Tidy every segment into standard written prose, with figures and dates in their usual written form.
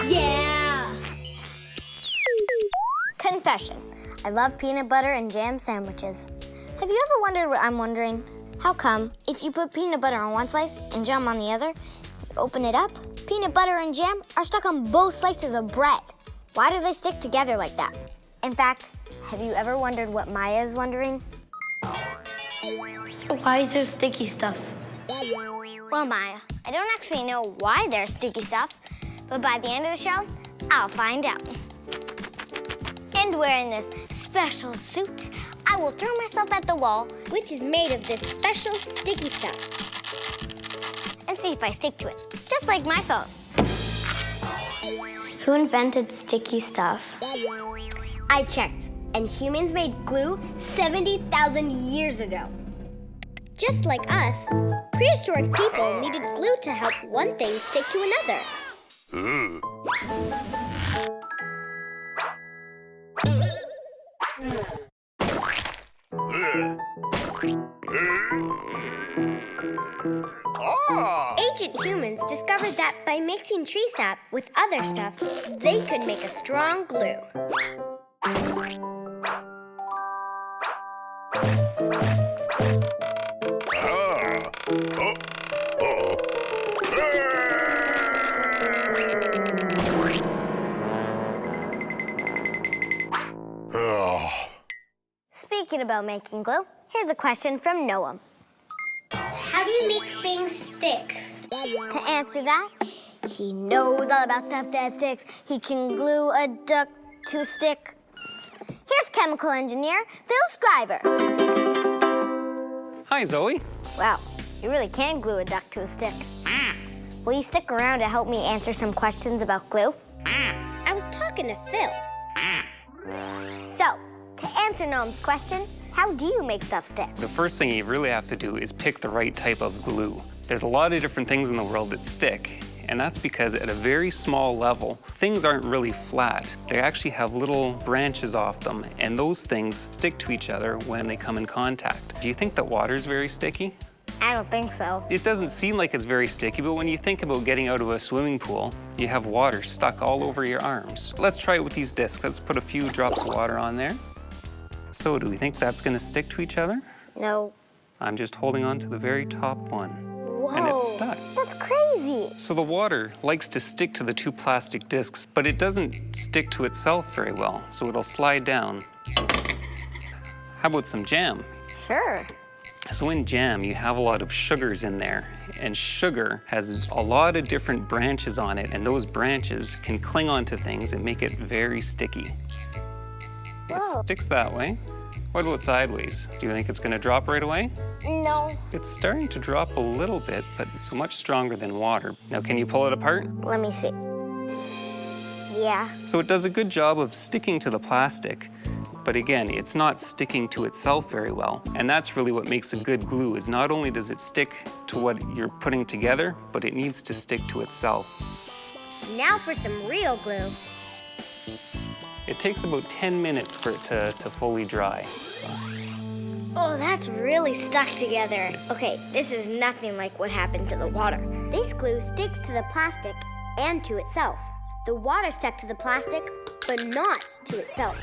Yeah! Confession. I love peanut butter and jam sandwiches. Have you ever wondered what I'm wondering? How come if you put peanut butter on one slice and jam on the other, you open it up, peanut butter and jam are stuck on both slices of bread? Why do they stick together like that? In fact, have you ever wondered what Maya is wondering? Why is there sticky stuff? Well, Maya, I don't actually know why there's sticky stuff, but by the end of the show, I'll find out. And wearing this special suit, I will throw myself at the wall, which is made of this special sticky stuff, and see if I stick to it, just like my phone. Who invented sticky stuff? I checked, and humans made glue 70,000 years ago. Just like us, prehistoric people needed glue to help one thing stick to another. Ancient humans discovered that by mixing tree sap with other stuff, they could make a strong glue. Speaking about making glue, here's a question from Noah. How do you make things stick? To answer that, he knows all about stuff that sticks. He can glue a duck to a stick. Here's chemical engineer Phil Scriver. Hi, Zoe. Wow, you really can glue a duck to a stick. Will you stick around to help me answer some questions about glue? I was talking to Phil. So, to answer Noam's question, how do you make stuff stick? The first thing you really have to do is pick the right type of glue. There's a lot of different things in the world that stick, and that's because at a very small level, things aren't really flat. They actually have little branches off them, and those things stick to each other when they come in contact. Do you think that water is very sticky? I don't think so. It doesn't seem like it's very sticky, but when you think about getting out of a swimming pool, you have water stuck all over your arms. Let's try it with these discs. Let's put a few drops of water on there. So do we think that's gonna stick to each other? No. I'm just holding on to the very top one. Whoa, and it's stuck. That's crazy. So the water likes to stick to the two plastic discs, but it doesn't stick to itself very well, so it'll slide down. How about some jam? Sure. So in jam, you have a lot of sugars in there, and sugar has a lot of different branches on it, and those branches can cling onto things and make it very sticky. Whoa. It sticks that way. What about sideways? Do you think it's gonna drop right away? No. It's starting to drop a little bit, but it's much stronger than water. Now, can you pull it apart? Let me see. Yeah. So it does a good job of sticking to the plastic, but again, it's not sticking to itself very well. And that's really what makes a good glue, is not only does it stick to what you're putting together, but it needs to stick to itself. Now for some real glue. It takes about 10 minutes for it to fully dry. Oh, that's really stuck together. Okay, this is nothing like what happened to the water. This glue sticks to the plastic and to itself. The water stuck to the plastic, but not to itself.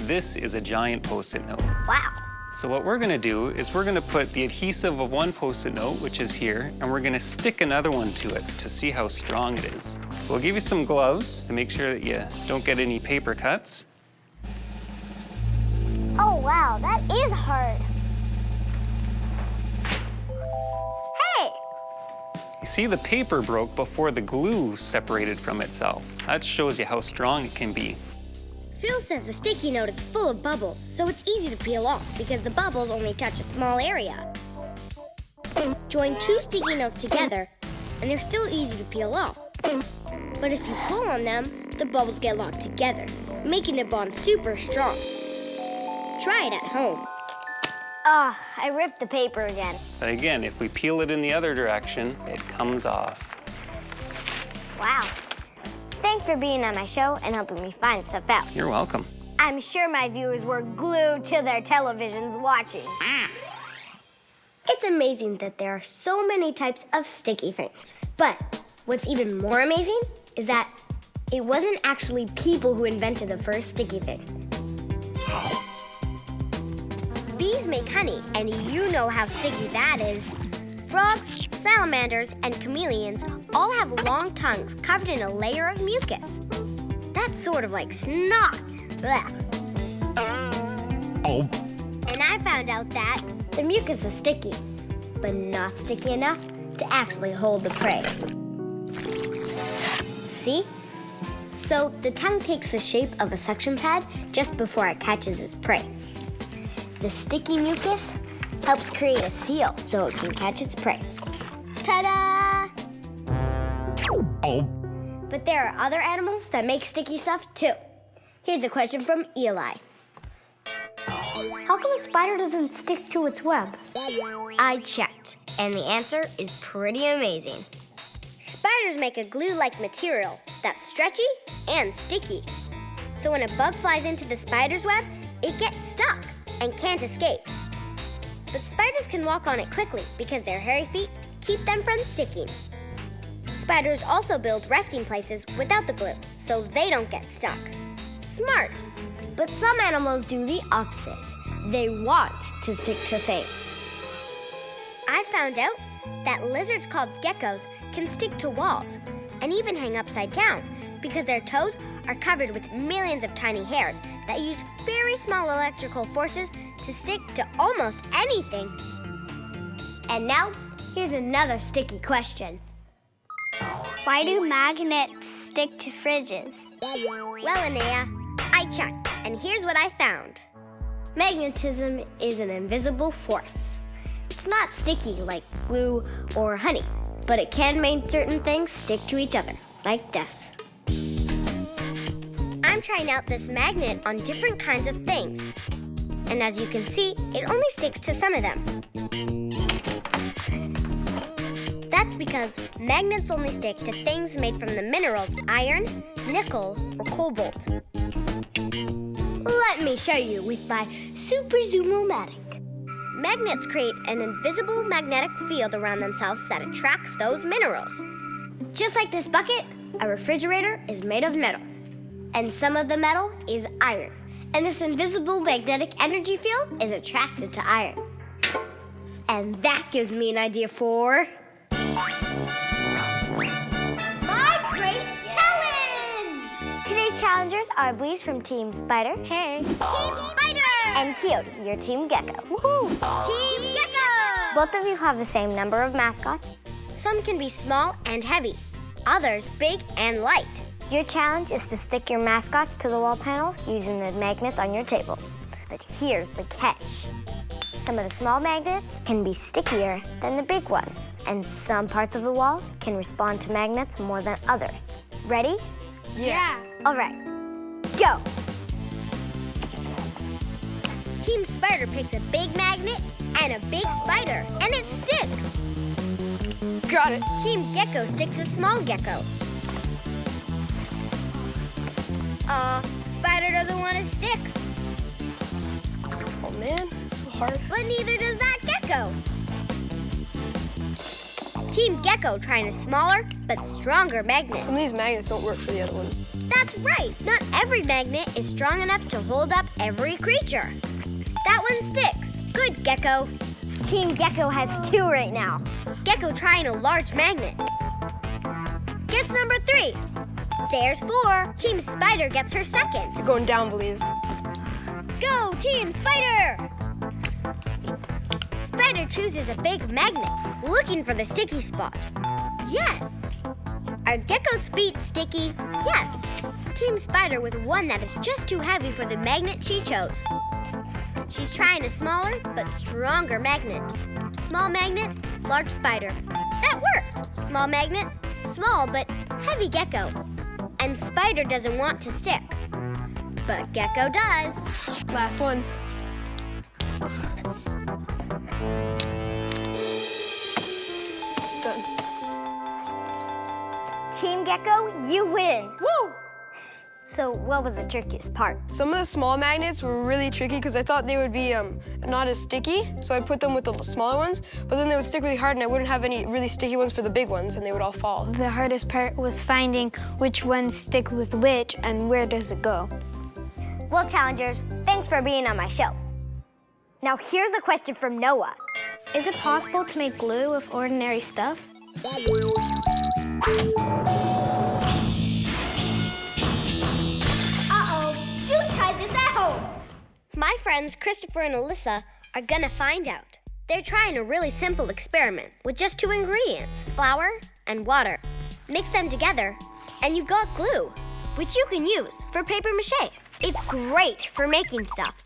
This is a giant Post-it note. Wow. So what we're gonna do is we're gonna put the adhesive of one Post-it note, which is here, and we're gonna stick another one to it to see how strong it is. We'll give you some gloves to make sure that you don't get any paper cuts. Oh, wow, that is hard. Hey! You see, the paper broke before the glue separated from itself. That shows you how strong it can be. Phil says the sticky note is full of bubbles, so it's easy to peel off because the bubbles only touch a small area. Join two sticky notes together, and they're still easy to peel off. But if you pull on them, the bubbles get locked together, making the bond super strong. Try it at home. Oh, I ripped the paper again. But again, if we peel it in the other direction, it comes off. Wow. Thanks for being on my show and helping me find stuff out. You're welcome. I'm sure my viewers were glued to their televisions watching. It's amazing that there are so many types of sticky things. But what's even more amazing is that It wasn't actually people who invented the first sticky thing. Bees make honey, and you know how sticky that is. Frogs, salamanders, and chameleons all have long tongues covered in a layer of mucus. That's sort of like snot. Blech. Oh. And I found out that the mucus is sticky, but not sticky enough to actually hold the prey. See? So the tongue takes the shape of a suction pad just before it catches its prey. The sticky mucus helps create a seal so it can catch its prey. Ta-da! Oh. But there are other animals that make sticky stuff too. Here's a question from Eli. How come a spider doesn't stick to its web? I checked, and the answer is pretty amazing. Spiders make a glue-like material that's stretchy and sticky. So when a bug flies into the spider's web, it gets stuck and can't escape. But spiders can walk on it quickly because their hairy feet keep them from sticking. Spiders also build resting places without the glue, so they don't get stuck. Smart! But some animals do the opposite. They want to stick to things. I found out that lizards called geckos can stick to walls and even hang upside down because their toes are covered with millions of tiny hairs that use very small electrical forces to stick to almost anything. And now, here's another sticky question. Why do magnets stick to fridges? Well, Anea, I checked, and here's what I found. Magnetism is an invisible force. It's not sticky like glue or honey, but it can make certain things stick to each other, like this. I'm trying out this magnet on different kinds of things. And as you can see, it only sticks to some of them. That's because magnets only stick to things made from the minerals iron, nickel, or cobalt. Let me show you with my Super Zoom-O-Matic. Magnets create an invisible magnetic field around themselves that attracts those minerals. Just like this bucket, a refrigerator is made of metal. And some of the metal is iron. And this invisible magnetic energy field is attracted to iron. And that gives me an idea for... My Great Challenge! Today's challengers are Bleach from Team Spider. Hey. Team Spider! And Coyote, your Team Gecko. Woohoo! Team Gecko! Both of you have the same number of mascots. Some can be small and heavy. Others big and light. Your challenge is to stick your mascots to the wall panels using the magnets on your table. But here's the catch. Some of the small magnets can be stickier than the big ones, and some parts of the walls can respond to magnets more than others. Ready? Yeah. All right, go. Team Spider picks a big magnet and a big spider, and it sticks. Got it. Team Gecko sticks a small gecko. Spider doesn't want to stick. Oh man, it's so hard. But neither does that gecko. Team Gecko trying a smaller but stronger magnet. Some of these magnets don't work for the other ones. That's right. Not every magnet is strong enough to hold up every creature. That one sticks. Good, Gecko. Team Gecko has 2 right now. Gecko trying a large magnet. Gets number 3. There's 4. Team Spider gets her 2nd. You're going down, Belize. Go, Team Spider! Spider chooses a big magnet, looking for the sticky spot. Yes! Are Gecko's feet sticky? Yes. Team Spider with one that is just too heavy for the magnet she chose. She's trying a smaller but stronger magnet. Small magnet, large spider. That worked. Small magnet, small but heavy Gecko. And Spider doesn't want to stick. But Gecko does. Last one. Done. Team Gecko, you win. Woo! So what was the trickiest part? Some of the small magnets were really tricky because I thought they would be not as sticky, so I'd put them with the smaller ones, but then they would stick really hard and I wouldn't have any really sticky ones for the big ones and they would all fall. The hardest part was finding which ones stick with which and where does it go. Well, challengers, thanks for being on my show. Now here's a question from Noah. Is it possible to make glue with ordinary stuff? Do try this at home. My friends Christopher and Alyssa are gonna find out. They're trying a really simple experiment with just 2 ingredients, flour and water. Mix them together and you've got glue, which you can use for paper mache. It's great for making stuff.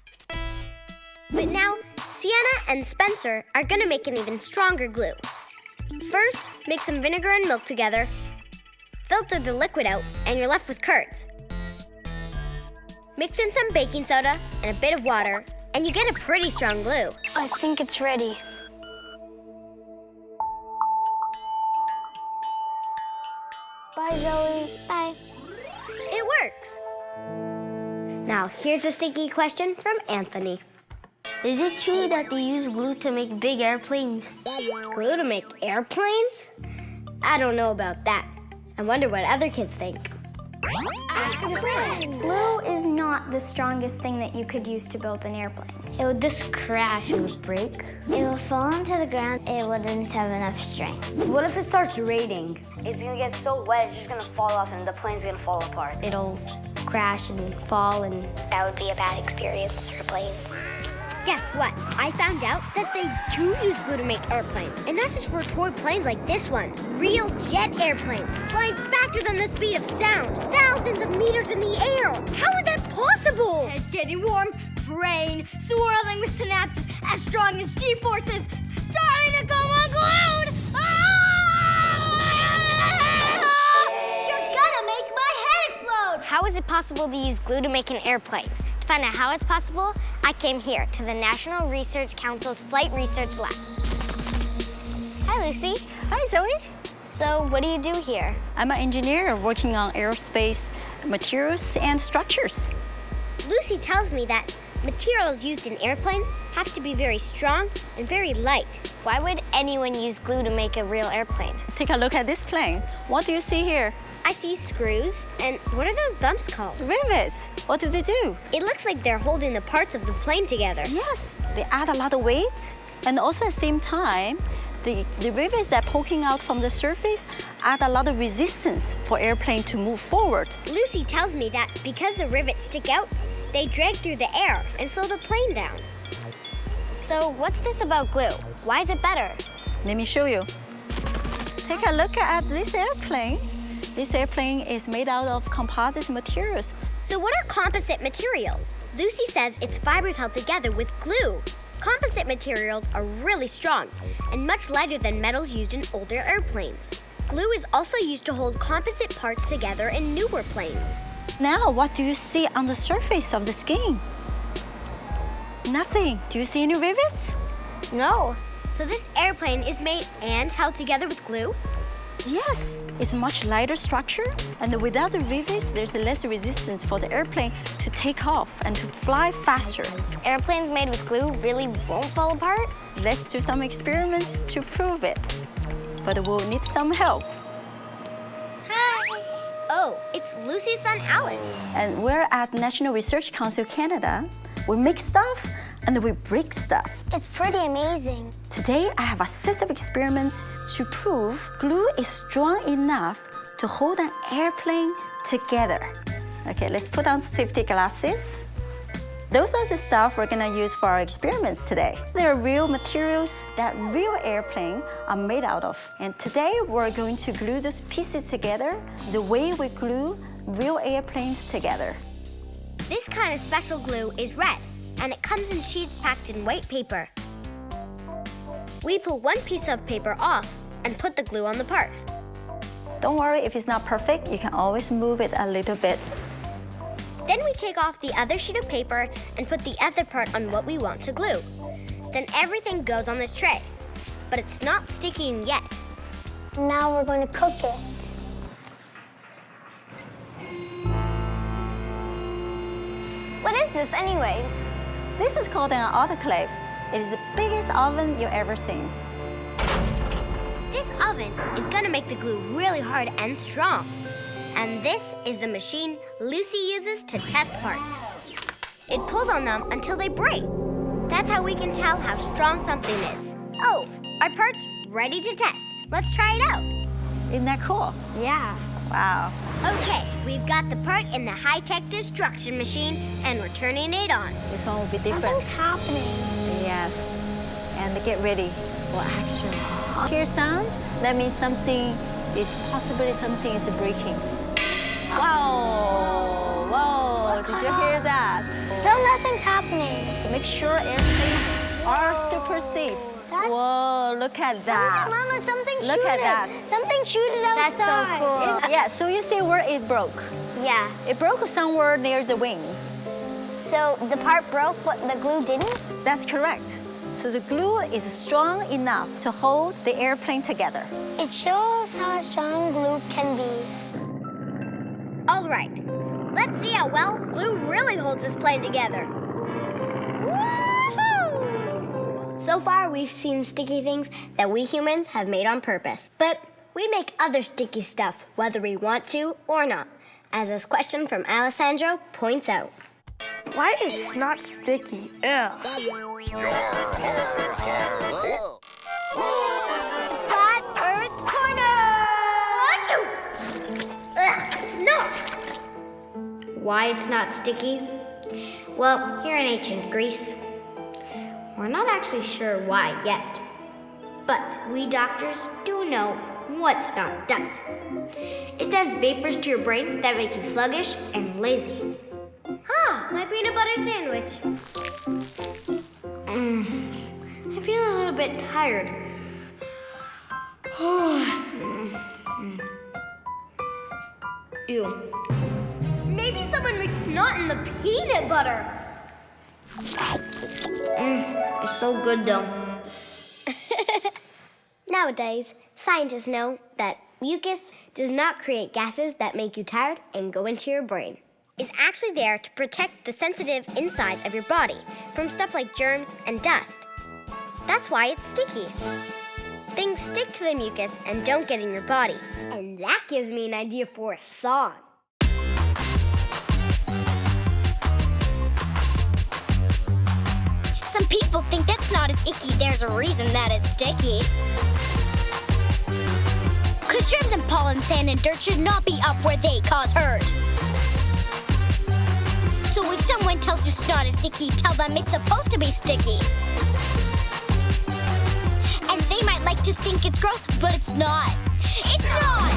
But now, Sienna and Spencer are gonna make an even stronger glue. First, mix some vinegar and milk together, filter the liquid out, and you're left with curds. Mix in some baking soda and a bit of water, and you get a pretty strong glue. I think it's ready. Bye, Zoe. Bye. It works. Now, here's a sticky question from Anthony. Is it true that they use glue to make big airplanes? Glue to make airplanes? I don't know about that. I wonder what other kids think. Ask a friend. Glue is not the strongest thing that you could use to build an airplane. It would just crash, it would break. It would fall onto the ground, it wouldn't have enough strength. What if it starts raining? It's gonna get so wet, it's just gonna fall off and the plane's gonna fall apart. It'll crash and fall, and That would be a bad experience for a plane. Guess what? I found out that they do use glue to make airplanes. And not just for toy planes like this one. Real jet airplanes, flying faster than the speed of sound. Thousands of meters in the air. How is that possible? Head getting warm, brain swirling with synapses as strong as G-forces, starting to come unglued! You're gonna make my head explode! how is it possible to use glue to make an airplane? To find out how it's possible, I came here to the National Research Council's Flight Research Lab. Hi, Lucy. Hi, Zoe. So what do you do here? I'm an engineer working on aerospace materials and structures. Lucy tells me that materials used in airplanes have to be very strong and very light. Why would anyone use glue to make a real airplane? Take a look at this plane. What do you see here? I see screws, and what are those bumps called? Rivets. What do they do? It looks like they're holding the parts of the plane together. Yes, they add a lot of weight. And also at the same time, the rivets that are poking out from the surface add a lot of resistance for airplane to move forward. Lucy tells me that because the rivets stick out, they drag through the air and slow the plane down. So what's this about glue? Why is it better? Let me show you. Take a look at this airplane. This airplane is made out of composite materials. So what are composite materials? Lucy says it's fibers held together with glue. Composite materials are really strong and much lighter than metals used in older airplanes. Glue is also used to hold composite parts together in newer planes. Now, what do you see on the surface of the skin? Nothing. Do you see any rivets? No. So this airplane is made and held together with glue? Yes, it's a much lighter structure, and without the rivets, there's less resistance for the airplane to take off and to fly faster. Airplanes made with glue really won't fall apart? Let's do some experiments to prove it, but we'll need some help. Hi! Oh, it's Lucy's son, Alan. And we're at National Research Council Canada. We make stuff and we break stuff. It's pretty amazing. Today, I have a set of experiments to prove glue is strong enough to hold an airplane together. Okay, let's put on safety glasses. Those are the stuff we're gonna use for our experiments today. They're real materials that real airplanes are made out of. And today, we're going to glue those pieces together the way we glue real airplanes together. This kind of special glue is red, and it comes in sheets packed in white paper. We pull one piece of paper off and put the glue on the part. Don't worry if it's not perfect, you can always move it a little bit. Then we take off the other sheet of paper and put the other part on what we want to glue. Then everything goes on this tray, but it's not sticking yet. Now we're going to cook it. What is this anyways? This is called an autoclave. It is the biggest oven you've ever seen. This oven is gonna make the glue really hard and strong. And this is the machine Lucy uses to test parts. It pulls on them until they break. That's how we can tell how strong something is. Oh, our part's ready to test. Let's try it out. Isn't that cool? Yeah. Wow. Okay, we've got the part in the high-tech destruction machine, and we're turning it on. This one will be different. Nothing's happening. Yes. And get ready for action. Hear sound? That means something is possibly something is breaking. Wow! Whoa! Did you hear that? Still nothing's happening. Make sure airplanes are super safe. Whoa! Look at that. Mama, something Look shooted. at that. Something shooted outside. That's so cool. Yeah. So you see where it broke? Yeah. It broke somewhere near the wing. So the part broke, but the glue didn't? That's correct. So the glue is strong enough to hold the airplane together. It shows how strong glue can be. All right, let's see how well glue really holds this plane together. Woohoo! So far, we've seen sticky things that we humans have made on purpose. But we make other sticky stuff, whether we want to or not, as this question from Alessandro points out. Why is snot sticky? Ew. Flat Earth Corner! Achoo! Ugh, snot! Why it's not sticky? Well, here in ancient Greece, we're not actually sure why yet. But we doctors do know what snot does. It sends vapors to your brain that make you sluggish and lazy. Ah, my peanut butter sandwich. I feel a little bit tired. Ew. Maybe someone mixed snot in the peanut butter. It's so good though. Nowadays, scientists know that mucus does not create gases that make you tired and go into your brain. It's actually there to protect the sensitive insides of your body from stuff like germs and dust. That's why it's sticky. Things stick to the mucus and don't get in your body. And that gives me an idea for a song. Some people think that's not as icky. There's a reason that it's sticky. 'Cause germs and pollen, sand and dirt should not be up where they cause hurt. So if someone tells you snot is sticky, tell them it's supposed to be sticky. And they might like to think it's gross, but it's not. It's not!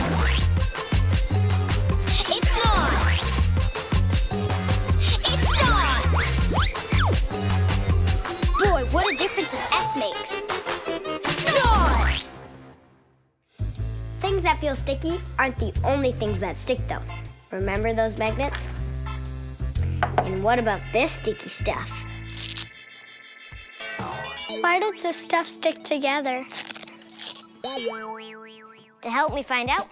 It's not! It's not! Boy, what a difference an S makes. Snot! Things that feel sticky aren't the only things that stick, though. Remember those magnets? And what about this sticky stuff? Why does this stuff stick together? To help me find out,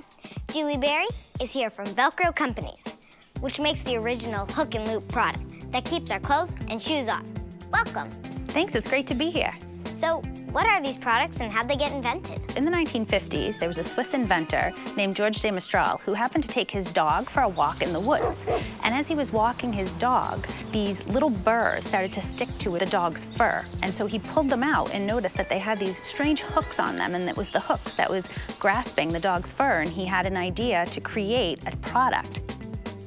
Julie Berry is here from Velcro Companies, which makes the original hook and loop product that keeps our clothes and shoes on. Welcome. Thanks, it's great to be here. So, what are these products and how'd they get invented? In the 1950s, there was a Swiss inventor named George de Mestral who happened to take his dog for a walk in the woods. And as he was walking his dog, these little burrs started to stick to the dog's fur. And so he pulled them out and noticed that they had these strange hooks on them, and it was the hooks that was grasping the dog's fur, and he had an idea to create a product.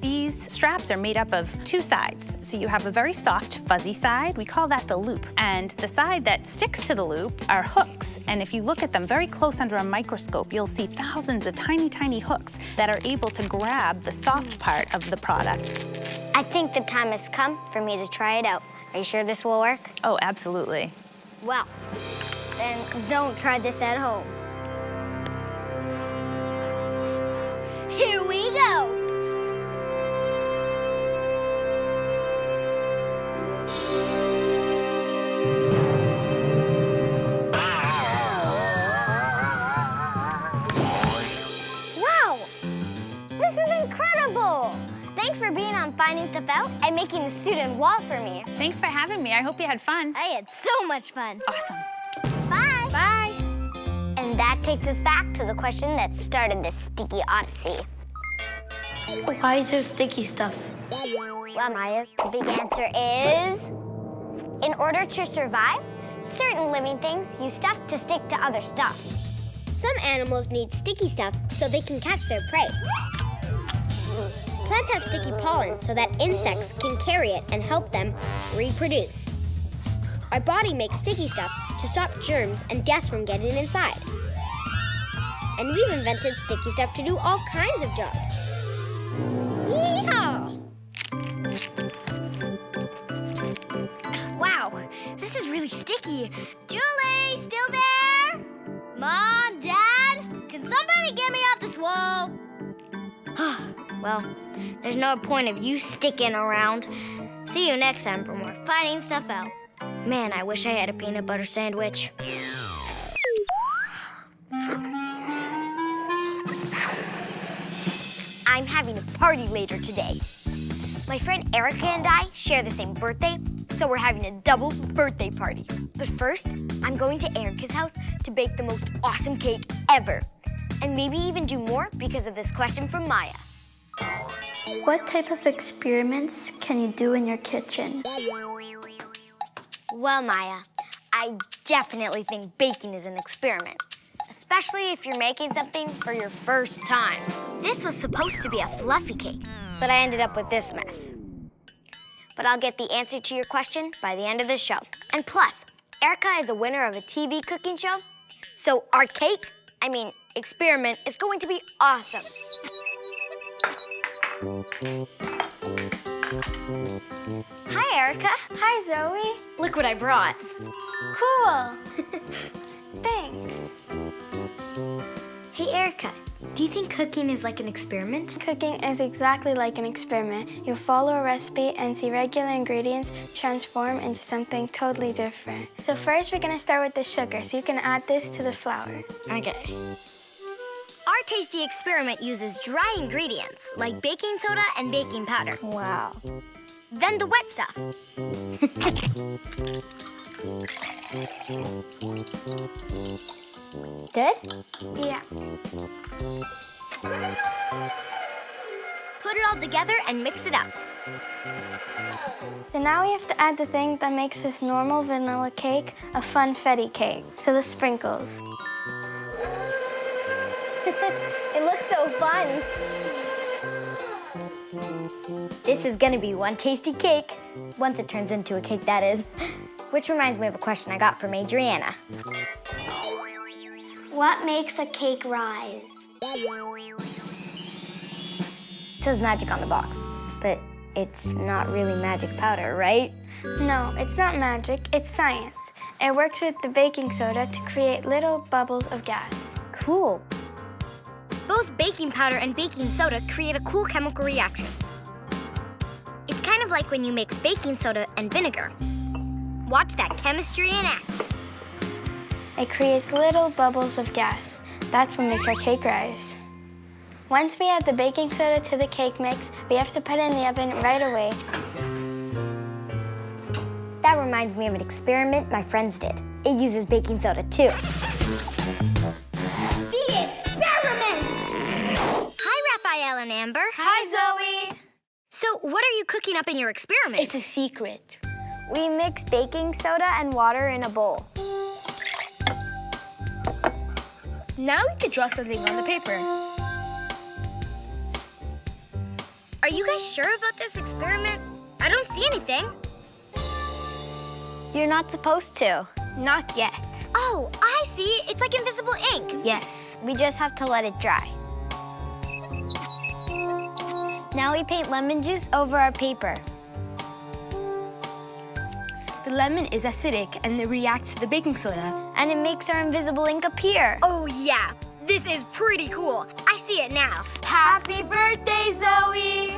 These straps are made up of two sides. So you have a very soft, fuzzy side. We call that the loop. And the side that sticks to the loop are hooks. And if you look at them very close under a microscope, you'll see thousands of tiny, tiny hooks that are able to grab the soft part of the product. I think the time has come for me to try it out. Are you sure this will work? Oh, absolutely. Well, then don't try this at home. Here we go. Wow! This is incredible! Thanks for being on Finding Stuff Out and making the student wall for me. Thanks for having me. I hope you had fun. I had so much fun. Awesome. Bye. Bye. And that takes us back to the question that started this sticky odyssey. Why is there sticky stuff? Well, Maya, the big answer is, in order to survive, certain living things use stuff to stick to other stuff. Some animals need sticky stuff so they can catch their prey. Plants have sticky pollen so that insects can carry it and help them reproduce. Our body makes sticky stuff to stop germs and dust from getting inside. And we've invented sticky stuff to do all kinds of jobs. Yeehaw! Wow, this is really sticky. Julie, still there? Mom, Dad, can somebody get me off this wall? Well, there's no point of you sticking around. See you next time for more Finding Stuff Out. Man, I wish I had a peanut butter sandwich. I'm having a party later today. My friend Erica and I share the same birthday, so we're having a double birthday party. But first, I'm going to Erica's house to bake the most awesome cake ever. And maybe even do more because of this question from Maya. What type of experiments can you do in your kitchen? Well, Maya, I definitely think baking is an experiment, especially if you're making something for your first time. This was supposed to be a fluffy cake, but I ended up with this mess. But I'll get the answer to your question by the end of the show. And plus, Erica is a winner of a TV cooking show, so our experiment is going to be awesome. Hi, Erica. Hi, Zoe. Look what I brought. Cool. Thanks. Hey, Erica, do you think cooking is like an experiment? Cooking is exactly like an experiment. You follow a recipe and see regular ingredients transform into something totally different. So first, we're gonna start with the sugar, so you can add this to the flour. Okay. Our tasty experiment uses dry ingredients like baking soda and baking powder. Wow. Then the wet stuff. Good? Yeah. Put it all together and mix it up. So now we have to add the thing that makes this normal vanilla cake a funfetti cake. So the sprinkles. It looks so fun. This is gonna be one tasty cake. Once it turns into a cake, that is. Which reminds me of a question I got from Adriana. What makes a cake rise? It says magic on the box, but it's not really magic powder, right? No, it's not magic, it's science. It works with the baking soda to create little bubbles of gas. Cool. Both baking powder and baking soda create a cool chemical reaction. It's kind of like when you mix baking soda and vinegar. Watch that chemistry in action. It creates little bubbles of gas. That's what makes our cake rise. Once we add the baking soda to the cake mix, we have to put it in the oven right away. That reminds me of an experiment my friends did. It uses baking soda too. The experiment! Hi, Raphael and Amber. Hi, Zoe. So, what are you cooking up in your experiment? It's a secret. We mix baking soda and water in a bowl. Now we could draw something on the paper. Are you guys sure about this experiment? I don't see anything. You're not supposed to. Not yet. Oh, I see. It's like invisible ink. Yes. We just have to let it dry. Now we paint lemon juice over our paper. The lemon is acidic and it reacts to the baking soda. And it makes our invisible ink appear. Oh, yeah. This is pretty cool. I see it now. Happy birthday, Zoe!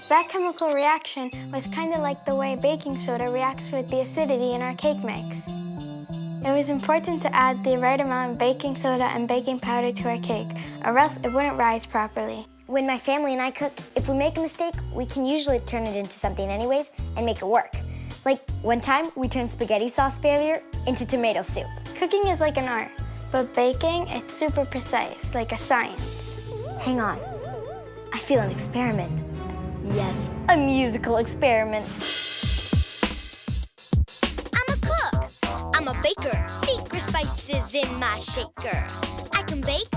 That chemical reaction was kind of like the way baking soda reacts with the acidity in our cake mix. It was important to add the right amount of baking soda and baking powder to our cake, or else it wouldn't rise properly. When my family and I cook, if we make a mistake, we can usually turn it into something anyways and make it work. Like one time, we turned spaghetti sauce failure into tomato soup. Cooking is like an art, but baking, it's super precise, like a science. Hang on. I feel an experiment. Yes, a musical experiment. I'm a cook. I'm a baker. Secret spices in my shaker. I can bake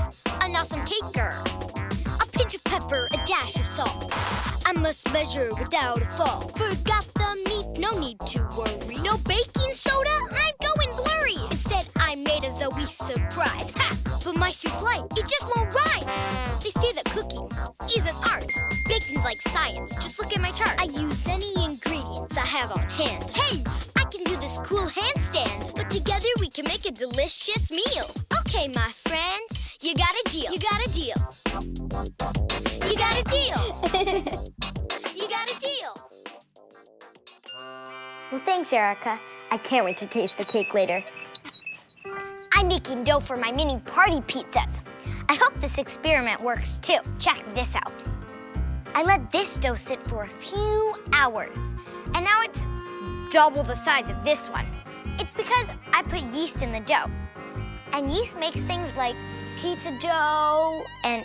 an awesome caker. A pinch of pepper, a dash of salt. I must measure without a fault. Forgot the meat, no need to worry. No baking soda, I'm going blurry. Instead, I made a Zoe surprise. Ha! But my soup light, it just won't rise. They say that cooking is an art. Baking's like science, just look at my chart. I use any ingredients I have on hand. Hey, I can do this cool handstand. But together we can make a delicious meal. Okay, my friend, you got a deal. You got a deal. You got a deal. You got a deal. Well, thanks, Erica. I can't wait to taste the cake later. I'm making dough for my mini party pizzas. I hope this experiment works too. Check this out. I let this dough sit for a few hours, and now it's double the size of this one. It's because I put yeast in the dough, and yeast makes things like pizza dough and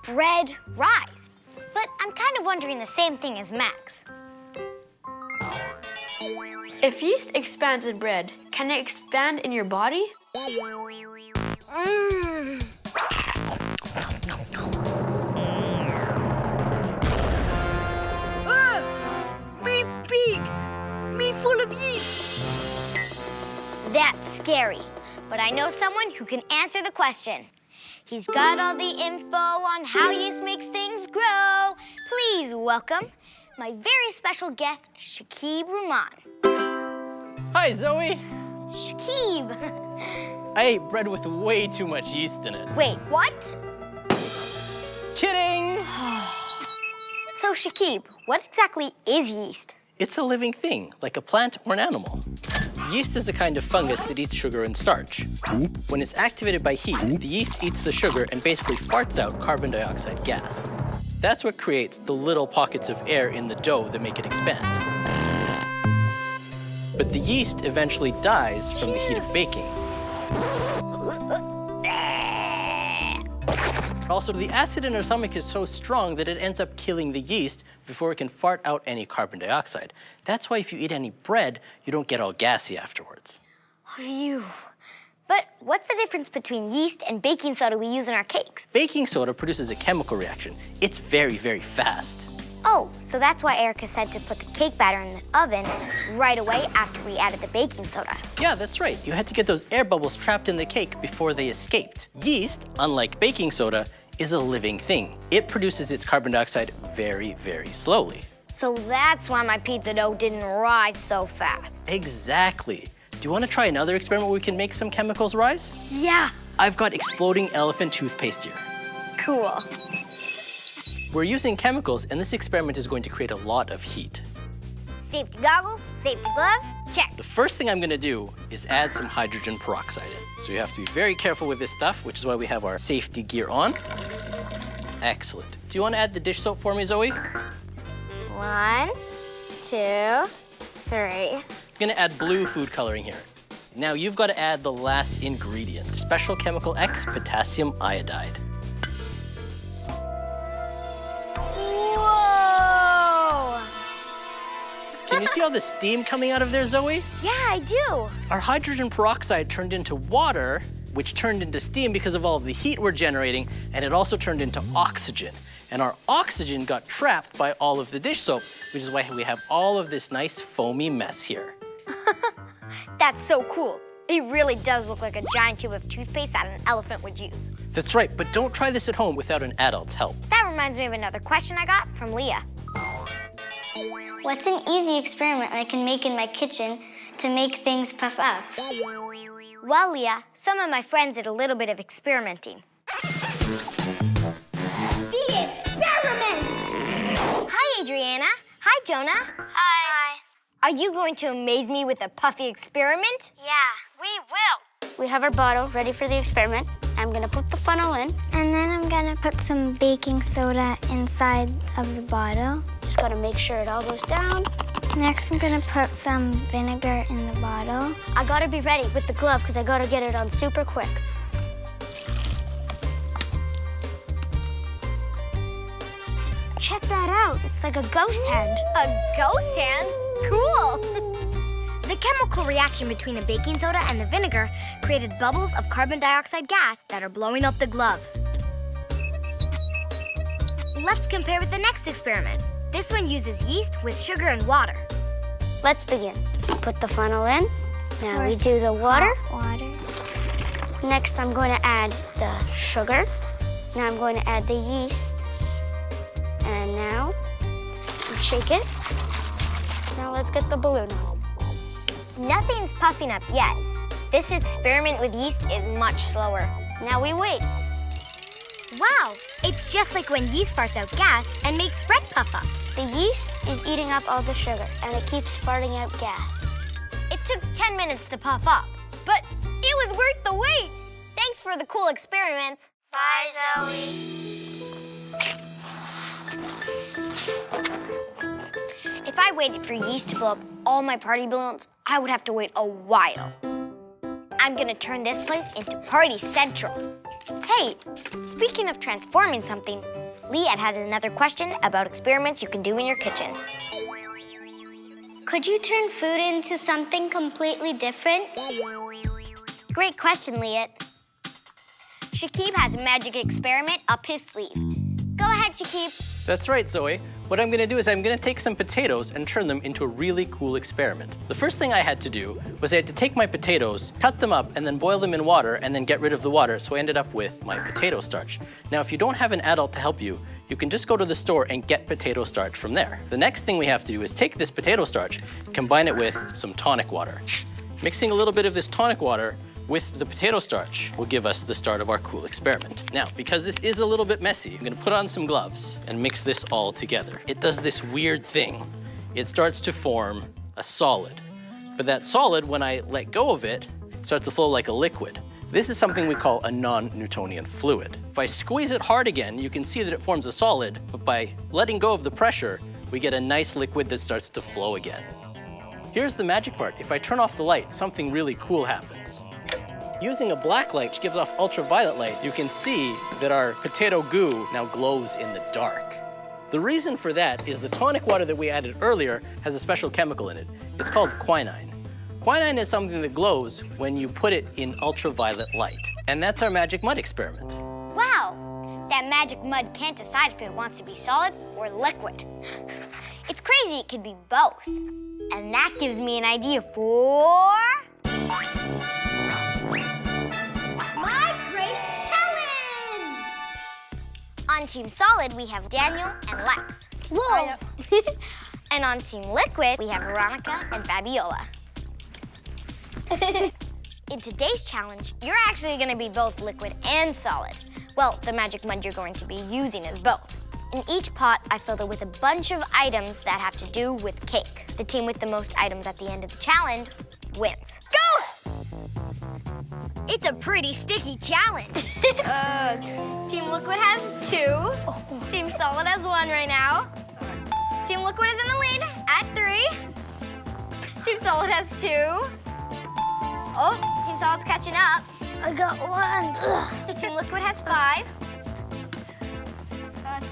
bread rise. But I'm kind of wondering the same thing as Max. If yeast expands in bread, can it expand in your body? Me big! Me full of yeast! That's scary, but I know someone who can answer the question. He's got all the info on how yeast makes things grow. Please welcome my very special guest, Shakib Rahman. Hi, Zoe. Shakib! I ate bread with way too much yeast in it. Wait, what? Kidding! So, Shakib, what exactly is yeast? It's a living thing, like a plant or an animal. Yeast is a kind of fungus that eats sugar and starch. When it's activated by heat, the yeast eats the sugar and basically farts out carbon dioxide gas. That's what creates the little pockets of air in the dough that make it expand. But the yeast eventually dies from the heat of baking. Also, the acid in our stomach is so strong that it ends up killing the yeast before it can fart out any carbon dioxide. That's why if you eat any bread, you don't get all gassy afterwards. Phew. But what's the difference between yeast and baking soda we use in our cakes? Baking soda produces a chemical reaction. It's very, very fast. Oh, so that's why Erica said to put the cake batter in the oven right away after we added the baking soda. Yeah, that's right. You had to get those air bubbles trapped in the cake before they escaped. Yeast, unlike baking soda, is a living thing. It produces its carbon dioxide very, very slowly. So that's why my pizza dough didn't rise so fast. Exactly. Do you want to try another experiment where we can make some chemicals rise? Yeah. I've got exploding elephant toothpaste here. Cool. We're using chemicals, and this experiment is going to create a lot of heat. Safety goggles, safety gloves, check. The first thing I'm gonna do is add some hydrogen peroxide in. So you have to be very careful with this stuff, which is why we have our safety gear on. Excellent. Do you want to add the dish soap for me, Zoe? 1, 2, 3. I'm gonna add blue food coloring here. Now you've got to add the last ingredient, Special Chemical X potassium iodide. Whoa! Can you see all the steam coming out of there, Zoe? Yeah, I do. Our hydrogen peroxide turned into water, which turned into steam because of all of the heat we're generating, and it also turned into oxygen. And our oxygen got trapped by all of the dish soap, which is why we have all of this nice foamy mess here. That's so cool. It really does look like a giant tube of toothpaste that an elephant would use. That's right, but don't try this at home without an adult's help. That reminds me of another question I got from Leah. What's an easy experiment I can make in my kitchen to make things puff up? Well, Leah, some of my friends did a little bit of experimenting. The experiment! Hi, Adriana. Hi, Jonah. Hi. Are you going to amaze me with a puffy experiment? Yeah, we will. we have our bottle ready for the experiment. I'm gonna put the funnel in. And then I'm gonna put some baking soda inside of the bottle. Just gotta make sure it all goes down. Next, I'm gonna put some vinegar in the bottle. I gotta be ready with the glove because I gotta get it on super quick. Check that out. It's like a ghost hand. A ghost hand? Cool! The chemical reaction between the baking soda and the vinegar created bubbles of carbon dioxide gas that are blowing up the glove. Let's compare with the next experiment. This one uses yeast with sugar and water. Let's begin. Put the funnel in. Now we do the water. Next, I'm going to add the sugar. Now I'm going to add the yeast. And now, shake it. Now let's get the balloon on. Nothing's puffing up yet. This experiment with yeast is much slower. Now we wait. Wow, it's just like when yeast farts out gas and makes bread puff up. The yeast is eating up all the sugar, and it keeps farting out gas. It took 10 minutes to puff up, but it was worth the wait. Thanks for the cool experiments. Bye, Zoe. If I waited for yeast to blow up all my party balloons, I would have to wait a while. I'm gonna turn this place into Party Central. Hey, speaking of transforming something, Leah had another question about experiments you can do in your kitchen. Could you turn food into something completely different? Great question, Leah. Shakib has a magic experiment up his sleeve. Go ahead, Shakib. That's right, Zoe. What I'm gonna do is I'm gonna take some potatoes and turn them into a really cool experiment. The first thing I had to do was I had to take my potatoes, cut them up, and then boil them in water, and then get rid of the water, so I ended up with my potato starch. Now, if you don't have an adult to help you, you can just go to the store and get potato starch from there. The next thing we have to do is take this potato starch, combine it with some tonic water. Mixing a little bit of this tonic water with the potato starch will give us the start of our cool experiment. Now, because this is a little bit messy, I'm gonna put on some gloves and mix this all together. It does this weird thing. It starts to form a solid. But that solid, when I let go of it, starts to flow like a liquid. This is something we call a non-Newtonian fluid. If I squeeze it hard again, you can see that it forms a solid, but by letting go of the pressure, we get a nice liquid that starts to flow again. Here's the magic part. If I turn off the light, something really cool happens. Using a black light, which gives off ultraviolet light, you can see that our potato goo now glows in the dark. The reason for that is the tonic water that we added earlier has a special chemical in it. It's called quinine. Quinine is something that glows when you put it in ultraviolet light. And that's our magic mud experiment. Wow, that magic mud can't decide if it wants to be solid or liquid. It's crazy it could be both. And that gives me an idea for... My Great Challenge! On Team Solid, we have Daniel and Lex. Whoa! And on Team Liquid, we have Veronica and Fabiola. In today's challenge, you're actually gonna be both liquid and solid. Well, the magic mud you're going to be using is both. In each pot, I filled it with a bunch of items that have to do with cake. The team with the most items at the end of the challenge wins. Go! It's a pretty sticky challenge. Team Liquid has 2. Team Solid has 1 right now. Team Liquid is in the lead at 3. Team Solid has 2. Oh, Team Solid's catching up. I got 1. Ugh. Team Liquid has 5.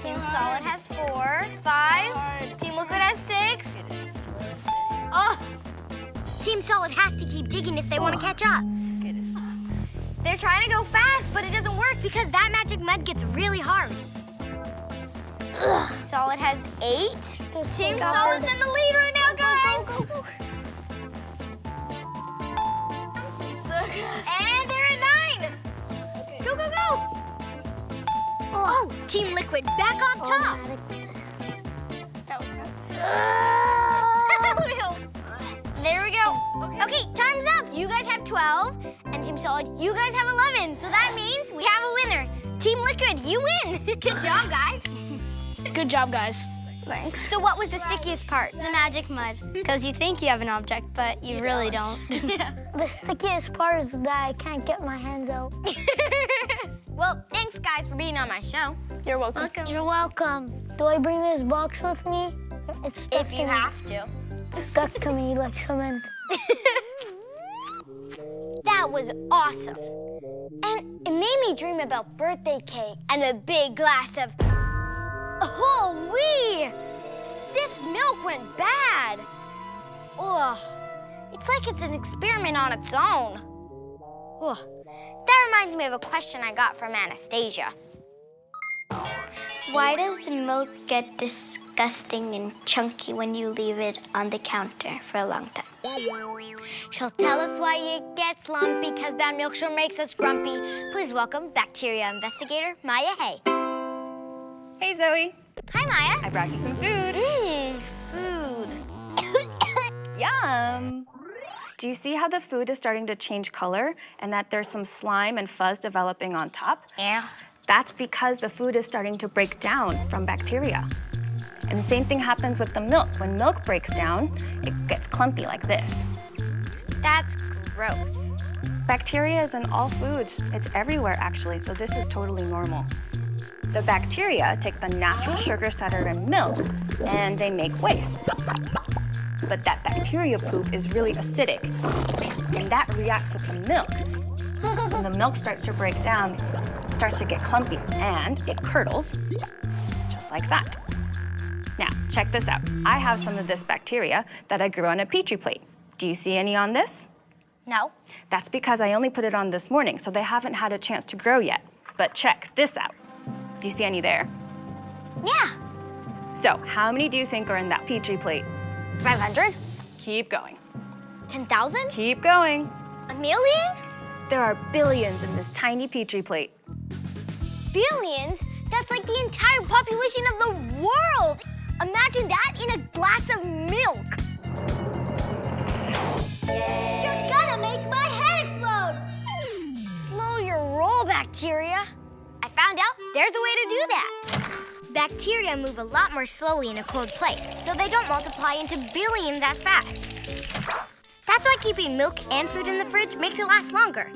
Team Solid has 4. 5. Team Liquid has 6. Oh! Team Solid has to keep digging if they want to catch up. They're trying to go fast, but it doesn't work because that magic mud gets really hard. Ugh. Solid has 8. Team Solid's in the lead right now, guys. Go. And they're at 9. Okay. Go. Oh, Team Liquid back on top. That was fast. There we go. Okay, time's up. You guys have 12, and Team Solid, you guys have 11. So that means we have a winner. Team Liquid, you win. Good job, guys. Good job, guys. Thanks. So what was the stickiest part? The magic mud. Because you think you have an object, but you really don't. The stickiest part is that I can't get my hands out. Well, thanks, guys, for being on my show. You're welcome. You're welcome. Do I bring this box with me? It's stuck If you have to. It's stuck to me like cement. That was awesome. And it made me dream about birthday cake and a big glass of... Oh, wee! This milk went bad. Ugh. It's like it's an experiment on its own. Ugh. That reminds me of a question I got from Anastasia. Why does the milk get disgusting and chunky when you leave it on the counter for a long time? She'll tell us why it gets lumpy, because bad milk sure makes us grumpy. Please welcome bacteria investigator Maya Hay. Hey, Zoe. Hi, Maya. I brought you some food. Food. Yum. Do you see how the food is starting to change color and that there's some slime and fuzz developing on top? Yeah. That's because the food is starting to break down from bacteria. And the same thing happens with the milk. When milk breaks down, it gets clumpy like this. That's gross. Bacteria is in all foods. It's everywhere, actually, so this is totally normal. The bacteria take the natural sugars that are in milk and they make waste. But that bacteria poop is really acidic, and that reacts with the milk. When the milk starts to break down, it starts to get clumpy, and it curdles, just like that. Now, check this out. I have some of this bacteria that I grew on a Petri plate. Do you see any on this? No. That's because I only put it on this morning, so they haven't had a chance to grow yet. But check this out. Do you see any there? Yeah. So, how many do you think are in that Petri plate? 500? Keep going. 10,000? Keep going. A million? There are billions in this tiny Petri plate. Billions? That's like the entire population of the world! Imagine that in a glass of milk! You're gonna make my head explode! Slow your roll, bacteria. I found out there's a way to do that. Bacteria move a lot more slowly in a cold place, so they don't multiply into billions as fast. That's why keeping milk and food in the fridge makes it last longer.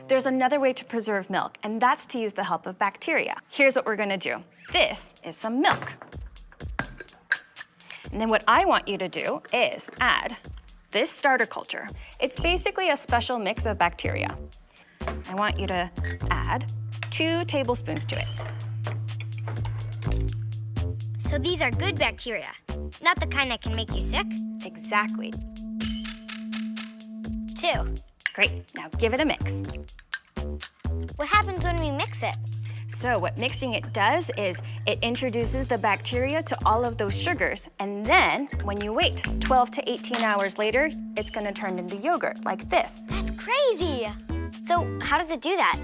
There's another way to preserve milk, and that's to use the help of bacteria. Here's what we're gonna do. This is some milk. And then what I want you to do is add this starter culture. It's basically a special mix of bacteria. I want you to add 2 tablespoons to it. So these are good bacteria, not the kind that can make you sick? Exactly. 2. Great, now give it a mix. What happens when we mix it? So what mixing it does is it introduces the bacteria to all of those sugars, and then when you wait 12 to 18 hours later, it's gonna turn into yogurt like this. That's crazy. So how does it do that?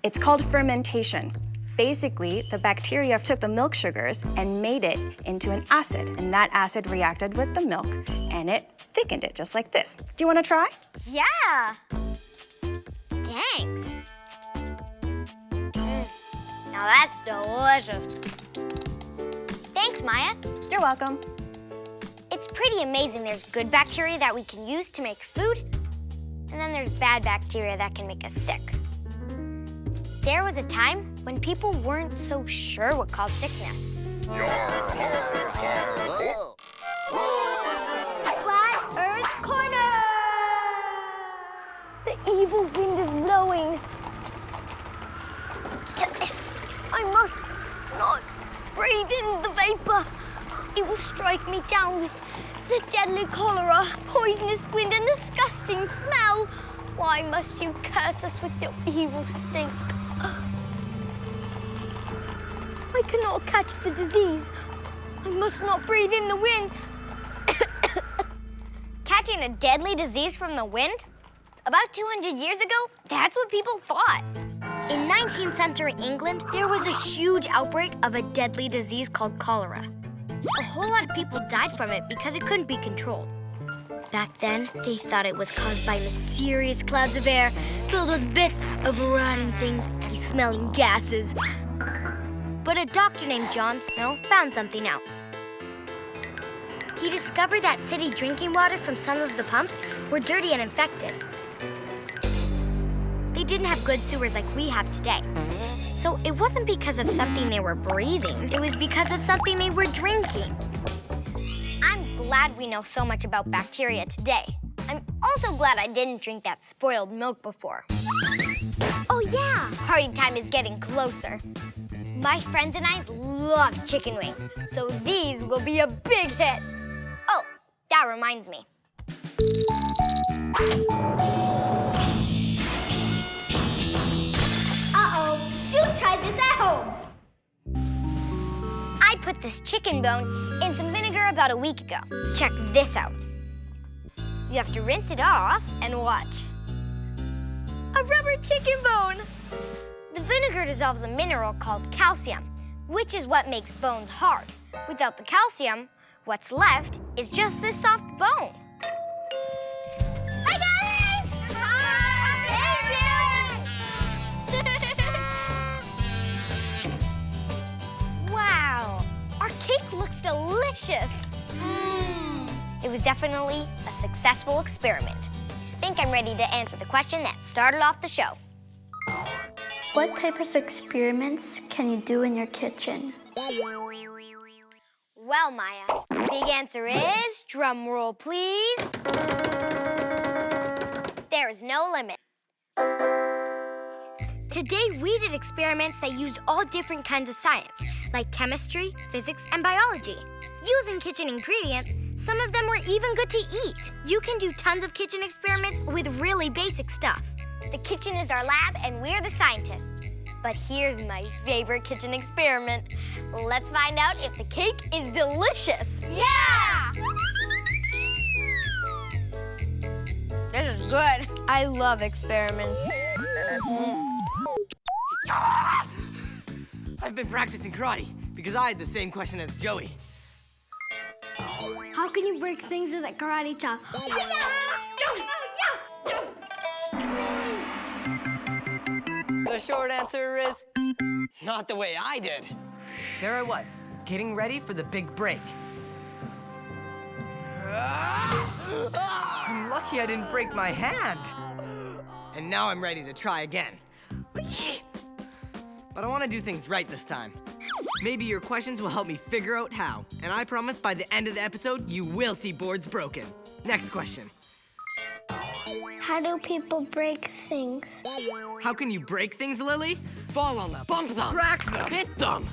It's called fermentation. Basically, the bacteria took the milk sugars and made it into an acid, and that acid reacted with the milk, and it thickened it just like this. Do you wanna try? Yeah. Thanks. Now that's delicious. Thanks, Maya. You're welcome. It's pretty amazing there's good bacteria that we can use to make food, and then there's bad bacteria that can make us sick. There was a time when people weren't so sure what caused sickness. Flat Earth Corner! The evil wind is blowing. I must not breathe in the vapor. It will strike me down with the deadly cholera, poisonous wind, and disgusting smell. Why must you curse us with your evil stink? I cannot catch the disease. I must not breathe in the wind. Catching a deadly disease from the wind? About 200 years ago, that's what people thought. In 19th century England, there was a huge outbreak of a deadly disease called cholera. A whole lot of people died from it because it couldn't be controlled. Back then, they thought it was caused by mysterious clouds of air filled with bits of rotting things and smelling gases. But a doctor named John Snow found something out. He discovered that city drinking water from some of the pumps were dirty and infected. They didn't have good sewers like we have today. So it wasn't because of something they were breathing. It was because of something they were drinking. I'm glad we know so much about bacteria today. I'm also glad I didn't drink that spoiled milk before. Oh yeah, party time is getting closer. My friends and I love chicken wings, so these will be a big hit. Oh, that reminds me. Uh-oh, do try this at home. I put this chicken bone in some vinegar about a week ago. Check this out. You have to rinse it off and watch. A rubber chicken bone! The vinegar dissolves a mineral called calcium, which is what makes bones hard. Without the calcium, what's left is just this soft bone. Hi, guys! Hi! Wow, our cake looks delicious. It was definitely a successful experiment. I think I'm ready to answer the question that started off the show. What type of experiments can you do in your kitchen? Well, Maya, big answer is, drum roll please. There is no limit. Today we did experiments that used all different kinds of science, like chemistry, physics, and biology. Using kitchen ingredients, some of them were even good to eat. You can do tons of kitchen experiments with really basic stuff. The kitchen is our lab and we're the scientists. But here's my favorite kitchen experiment. Let's find out if the cake is delicious. Yeah! This is good. I love experiments. I've been practicing karate because I had the same question as Joey. How can you break things with a karate chop? The short answer is not the way I did. There I was, getting ready for the big break. I'm lucky I didn't break my hand. And now I'm ready to try again. But I want to do things right this time. Maybe your questions will help me figure out how. And I promise by the end of the episode, you will see boards broken. Next question. How do people break things? How can you break things, Lily? Fall on them, bump them, crack them, hit them,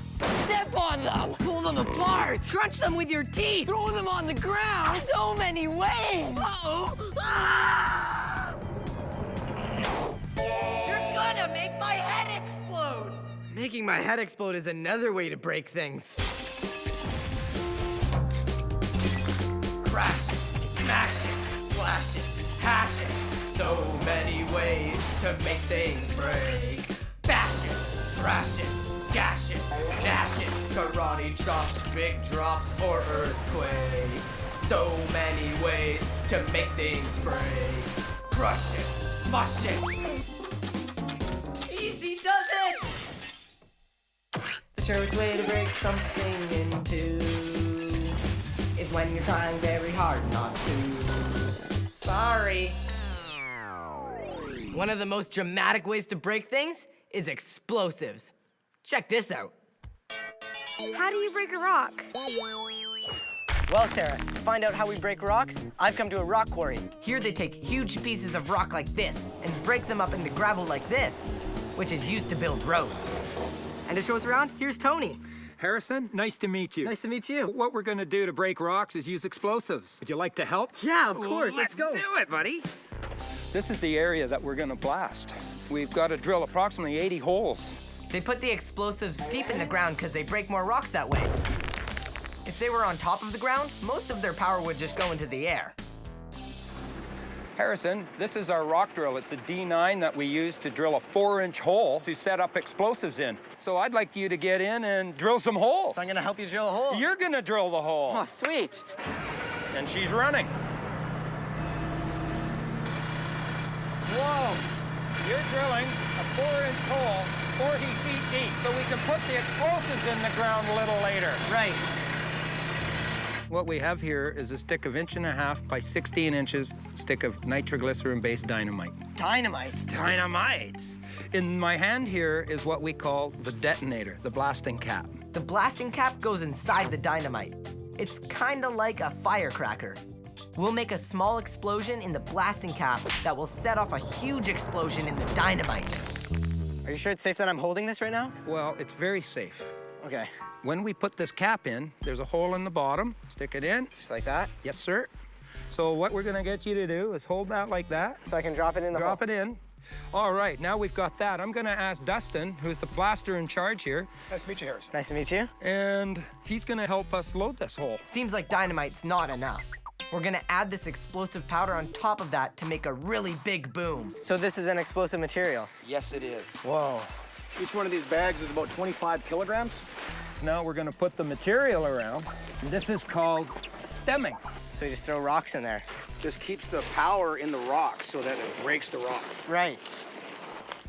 step on them, pull them apart, crunch them with your teeth, throw them on the ground. So many ways. Uh-oh. Ah! You're gonna make my head explode. Making my head explode is another way to break things. Crash it, smash it, slash it, hash it. So many ways to make things break. Bash it, thrash it, gash it, dash it. Karate chops, big drops, or earthquakes. So many ways to make things break. Crush it, smush it. Easy does it! The surest way to break something in two is when you're trying very hard not to. Sorry. One of the most dramatic ways to break things is explosives. Check this out. How do you break a rock? Well, Sarah, to find out how we break rocks, I've come to a rock quarry. Here they take huge pieces of rock like this and break them up into gravel like this, which is used to build roads. And to show us around, here's Tony. Harrison, nice to meet you. Nice to meet you. What we're gonna do to break rocks is use explosives. Would you like to help? Yeah, of course, let's go. Let's do it, buddy. This is the area that we're gonna blast. We've got to drill approximately 80 holes. They put the explosives deep in the ground because they break more rocks that way. If they were on top of the ground, most of their power would just go into the air. Harrison, this is our rock drill. It's a D9 that we use to drill a 4-inch hole to set up explosives in. So I'd like you to get in and drill some holes. So I'm gonna help you drill a hole? You're gonna drill the hole. Oh, sweet. And she's running. Whoa. You're drilling a 4-inch hole 40 feet deep, so we can put the explosives in the ground a little later. Right. What we have here is a stick of 1.5 inch by 16 inches stick of nitroglycerin-based dynamite. Dynamite? Dynamite! In my hand here is what we call the detonator, the blasting cap. The blasting cap goes inside the dynamite. It's kind of like a firecracker. We'll make a small explosion in the blasting cap that will set off a huge explosion in the dynamite. Are you sure it's safe that I'm holding this right now? Well, it's very safe. Okay. When we put this cap in, there's a hole in the bottom. Stick it in. Just like that? Yes, sir. So what we're gonna get you to do is hold that like that. So I can drop it in the hole? Drop it in. All right, now we've got that. I'm gonna ask Dustin, who's the blaster in charge here. Nice to meet you, Harrison. Nice to meet you. And he's gonna help us load this hole. Seems like dynamite's not enough. We're gonna add this explosive powder on top of that to make a really big boom. So this is an explosive material? Yes, it is. Whoa. Each one of these bags is about 25 kilograms. Now we're gonna put the material around. This is called stemming. So you just throw rocks in there? Just keeps the power in the rock so that it breaks the rock. Right.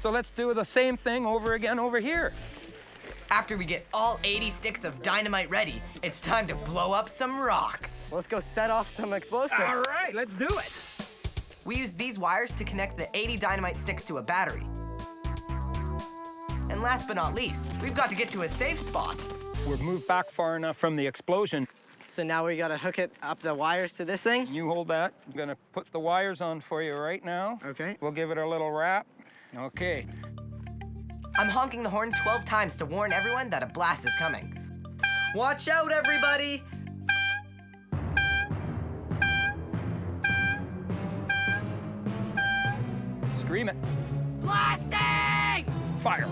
So let's do the same thing over again over here. After we get all 80 sticks of dynamite ready, it's time to blow up some rocks. Let's go set off some explosives. All right, let's do it. We use these wires to connect the 80 dynamite sticks to a battery. And last but not least, we've got to get to a safe spot. We've moved back far enough from the explosion. So now we gotta hook it up the wires to this thing? You hold that. I'm gonna put the wires on for you right now. Okay. We'll give it a little wrap. Okay. I'm honking the horn 12 times to warn everyone that a blast is coming. Watch out, everybody! Scream it. Blasting! Fire.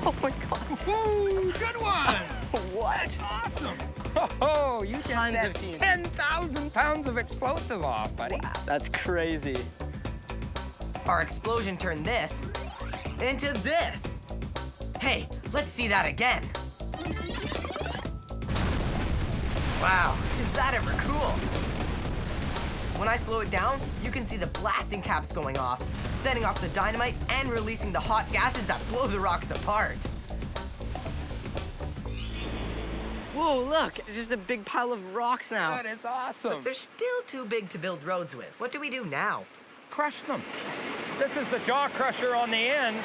Oh my gosh. Woo, good one. What? That's awesome. Oh, you just set 10,000 pounds of explosive off, buddy. Wow, that's crazy. Our explosion turned this into this. Hey, let's see that again. Wow, is that ever cool? When I slow it down, you can see the blasting caps going off, setting off the dynamite and releasing the hot gases that blow the rocks apart. Whoa, look, it's just a big pile of rocks now. That is awesome. But they're still too big to build roads with. What do we do now? Crush them. This is the jaw crusher on the end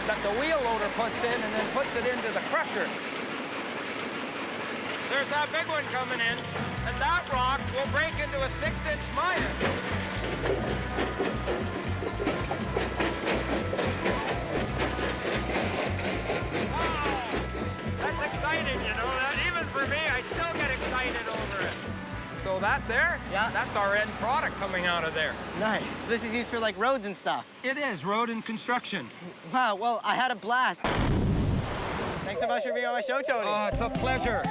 that the wheel loader puts in and then puts it into the crusher. There's that big one coming in, and that rock will break into a 6-inch miner. Wow, that's exciting, you know. Even for me, I still get excited over it. So that there, yeah, that's our end product coming out of there. Nice. This is used for like roads and stuff. It is, road and construction. Wow, well, I had a blast. Thanks so much for being on my show, Tony. Oh, it's a pleasure.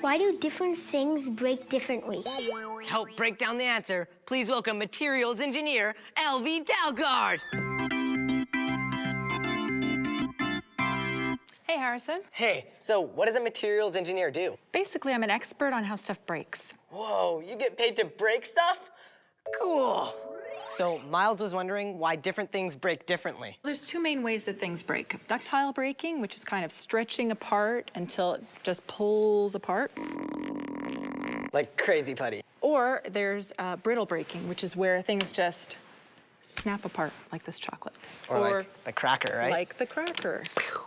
Why do different things break differently? To help break down the answer, please welcome materials engineer, LV Dalgard. Hey, Harrison. Hey, so what does a materials engineer do? Basically, I'm an expert on how stuff breaks. Whoa, you get paid to break stuff? Cool. So Miles was wondering why different things break differently. There's two main ways that things break. Ductile breaking, which is kind of stretching apart until it just pulls apart. Like crazy putty. Or there's brittle breaking, which is where things just snap apart, like this chocolate. Or like the cracker, right? Like the cracker,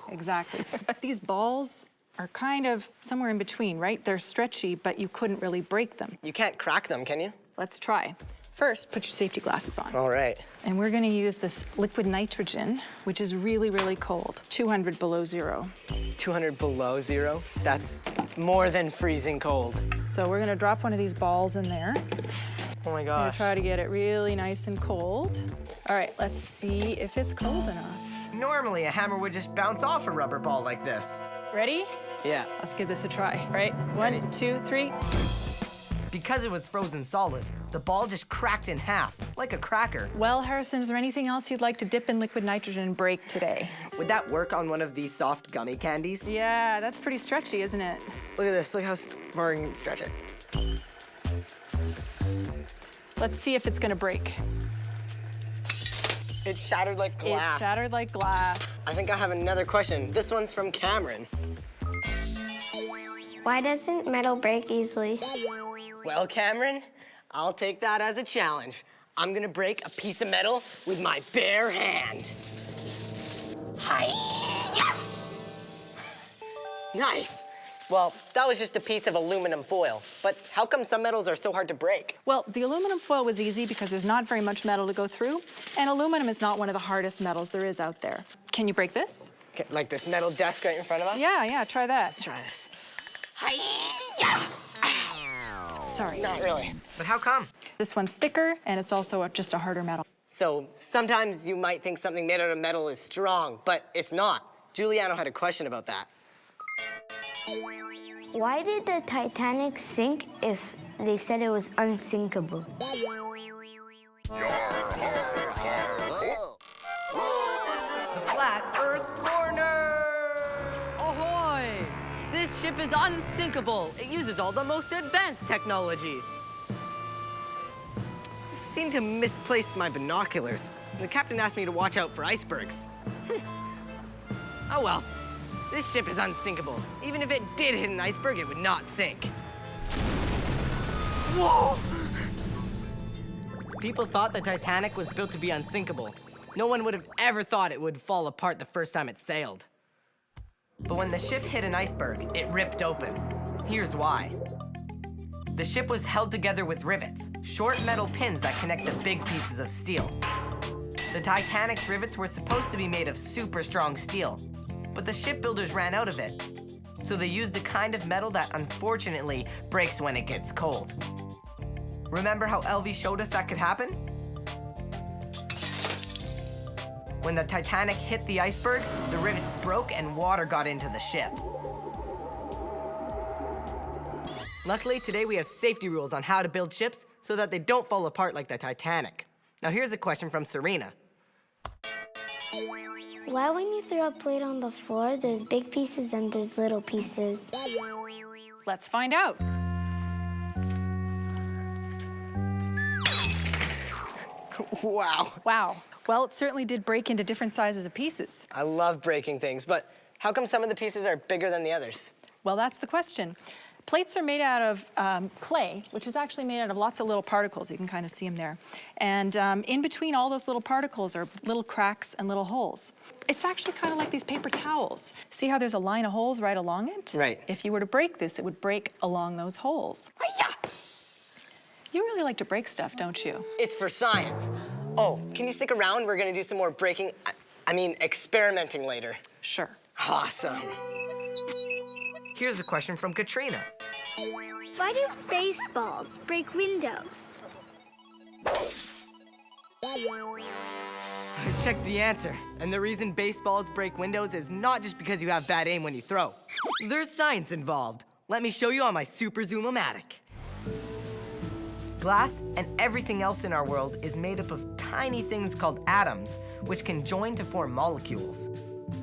exactly. These balls are kind of somewhere in between, right? They're stretchy, but you couldn't really break them. You can't crack them, can you? Let's try. First, put your safety glasses on. All right. And we're gonna use this liquid nitrogen, which is really, really cold, 200 below zero. 200 below zero? That's more than freezing cold. So we're gonna drop one of these balls in there. Oh my We're gosh. gonna try to get it really nice and cold. All right, let's see if it's cold enough. Normally, a hammer would just bounce off a rubber ball like this. Ready? Yeah. Let's give this a try, right? 1, 2, 3. Because it was frozen solid, the ball just cracked in half, like a cracker. Well, Harrison, is there anything else you'd like to dip in liquid nitrogen and break today? Would that work on one of these soft gummy candies? Yeah, that's pretty stretchy, isn't it? Look at this, look how far I can stretch it. Let's see if it's gonna break. It shattered like glass. It shattered like glass. I think I have another question. This one's from Cameron. Why doesn't metal break easily? Well, Cameron, I'll take that as a challenge. I'm gonna break a piece of metal with my bare hand. Hi-ya! Nice. Well, that was just a piece of aluminum foil. But how come some metals are so hard to break? Well, the aluminum foil was easy because there's not very much metal to go through, and aluminum is not one of the hardest metals there is out there. Can you break this? Okay, like this metal desk right in front of us? Yeah, try that. Let's try this. Hi-ya! Sorry. Not really. But how come? This one's thicker, and it's also just a harder metal. So sometimes you might think something made out of metal is strong, but it's not. Giuliano had a question about that. Why did the Titanic sink if they said it was unsinkable? The Flat Earth Corner! Ahoy! This ship is unsinkable. It uses all the most advanced technology. I seem to have misplaced my binoculars. The captain asked me to watch out for icebergs. Oh well. This ship is unsinkable. Even if it did hit an iceberg, it would not sink. Whoa! People thought the Titanic was built to be unsinkable. No one would have ever thought it would fall apart the first time it sailed. But when the ship hit an iceberg, it ripped open. Here's why. The ship was held together with rivets, short metal pins that connect the big pieces of steel. The Titanic's rivets were supposed to be made of super strong steel, but the shipbuilders ran out of it. So they used the kind of metal that unfortunately breaks when it gets cold. Remember how Elvie showed us that could happen? When the Titanic hit the iceberg, the rivets broke and water got into the ship. Luckily, today we have safety rules on how to build ships so that they don't fall apart like the Titanic. Now here's a question from Serena. Why when you throw a plate on the floor, there's big pieces and there's little pieces? Let's find out. Wow. Wow. Well, it certainly did break into different sizes of pieces. I love breaking things, but how come some of the pieces are bigger than the others? Well, that's the question. Plates are made out of clay, which is actually made out of lots of little particles. You can kind of see them there. And in between all those little particles are little cracks and little holes. It's actually kind of like these paper towels. See how there's a line of holes right along it? Right. If you were to break this, it would break along those holes. Hi-ya! You really like to break stuff, don't you? It's for science. Oh, can you stick around? We're gonna do some more breaking, experimenting later. Sure. Awesome. Here's a question from Katrina. Why do baseballs break windows? I checked the answer, and the reason baseballs break windows is not just because you have bad aim when you throw. There's science involved. Let me show you on my super zoom-o-matic. Glass and everything else in our world is made up of tiny things called atoms, which can join to form molecules.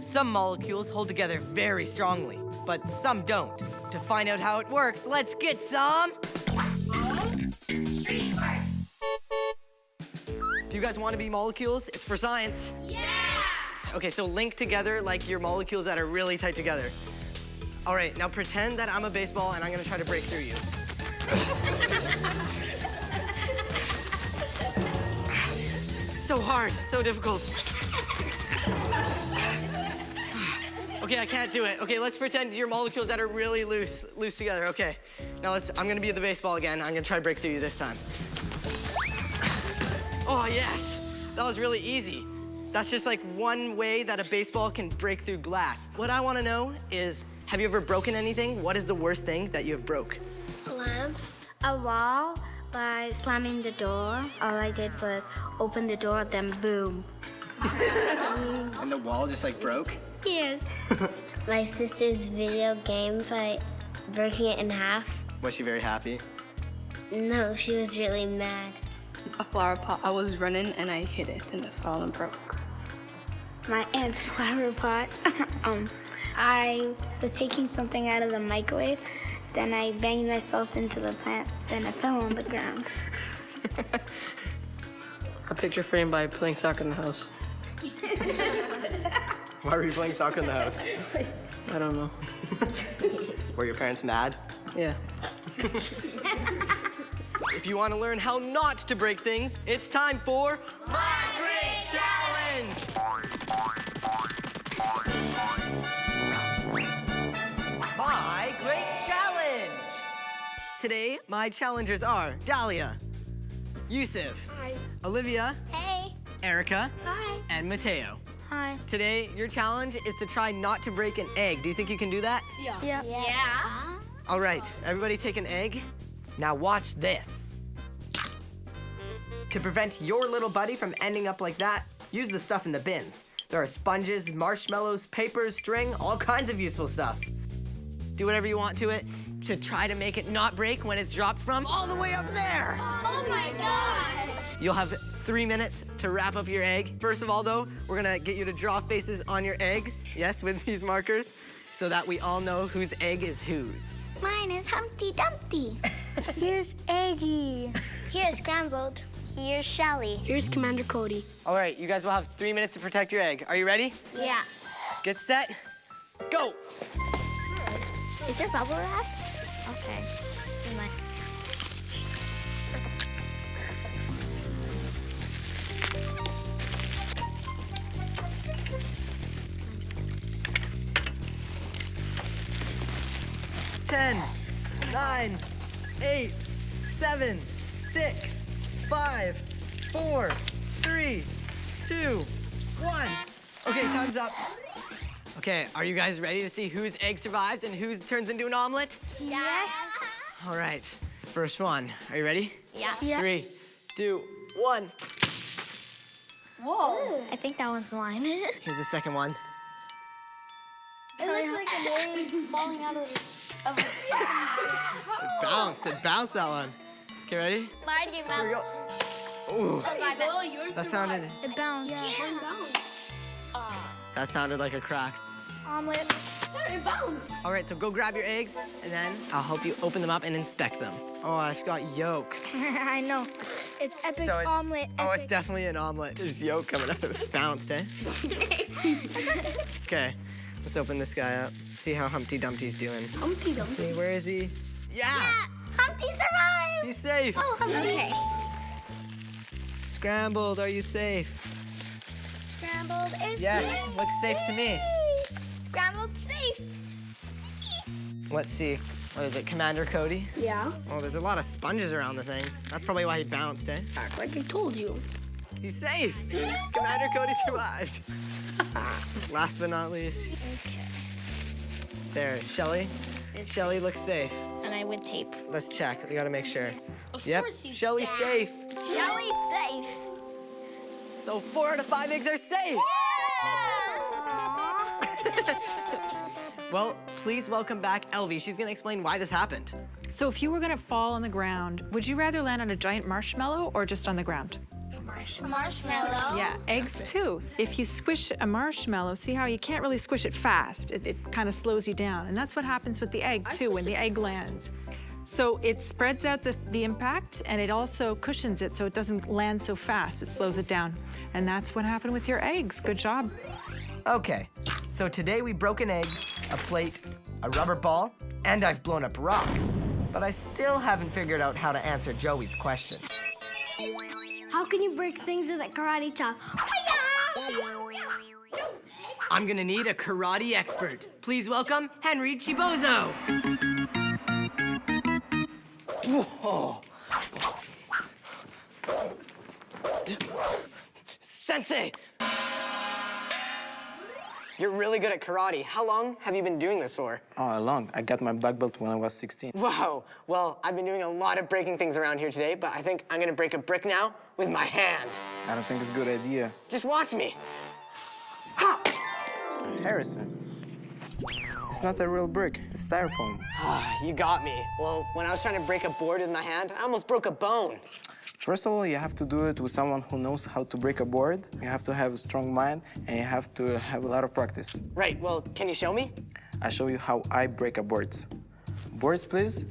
Some molecules hold together very strongly, but some don't. To find out how it works, let's get some... Street Smarts! Do you guys want to be molecules? It's for science. Yeah! Okay, so link together like your molecules that are really tight together. All right, now pretend that I'm a baseball and I'm gonna try to break through you. So hard, so difficult. Okay, I can't do it. Okay, let's pretend your molecules that are really loose together. Okay, now I'm gonna be the baseball again. I'm gonna try to break through you this time. Oh, yes, that was really easy. That's just like one way that a baseball can break through glass. What I wanna know is, have you ever broken anything? What is the worst thing that you have broke? A lamp. A wall by slamming the door. All I did was open the door, then boom. And the wall just like broke? Yes. My sister's video game by breaking it in half. Was she very happy? No, she was really mad. A flower pot. I was running and I hit it and it fell and broke. My aunt's flower pot. I was taking something out of the microwave, then I banged myself into the plant, then I fell on the ground. A picture framed by playing soccer in the house. Why were you playing soccer in the house? I don't know. Were your parents mad? Yeah. If you want to learn how not to break things, it's time for My Great Challenge! My Great Challenge! Today, my challengers are Dahlia, Yusuf, Hi. Olivia, Hey. Erica, Hi. and Mateo. Hi. Today, your challenge is to try not to break an egg. Do you think you can do that? Yeah. All right, everybody take an egg. Now watch this. To prevent your little buddy from ending up like that, use the stuff in the bins. There are sponges, marshmallows, paper, string, all kinds of useful stuff. Do whatever you want to it to try to make it not break when it's dropped from all the way up there. Oh my gosh! You'll have 3 minutes to wrap up your egg. First of all, though, we're gonna get you to draw faces on your eggs, yes, with these markers, so that we all know whose egg is whose. Mine is Humpty Dumpty. Here's Eggy. Here's Scrambled. Here's Shelly. Here's Commander Cody. All right, you guys will have 3 minutes to protect your egg. Are you ready? Yeah. Get set, go! Is there bubble wrap? Okay. Never mind. Ten, 9, 8, 7, 6, 5, 4, 3, 2, 1. Okay, time's up. Okay, are you guys ready to see whose egg survives and whose turns into an omelet? Yes. All right, first one. Are you ready? Yeah. 3, 2, 1. Whoa. I think that one's mine. Here's the second one. It looks like an egg falling out of It bounced that one. Okay, ready? Mine came Here we out. go. Ooh, Oh, yours that sounded, It bounced. that sounded like a crack. Omelet. It bounced. All right, so go grab your eggs, and then I'll help you open them up and inspect them. Oh, I forgot yolk. I know. It's epic So it's- omelet. Oh, it's definitely an omelet. There's yolk coming out of it. Bounced, eh? Okay, let's open this guy up. See how Humpty Dumpty's doing. Humpty Let's Dumpty. see, where is he? Yeah! Humpty survived. He's safe. Oh, Humpty. Okay. Scrambled, are you safe? Scrambled is Yes, safe. looks safe to me. Scrambled safe. Let's see. What is it, Commander Cody? Yeah. Oh, there's a lot of sponges around the thing. That's probably why he bounced, eh? Act like I told you. He's safe. Commander Cody survived. Last but not least. Okay. There, Shelly. Shelly looks safe. And I would tape. Let's check. We gotta make sure. Of Yep, course he's Shelly's safe. Shelly's safe. So 4 out of 5 eggs are safe. Well, please welcome back Elvie. She's gonna explain why this happened. So if you were gonna fall on the ground, would you rather land on a giant marshmallow or just on the ground? Marshmallow. Yeah, eggs too. If you squish a marshmallow, see how you can't really squish it fast. It kind of slows you down. And that's what happens with the egg too when the egg lands. So it spreads out the impact and it also cushions it so it doesn't land so fast. It slows it down. And that's what happened with your eggs. Good job. Okay, so today we broke an egg, a plate, a rubber ball, and I've blown up rocks. But I still haven't figured out how to answer Joey's question. How can you break things with a karate chop? I'm gonna need a karate expert. Please welcome Henry Chibozo. Whoa. Sensei! You're really good at karate. How long have you been doing this for? Oh, long. I got my black belt when I was 16. Wow. Well, I've been doing a lot of breaking things around here today, but I think I'm gonna break a brick now with my hand. I don't think it's a good idea. Just watch me. Harrison. It's not a real brick, it's styrofoam. You got me. Well, when I was trying to break a board with my hand, I almost broke a bone. First of all, you have to do it with someone who knows how to break a board. You have to have a strong mind, and you have to have a lot of practice. Right, well, can you show me? I'll show you how I break a boards. Boards, please.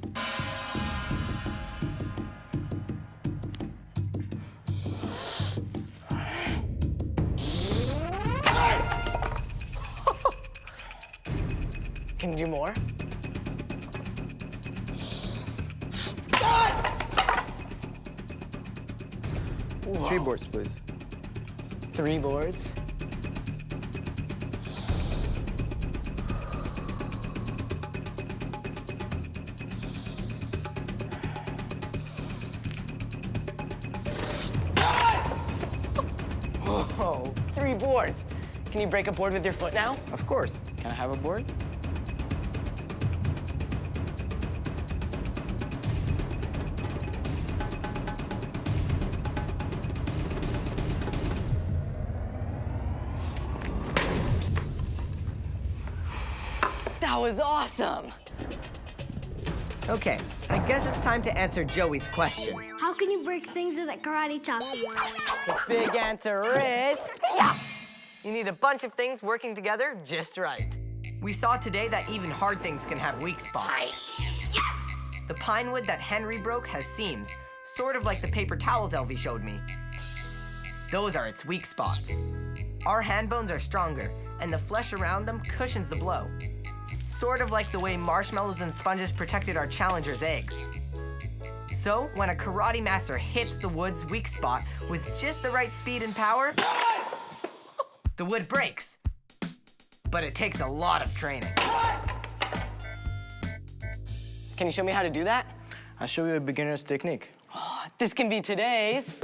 Can you do more? Whoa. 3 boards, please. 3 boards? Whoa, 3 boards. Can you break a board with your foot now? Of course. Can I have a board? That was awesome! Okay, I guess it's time to answer Joey's question. How can you break things with a karate chop? The big answer is, yeah! You need a bunch of things working together just right. We saw today that even hard things can have weak spots. The pine wood that Henry broke has seams, sort of like the paper towels Elvie showed me. Those are its weak spots. Our hand bones are stronger, and the flesh around them cushions the blow. Sort of like the way marshmallows and sponges protected our challengers' eggs. So, when a karate master hits the wood's weak spot with just the right speed and power, the wood breaks. But it takes a lot of training. Can you show me how to do that? I'll show you a beginner's technique. Oh, this can be today's.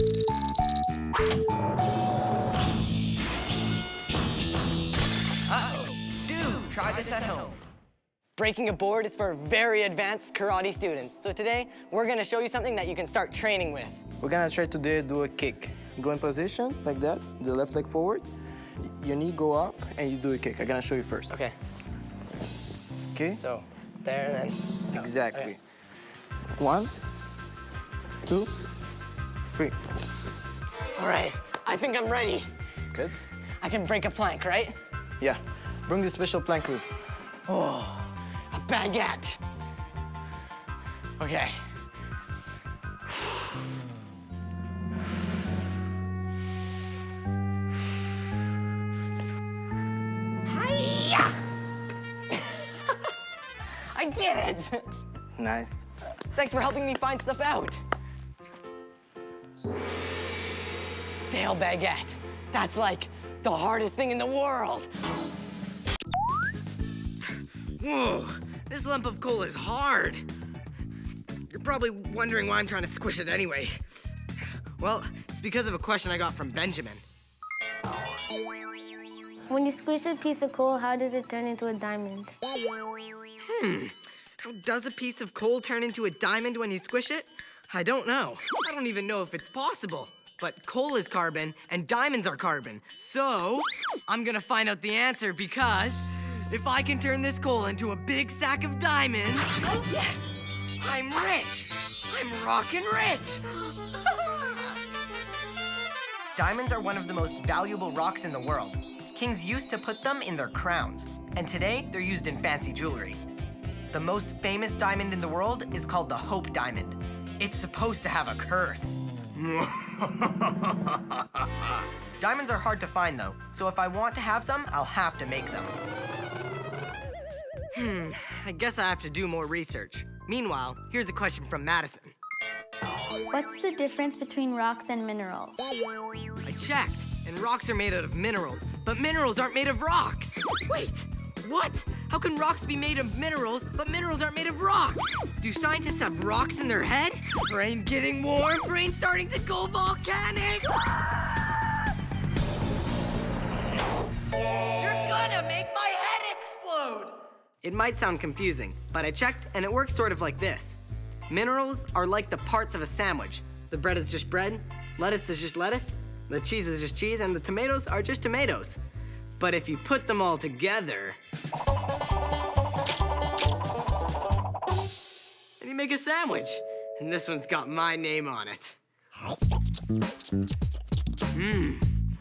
Uh-oh. Do try this at home. Breaking a board is for very advanced karate students. So today, we're gonna show you something that you can start training with. We're gonna try today to do a kick. Go in position, like that, the left leg forward. Your knee go up, and you do a kick. I'm gonna show you first. Okay. Okay? So, there and then. Exactly. 1, 2, 3. All right, I think I'm ready. Good. I can break a plank, right? Yeah. Bring the special plank, please. Oh, a baguette. Okay. Hi-ya! I did it! Nice. Thanks for helping me find stuff out. Stale baguette. That's like the hardest thing in the world. Whoa, this lump of coal is hard. You're probably wondering why I'm trying to squish it anyway. Well, it's because of a question I got from Benjamin. When you squish a piece of coal, how does it turn into a diamond? How does a piece of coal turn into a diamond when you squish it? I don't know. I don't even know if it's possible. But coal is carbon, and diamonds are carbon. So, I'm gonna find out the answer because if I can turn this coal into a big sack of diamonds, yes, I'm rich. I'm rockin' rich. Diamonds are one of the most valuable rocks in the world. Kings used to put them in their crowns, and today they're used in fancy jewelry. The most famous diamond in the world is called the Hope Diamond. It's supposed to have a curse. Diamonds are hard to find though, so if I want to have some, I'll have to make them. I guess I have to do more research. Meanwhile, here's a question from Madison. What's the difference between rocks and minerals? I checked, and rocks are made out of minerals, but minerals aren't made of rocks. Wait, what? How can rocks be made of minerals, but minerals aren't made of rocks? Do scientists have rocks in their head? Brain getting warm, brain starting to go volcanic. You're gonna make my head explode! It might sound confusing, but I checked and it works sort of like this. Minerals are like the parts of a sandwich. The bread is just bread, lettuce is just lettuce, the cheese is just cheese, and the tomatoes are just tomatoes. But if you put them all together, And you make a sandwich. And this one's got my name on it.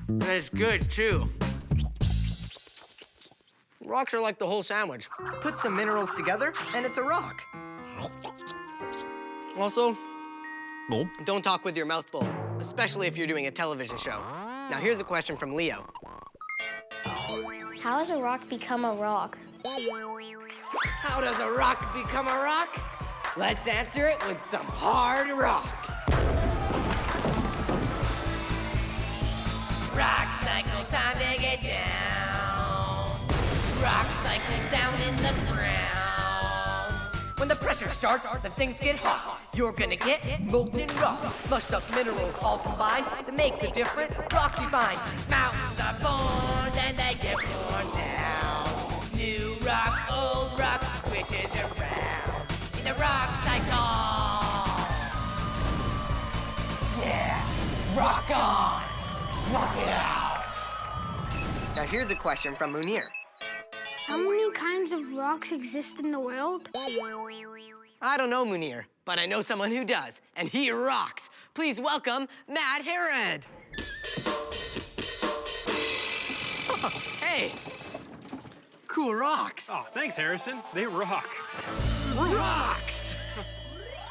That's good too. Rocks are like the whole sandwich. Put some minerals together, and it's a rock. Also, don't talk with your mouth full, especially if you're doing a television show. Now here's a question from Leo. How does a rock become a rock? How does a rock become a rock? Let's answer it with some hard rock. Rock cycle, time to get down. Rock cycle down in the ground. When the pressure starts, then things get hot. You're gonna get molten rock. Smushed up minerals all combined to make the different rocks you find. Mountains are born, then they get worn down. New rock, old rock, switches around. In the rock cycle. Yeah, rock on. Rock it out. Now here's a question from Munir. How many kinds of rocks exist in the world? I don't know, Munir, but I know someone who does, and he rocks. Please welcome Matt Herod. Hey, cool rocks. Oh, thanks, Harrison. They rock. Rocks!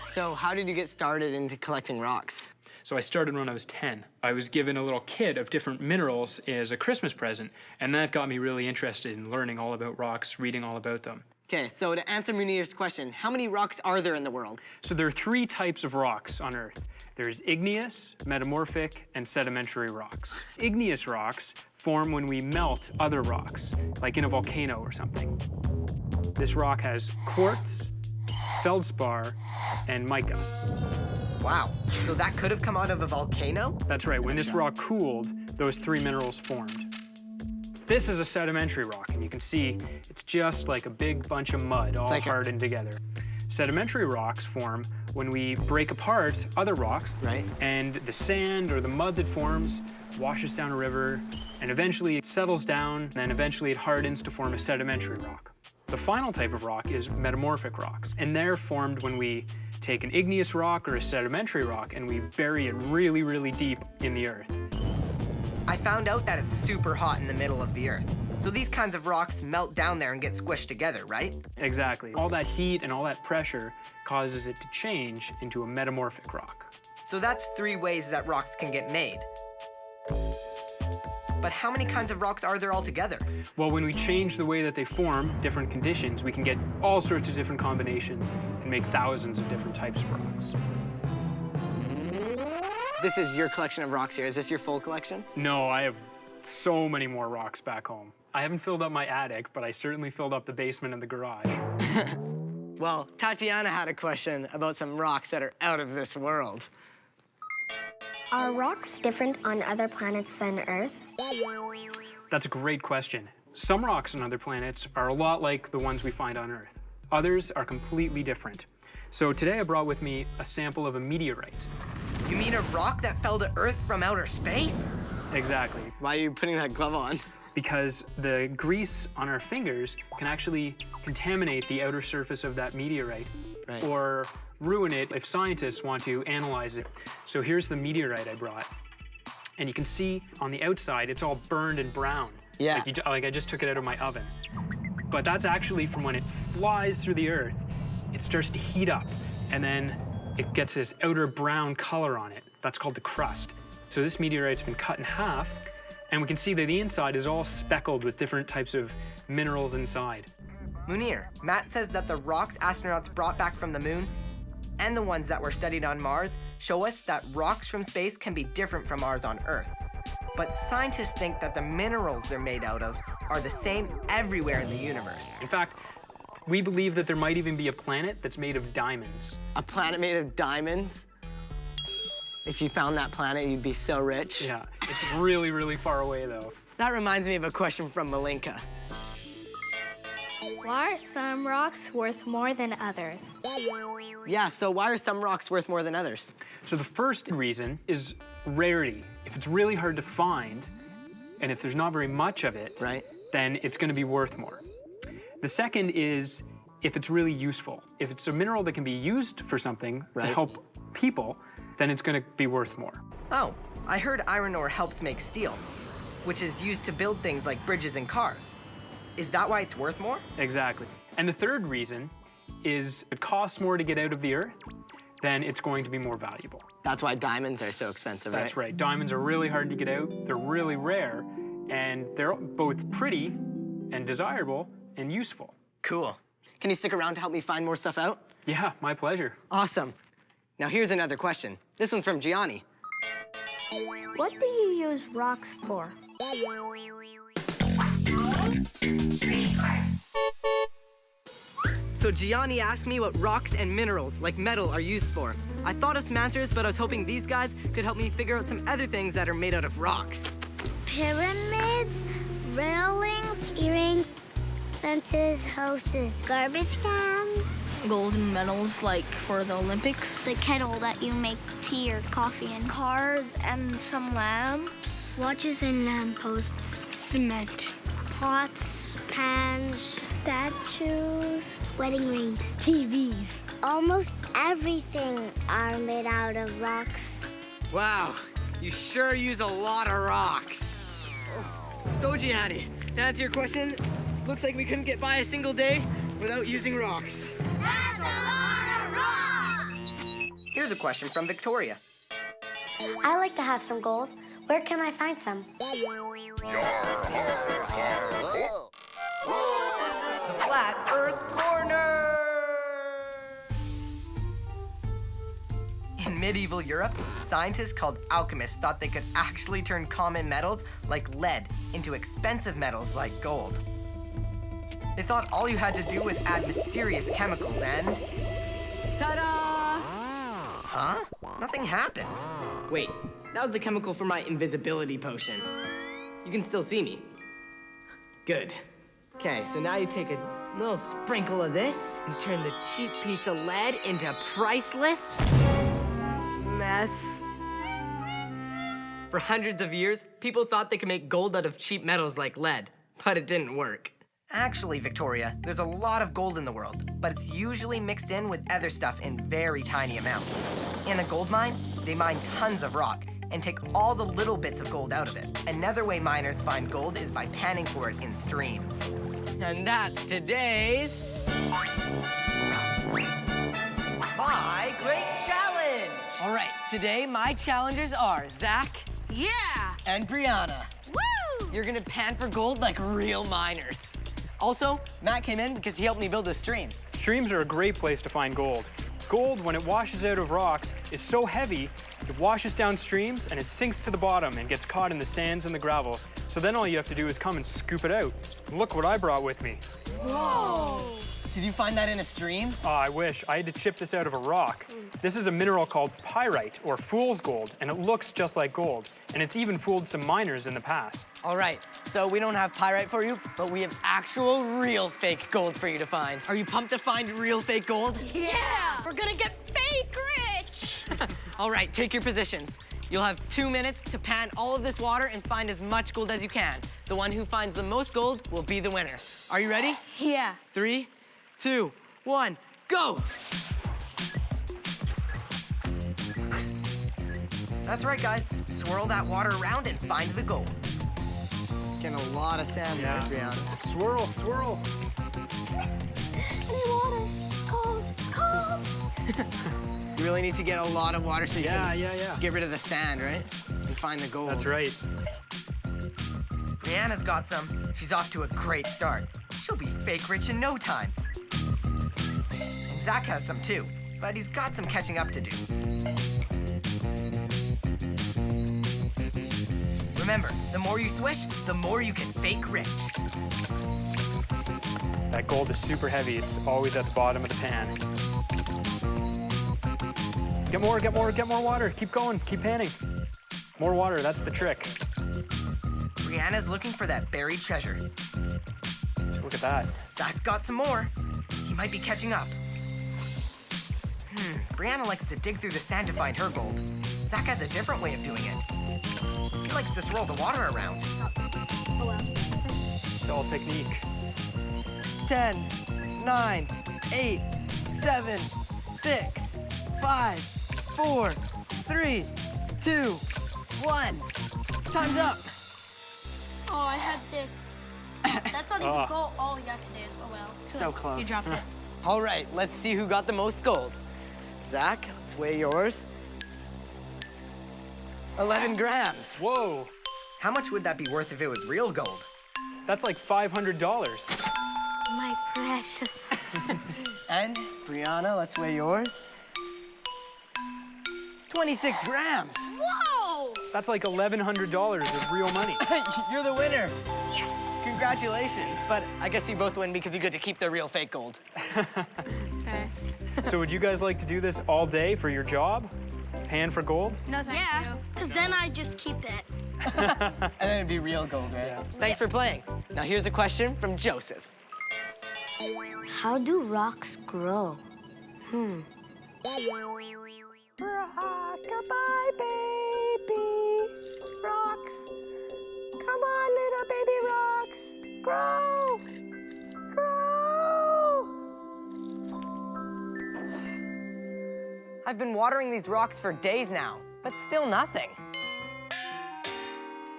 So how did you get started into collecting rocks? So I started when I was 10. I was given a little kit of different minerals as a Christmas present, and that got me really interested in learning all about rocks, reading all about them. Okay, so to answer Munir's question, how many rocks are there in the world? So there are 3 types of rocks on Earth. There's igneous, metamorphic, and sedimentary rocks. Igneous rocks form when we melt other rocks, like in a volcano or something. This rock has quartz, feldspar, and mica. Wow, so that could have come out of a volcano? That's right. When this rock cooled, those 3 minerals formed. This is a sedimentary rock, and you can see it's just like a big bunch of mud all hardened together. Sedimentary rocks form when we break apart other rocks, and the sand or the mud that forms washes down a river, and eventually it settles down, and then eventually it hardens to form a sedimentary rock. The final type of rock is metamorphic rocks, and they're formed when we take an igneous rock or a sedimentary rock and we bury it really, really deep in the earth. I found out that it's super hot in the middle of the earth. So these kinds of rocks melt down there and get squished together, right? Exactly. All that heat and all that pressure causes it to change into a metamorphic rock. So that's 3 ways that rocks can get made. But how many kinds of rocks are there altogether? Well, when we change the way that they form, different conditions, we can get all sorts of different combinations and make thousands of different types of rocks. This is your collection of rocks here. Is this your full collection? No, I have so many more rocks back home. I haven't filled up my attic, but I certainly filled up the basement and the garage. Well, Tatiana had a question about some rocks that are out of this world. Are rocks different on other planets than Earth? That's a great question. Some rocks on other planets are a lot like the ones we find on Earth. Others are completely different. So today I brought with me a sample of a meteorite. You mean a rock that fell to Earth from outer space? Exactly. Why are you putting that glove on? Because the grease on our fingers can actually contaminate the outer surface of that meteorite or ruin it if scientists want to analyze it. So here's the meteorite I brought. And you can see on the outside, it's all burned and brown. Yeah. Like I just took it out of my oven. But that's actually from when it flies through the earth, it starts to heat up, and then it gets this outer brown color on it. That's called the crust. So this meteorite's been cut in half, and we can see that the inside is all speckled with different types of minerals inside. Munir, Matt says that the rocks astronauts brought back from the moon and the ones that were studied on Mars show us that rocks from space can be different from ours on Earth. But scientists think that the minerals they're made out of are the same everywhere in the universe. In fact, we believe that there might even be a planet that's made of diamonds. A planet made of diamonds? If you found that planet, you'd be so rich. Yeah, it's really, really far away, though. That reminds me of a question from Malinka. Why are some rocks worth more than others? Yeah, so why are some rocks worth more than others? So the first reason is rarity. If it's really hard to find, and if there's not very much of it, then it's going to be worth more. The second is if it's really useful. If it's a mineral that can be used for something to help people, then it's going to be worth more. Oh, I heard iron ore helps make steel, which is used to build things like bridges and cars. Is that why it's worth more? Exactly. And the third reason is it costs more to get out of the earth, then it's going to be more valuable. That's why diamonds are so expensive, That's right. Diamonds are really hard to get out. They're really rare, and they're both pretty and desirable and useful. Cool. Can you stick around to help me find more stuff out? Yeah, my pleasure. Awesome. Now here's another question. This one's from Gianni. What do you use rocks for? So Gianni asked me what rocks and minerals, like metal, are used for. I thought of some answers, but I was hoping these guys could help me figure out some other things that are made out of rocks. Pyramids, railings, earrings, fences, houses, garbage cans. Golden medals, like for the Olympics. The kettle that you make tea or coffee in. Cars and some lamps. Watches and lampposts. Cement. Pots, pans, statues, wedding rings, TVs. Almost everything are made out of rocks. Wow, you sure use a lot of rocks. So Gianni, to answer your question, looks like we couldn't get by a single day without using rocks. That's a lot of rocks! Here's a question from Victoria. I like to have some gold. Where can I find some? The Flat Earth Corner! In medieval Europe, scientists called alchemists thought they could actually turn common metals like lead into expensive metals like gold. They thought all you had to do was add mysterious chemicals and... ta-da! Huh? Nothing happened. Wait, that was the chemical for my invisibility potion. You can still see me. Good. Okay, so now you take a little sprinkle of this and turn the cheap piece of lead into priceless mess. For hundreds of years, people thought they could make gold out of cheap metals like lead, but it didn't work. Actually, Victoria, there's a lot of gold in the world, but it's usually mixed in with other stuff in very tiny amounts. In a gold mine, they mine tons of rock and take all the little bits of gold out of it. Another way miners find gold is by panning for it in streams. And that's today's My Great Challenge! All right, today my challengers are Zach. Yeah! And Brianna. Woo! You're gonna pan for gold like real miners. Also, Matt came in because he helped me build a stream. Streams are a great place to find gold. Gold, when it washes out of rocks, is so heavy, it washes down streams and it sinks to the bottom and gets caught in the sands and the gravels. So then all you have to do is come and scoop it out. Look what I brought with me. Whoa! Did you find that in a stream? Oh, I wish. I had to chip this out of a rock. This is a mineral called pyrite, or fool's gold, and it looks just like gold. And it's even fooled some miners in the past. All right, so we don't have pyrite for you, but we have actual real fake gold for you to find. Are you pumped to find real fake gold? Yeah! We're gonna get fake rich! All right, take your positions. You'll have 2 minutes to pan all of this water and find as much gold as you can. The one who finds the most gold will be the winner. Are you ready? Yeah. 3, 2, 1, go! That's right, guys. Swirl that water around and find the gold. Getting a lot of sand there, Brianna. Swirl, swirl. I need water. It's cold. It's cold. You really need to get a lot of water so you can yeah. get rid of the sand, right? And find the gold. That's right. Brianna's got some. She's off to a great start. She'll be fake rich in no time. And Zach has some too, but he's got some catching up to do. Remember, the more you swish, the more you can fake rich. That gold is super heavy. It's always at the bottom of the pan. Get more, get more, get more water. Keep going, keep panning. More water, that's the trick. Brianna's looking for that buried treasure. Look at that. Zach's got some more. He might be catching up. Brianna likes to dig through the sand to find her gold. Zach has a different way of doing it. He likes to swirl the water around. It's all technique. 10, 9, 8, 7, 6, 5, 4, 3, 2, 1. Time's up. Oh, I had this. That's not even gold. Oh, yes, it is. Oh, well. So close. You dropped it. All right, let's see who got the most gold. Zach, let's weigh yours. 11 grams. Whoa. How much would that be worth if it was real gold? That's like $500. My precious. And Brianna, let's weigh yours. 26 grams. Whoa! That's like $1,100 of real money. You're the winner. Yes! Congratulations. But I guess you both win because you get to keep the real fake gold. Okay. So would you guys like to do this all day for your job? Pan for gold? No, thank you. Because then I just keep it. And then it'd be real gold, right? Yeah. Thanks for playing. Now here's a question from Joseph. How do rocks grow? Rock-a-bye, baby rocks. Come on, little baby rocks. Grow! Grow! I've been watering these rocks for days now, but still nothing.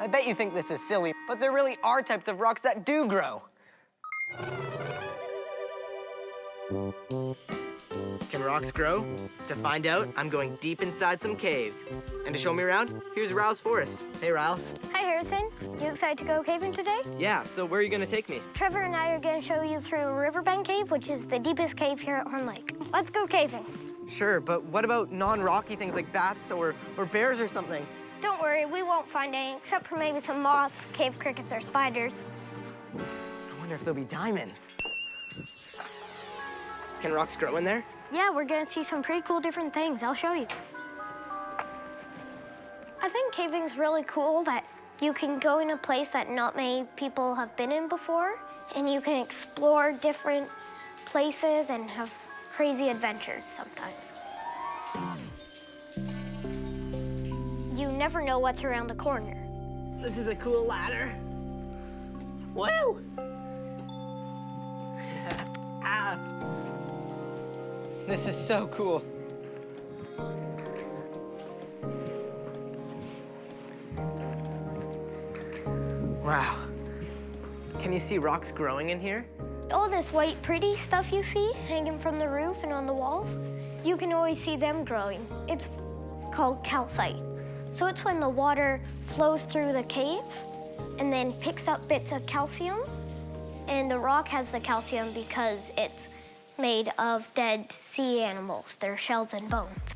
I bet you think this is silly, but there really are types of rocks that do grow. Can rocks grow? To find out, I'm going deep inside some caves. And to show me around, here's Riles Forest. Hey, Riles. Hi, Harrison. You excited to go caving today? Yeah, so where are you gonna take me? Trevor and I are going to show you through Riverbank Cave, which is the deepest cave here at Horn Lake. Let's go caving. Sure, but what about non-rocky things like bats or bears or something? Don't worry, we won't find any, except for maybe some moths, cave crickets, or spiders. I wonder if there'll be diamonds. Can rocks grow in there? Yeah, we're going to see some pretty cool different things. I'll show you. I think caving's really cool that you can go in a place that not many people have been in before, and you can explore different places and have crazy adventures sometimes. You never know what's around the corner. This is a cool ladder. Woo! Ah. This is so cool. Wow. Can you see rocks growing in here? All this white pretty stuff you see hanging from the roof and on the walls, you can always see them growing. It's called calcite. So it's when the water flows through the cave and then picks up bits of calcium. And the rock has the calcium because it's made of dead sea animals, their shells and bones.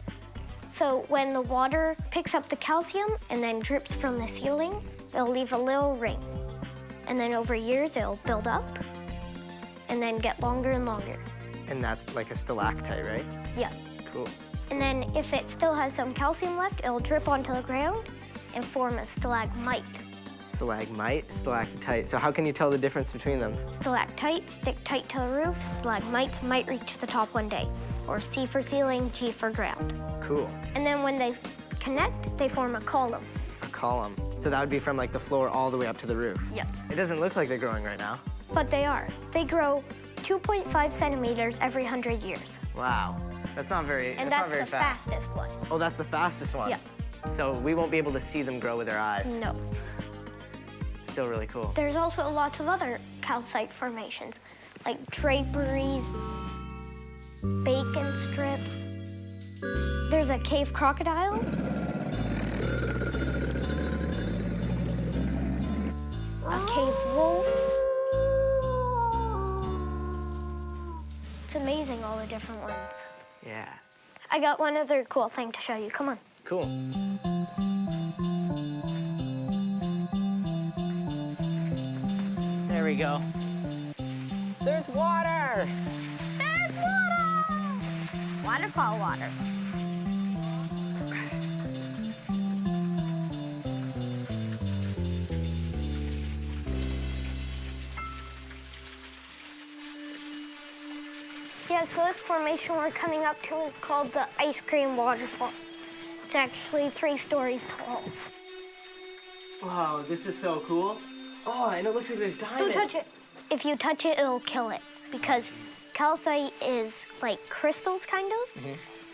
So when the water picks up the calcium and then drips from the ceiling, it'll leave a little ring. And then over years, it'll build up and then get longer and longer. And that's like a stalactite, right? Yeah. Cool. And then if it still has some calcium left, it'll drip onto the ground and form a stalagmite. Stalagmite, stalactite. So how can you tell the difference between them? Stalactites stick tight to the roof. Stalagmites might reach the top one day. Or C for ceiling, G for ground. Cool. And then when they connect, they form a column. A column. So that would be from like the floor all the way up to the roof. Yep. It doesn't look like they're growing right now. But they are. They grow 2.5 centimeters every 100 years. Wow. That's not very And that's that's not very the fast. fastest one. Oh, that's the fastest one? Yep. So we won't be able to see them grow with our eyes. No. Still really cool. There's also lots of other calcite formations, like draperies, bacon strips. There's a cave crocodile. A cave wolf. It's amazing, all the different ones. Yeah. I got one other cool thing to show you. Come on. Cool. There we go. There's water! There's water! Waterfall water. Yeah, so this formation we're coming up to is called the Ice Cream Waterfall. It's actually 3 stories tall. Wow, this is so cool. Oh, and it looks like there's diamonds. Don't touch it. If you touch it, it'll kill it because Calcite is like crystals, kind of.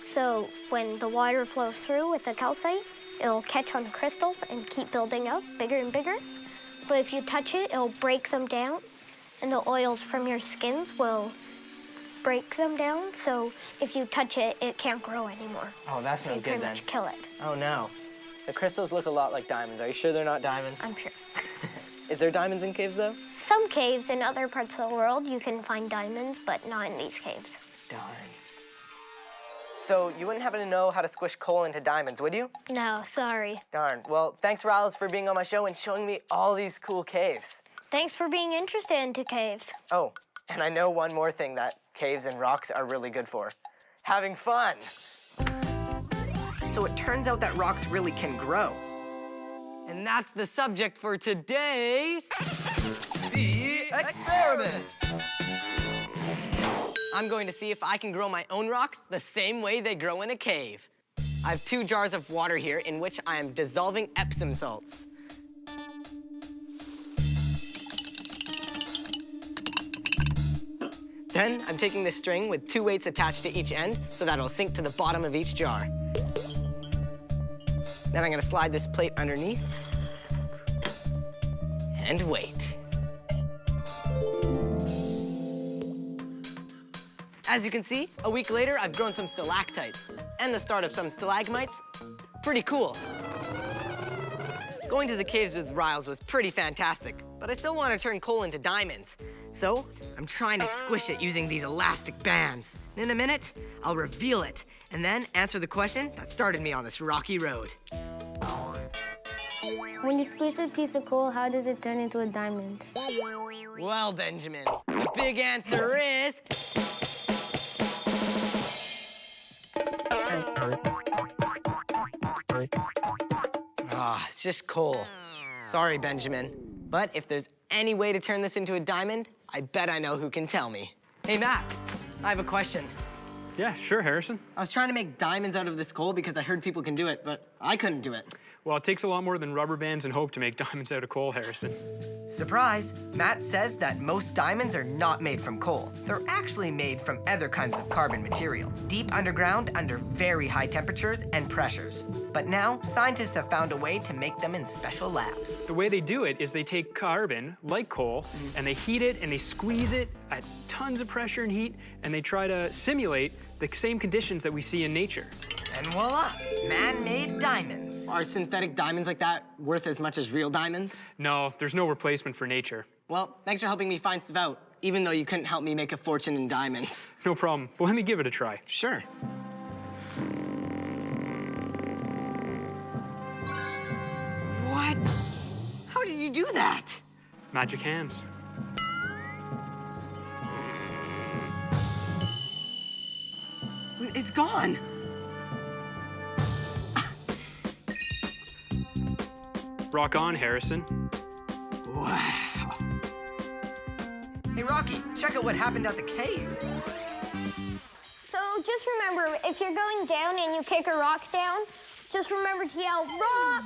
So when the water flows through with the calcite, it'll catch on crystals and keep building up bigger and bigger. But if you touch it, it'll break them down, and the oils from your skins will break them down. So if you touch it, it can't grow anymore. Oh, that's no You good pretty then. much kill it. Oh no. The crystals look a lot like diamonds. Are you sure they're not diamonds? I'm sure. Is there diamonds in caves though? Some caves in other parts of the world, you can find diamonds, but not in these caves. Darn. So you wouldn't happen to know how to squish coal into diamonds, would you? No, sorry. Darn. Well, thanks, Riles, for being on my show and showing me all these cool caves. Thanks for being interested into caves. Oh, and I know one more thing that caves and rocks are really good for. Having fun. So it turns out that rocks really can grow. And that's the subject for today's The Experiment. I'm going to see if I can grow my own rocks the same way they grow in a cave. I have 2 jars of water here in which I am dissolving Epsom salts. Then I'm taking this string with 2 weights attached to each end so that it'll sink to the bottom of each jar. Then I'm gonna slide this plate underneath and wait. As you can see, a week later, I've grown some stalactites and the start of some stalagmites. Pretty cool. Going to the caves with Riles was pretty fantastic, but I still want to turn coal into diamonds. So I'm trying to squish it using these elastic bands. And in a minute, I'll reveal it and then answer the question that started me on this rocky road. When you squish a piece of coal, how does it turn into a diamond? Well, Benjamin, the big answer is... it's just coal. Sorry, Benjamin. But if there's any way to turn this into a diamond, I bet I know who can tell me. Hey, Matt, I have a question. Yeah, sure, Harrison. I was trying to make diamonds out of this coal because I heard people can do it, but I couldn't do it. Well, it takes a lot more than rubber bands and hope to make diamonds out of coal, Harrison. Surprise! Matt says that most diamonds are not made from coal. They're actually made from other kinds of carbon material, deep underground under very high temperatures and pressures. But now, scientists have found a way to make them in special labs. The way they do it is they take carbon, like coal, and they heat it and they squeeze it at tons of pressure and heat, and they try to simulate the same conditions that we see in nature. And voila, man-made diamonds. Are synthetic diamonds like that worth as much as real diamonds? No, there's no replacement for nature. Well, thanks for helping me find stuff out, even though you couldn't help me make a fortune in diamonds. No problem. Well, let me give it a try. Sure. What? How did you do that? Magic hands. It's gone. Rock on, Harrison. Wow. Hey, Rocky, check out what happened at the cave. So just remember, if you're going down and you kick a rock down, just remember to yell, "Rock!"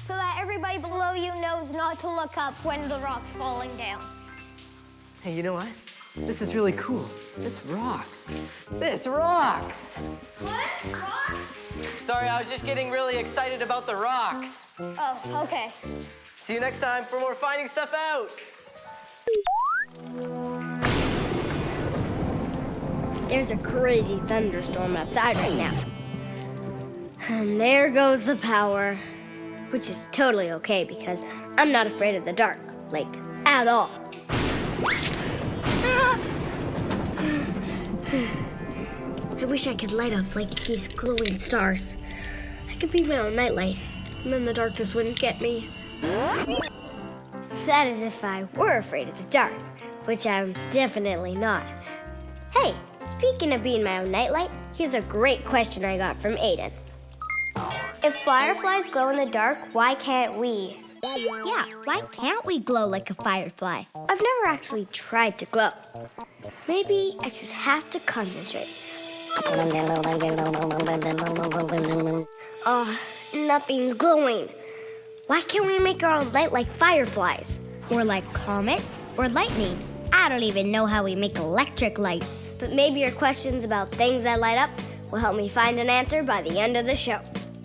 so that everybody below you knows not to look up when the rock's falling down. Hey, you know what? This is really cool. This rocks. This rocks! What? Rocks? Sorry, I was just getting really excited about the rocks. Oh, okay. See you next time for more finding stuff out. There's a crazy thunderstorm outside right now. And there goes the power. Which is totally okay because I'm not afraid of the dark, like, at all. I wish I could light up like these glowing stars. I could be my own nightlight, and then the darkness wouldn't get me. That is if I were afraid of the dark, which I'm definitely not. Hey, speaking of being my own nightlight, here's a great question I got from Aiden. If fireflies glow in the dark, why can't we? Yeah, why can't we glow like a firefly? I've never actually tried to glow. Maybe I just have to concentrate. Nothing's glowing. Why can't we make our own light like fireflies? Or like comets? Or lightning? I don't even know how we make electric lights. But maybe your questions about things that light up will help me find an answer by the end of the show.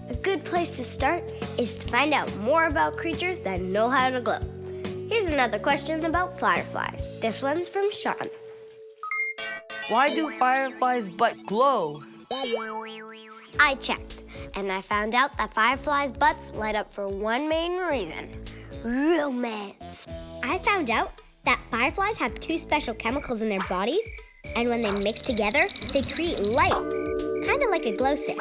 A good place to start is to find out more about creatures that know how to glow. Here's another question about fireflies. This one's from Sean. Why do fireflies' butts glow? I checked, and I found out that fireflies' butts light up for one main reason: romance. I found out that fireflies have two special chemicals in their bodies, and when they mix together, they create light, kind of like a glow stick.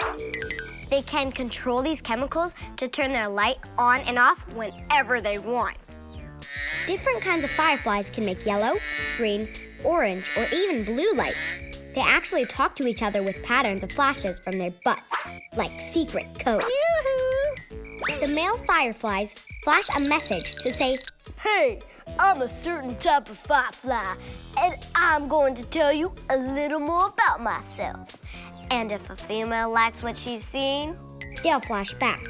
They can control these chemicals to turn their light on and off whenever they want. Different kinds of fireflies can make yellow, green, orange, or even blue light. They actually talk to each other with patterns of flashes from their butts, like secret codes. Yoo-hoo! The male fireflies flash a message to say, "Hey, I'm a certain type of firefly, and I'm going to tell you a little more about myself." And if a female likes what she's seeing, they'll flash back.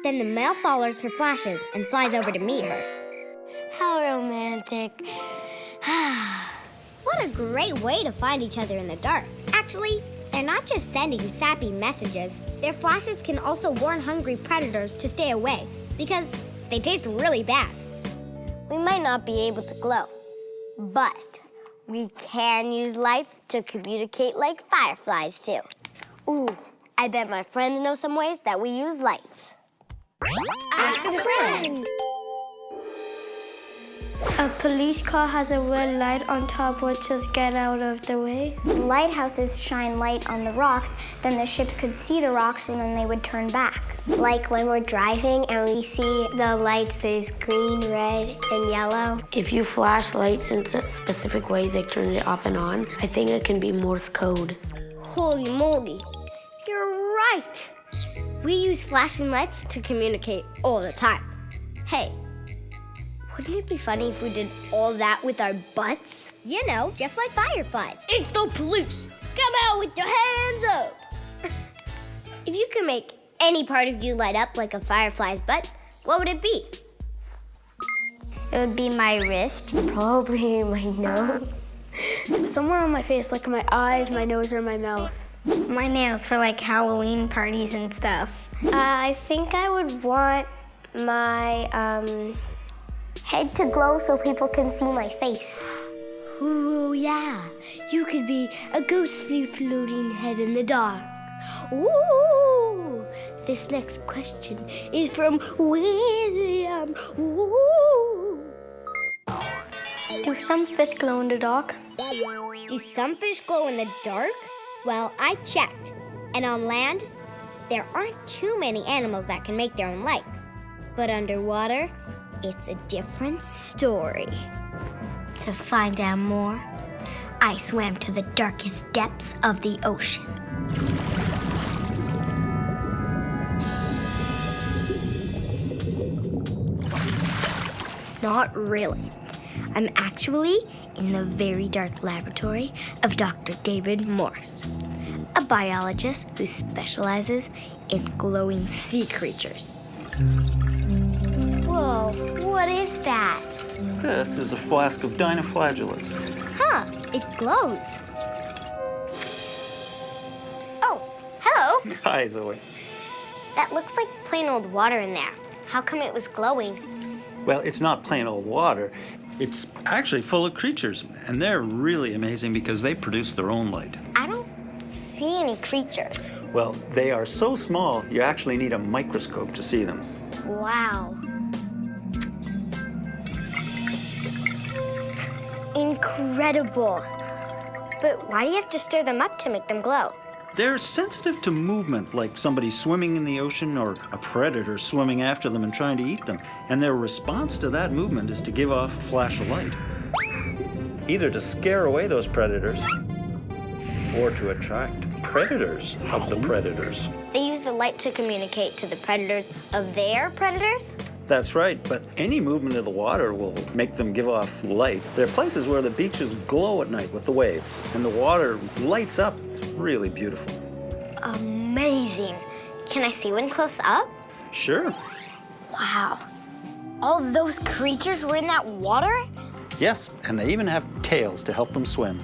Then the male follows her flashes and flies over to meet her. How romantic. What a great way to find each other in the dark. Actually, they're not just sending sappy messages. Their flashes can also warn hungry predators to stay away because they taste really bad. We might not be able to glow, but we can use lights to communicate like fireflies do. Ooh, I bet my friends know some ways that we use lights. Ask a friend. A police car has a red light on top, which says "Get out of the way." Lighthouses shine light on the rocks, then the ships could see the rocks and then they would turn back. Like when we're driving and we see the light says green, red, and yellow. If you flash lights in specific ways, like turn it off and on, I think it can be Morse code. Holy moly, you're right. We use flashing lights to communicate all the time. Hey, wouldn't it be funny if we did all that with our butts? You know, just like fireflies. It's the police. Come out with your hands up. If you could make any part of you light up like a firefly's butt, what would it be? It would be my wrist, probably my nose. Somewhere on my face, like my eyes, my nose, or my mouth. My nails for like Halloween parties and stuff. I think I would want my Head to glow so people can see my face. Ooh, yeah. You could be a ghostly floating head in the dark. Ooh. This next question is from William. Ooh. Do some fish glow in the dark? Do some fish glow in the dark? Well, I checked. And on land, there aren't too many animals that can make their own light. But underwater, it's a different story. To find out more, I swam to the darkest depths of the ocean. Not really. I'm actually in the very dark laboratory of Dr. David Morse, a biologist who specializes in glowing sea creatures. Whoa, what is that? This is a flask of dinoflagellates. Huh, it glows. Oh, hello. Hi, Zoe. That looks like plain old water in there. How come it was glowing? Well, it's not plain old water. It's actually full of creatures, and they're really amazing because they produce their own light. I don't see any creatures. Well, they are so small, you actually need a microscope to see them. Wow. Incredible. But why do you have to stir them up to make them glow? They're sensitive to movement, like somebody swimming in the ocean or a predator swimming after them and trying to eat them. And their response to that movement is to give off a flash of light. Either to scare away those predators or to attract predators of the predators. They use the light to communicate to the predators of their predators? That's right, but any movement of the water will make them give off light. There are places where the beaches glow at night with the waves, and the water lights up. It's really beautiful. Amazing. Can I see one close up? Sure. Wow. All those creatures were in that water? Yes, and they even have tails to help them swim.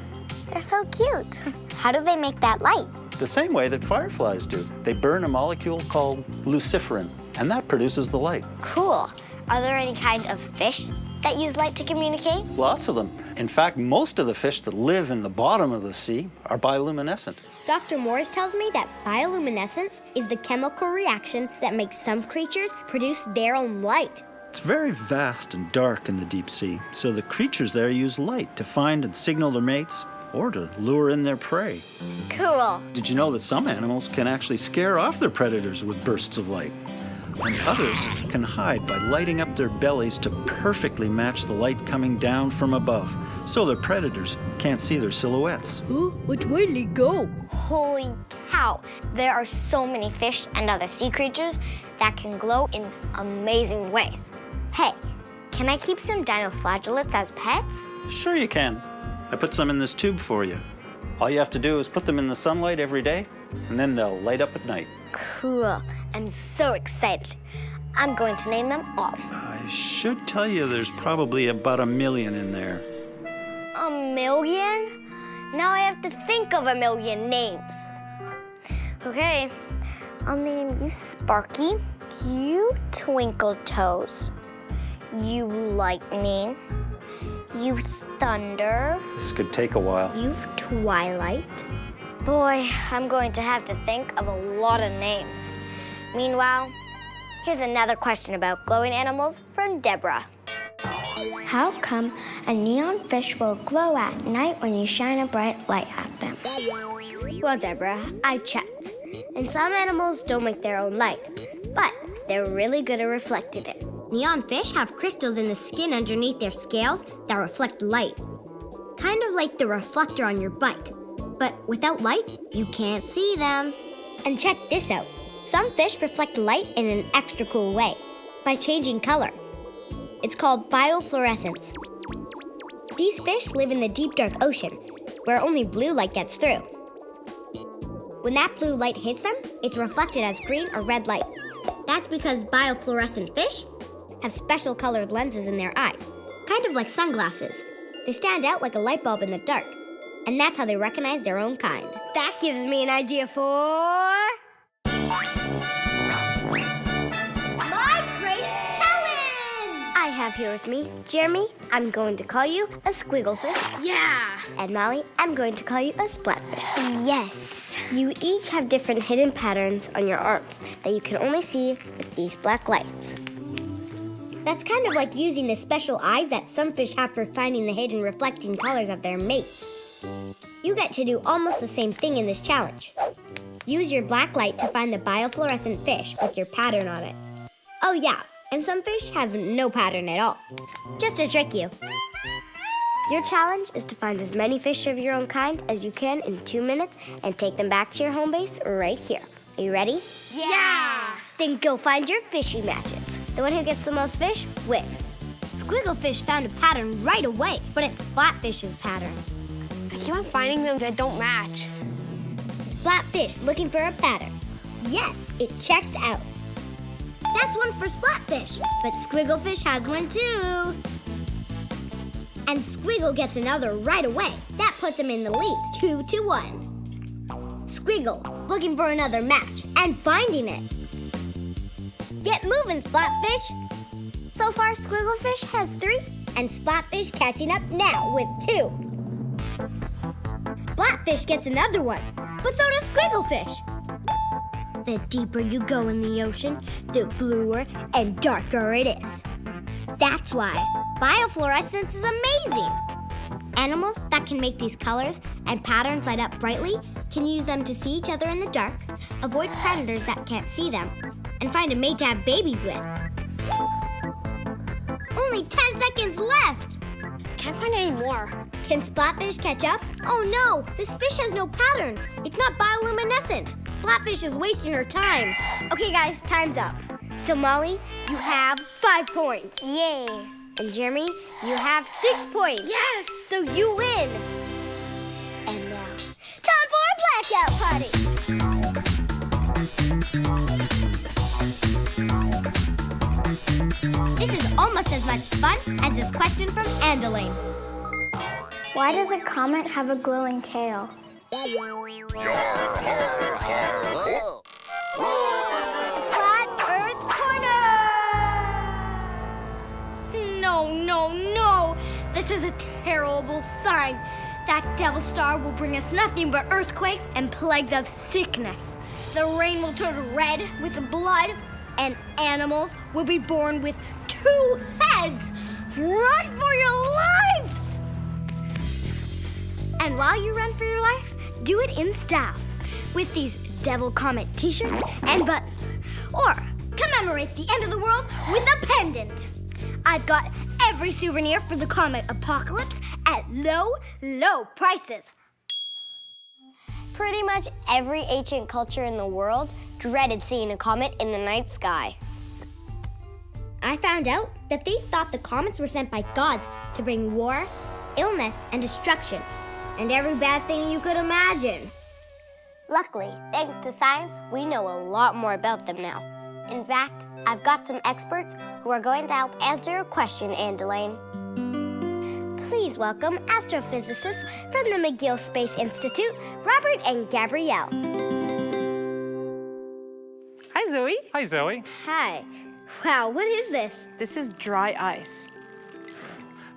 They're so cute. How do they make that light? The same way that fireflies do. They burn a molecule called luciferin, and that produces the light. Cool. Are there any kinds of fish that use light to communicate? Lots of them. In fact, most of the fish that live in the bottom of the sea are bioluminescent. Dr. Morris tells me that bioluminescence is the chemical reaction that makes some creatures produce their own light. It's very vast and dark in the deep sea, so the creatures there use light to find and signal their mates or to lure in their prey. Cool. Did you know that some animals can actually scare off their predators with bursts of light? And others can hide by lighting up their bellies to perfectly match the light coming down from above, so their predators can't see their silhouettes. Which way did he go? Holy cow. There are so many fish and other sea creatures that can glow in amazing ways. Hey, can I keep some dinoflagellates as pets? Sure you can. I put some in this tube for you. All you have to do is put them in the sunlight every day, and then they'll light up at night. Cool. I'm so excited. I'm going to name them all. I should tell you there's probably about 1 million in there. 1 million? Now I have to think of 1 million names. Okay, I'll name you Sparky, you Twinkle Toes, you Lightning, you Thunder. This could take a while. You Twilight. Boy, I'm going to have to think of a lot of names. Meanwhile, here's another question about glowing animals from Deborah. How come a neon fish will glow at night when you shine a bright light at them? Well, Deborah, I checked. And some animals don't make their own light, but they're really good at reflecting it. Neon fish have crystals in the skin underneath their scales that reflect light. Kind of like the reflector on your bike. But without light, you can't see them. And check this out. Some fish reflect light in an extra cool way by changing color. It's called bioluminescence. These fish live in the deep, dark ocean, where only blue light gets through. When that blue light hits them, it's reflected as green or red light. That's because bioluminescent fish have special colored lenses in their eyes, kind of like sunglasses. They stand out like a light bulb in the dark, and that's how they recognize their own kind. That gives me an idea for... My Great Challenge! I have here with me Jeremy. I'm going to call you a squigglefish. Yeah! And Molly, I'm going to call you a splatfish. Yes! You each have different hidden patterns on your arms that you can only see with these black lights. That's kind of like using the special eyes that some fish have for finding the hidden reflecting colors of their mates. You get to do almost the same thing in this challenge. Use your black light to find the bioluminescent fish with your pattern on it. Oh yeah, and some fish have no pattern at all, just to trick you. Your challenge is to find as many fish of your own kind as you can in 2 minutes and take them back to your home base right here. Are you ready? Yeah! Then go find your fishy matches. The one who gets the most fish wins. Squigglefish found a pattern right away, but it's Splatfish's pattern. I keep on finding them that don't match. Splatfish looking for a pattern. Yes, it checks out. That's one for Splatfish, but Squigglefish has one too. And Squiggle gets another right away. That puts him in the lead, 2-1. Squiggle looking for another match and finding it. Get moving, Splatfish. So far, Squigglefish has 3. And Splatfish catching up now with 2. Splatfish gets another one, but so does Squigglefish. The deeper you go in the ocean, the bluer and darker it is. That's why bioluminescence is amazing. Animals that can make these colors and patterns light up brightly can use them to see each other in the dark, avoid predators that can't see them, and find a mate to have babies with. Only 10 seconds left! Can't find any more. Can Splatfish catch up? Oh no, this fish has no pattern. It's not bioluminescent. Splatfish is wasting her time. Okay guys, time's up. So Molly, you have 5 points. Yay. And Jeremy, you have 6 points. Yes! So you win. And now, time for a blackout party. This is almost as much fun as this question from Andeline. Why does a comet have a glowing tail? Flat Earth Corner! No, no, no! This is a terrible sign. That devil star will bring us nothing but earthquakes and plagues of sickness. The rain will turn red with blood, and animals will be born with 2 heads. Run for your lives! And while you run for your life, do it in style with these Devil Comet t-shirts and buttons. Or commemorate the end of the world with a pendant. I've got every souvenir for the comet apocalypse at low, low prices. Pretty much every ancient culture in the world dreaded seeing a comet in the night sky. I found out that they thought the comets were sent by gods to bring war, illness, and destruction, and every bad thing you could imagine. Luckily, thanks to science, we know a lot more about them now. In fact, I've got some experts who are going to help answer your question, Andelaine. Please welcome astrophysicists from the McGill Space Institute, Robert and Gabrielle. Hi, Zoe. Hi, Zoe. Hi. Wow, what is this? This is dry ice.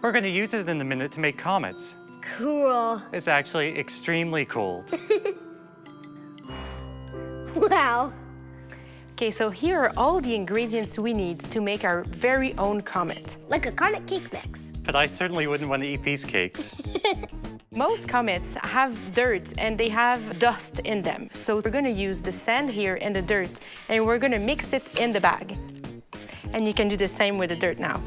We're going to use it in a minute to make comets. Cool. It's actually extremely cold. Wow. Okay, so here are all the ingredients we need to make our very own comet. Like a comet cake mix. But I certainly wouldn't want to eat these cakes. Most comets have dirt and they have dust in them. So we're gonna use the sand here and the dirt and we're gonna mix it in the bag. And you can do the same with the dirt now.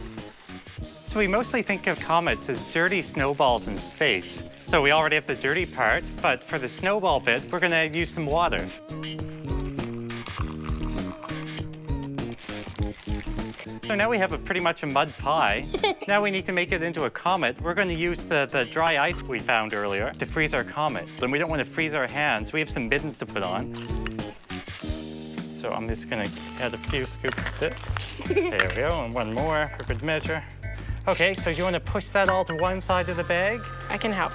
So we mostly think of comets as dirty snowballs in space. So we already have the dirty part, but for the snowball bit, we're gonna use some water. So now we have pretty much a mud pie. Now we need to make it into a comet. We're going to use the dry ice we found earlier to freeze our comet. Then we don't want to freeze our hands. We have some mittens to put on. So I'm just going to add a few scoops of this. There we go, and one more for good measure. Okay, so do you want to push that all to one side of the bag? I can help.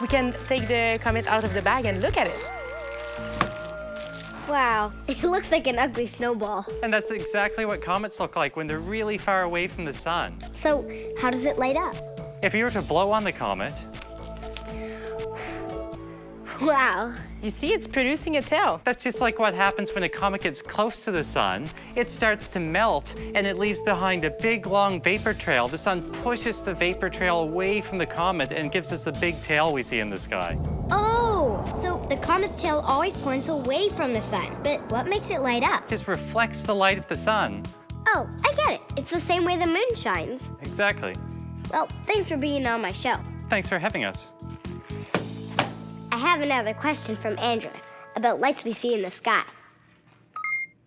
We can take the comet out of the bag and look at it. Wow, it looks like an ugly snowball. And that's exactly what comets look like when they're really far away from the sun. So, how does it light up? If you were to blow on the comet... Wow. You see, it's producing a tail. That's just like what happens when a comet gets close to the sun. It starts to melt, and it leaves behind a big, long vapor trail. The sun pushes the vapor trail away from the comet and gives us the big tail we see in the sky. Oh, so the comet's tail always points away from the sun. But what makes it light up? It just reflects the light of the sun. Oh, I get it. It's the same way the moon shines. Exactly. Well, thanks for being on my show. Thanks for having us. I have another question from Andrew about lights we see in the sky.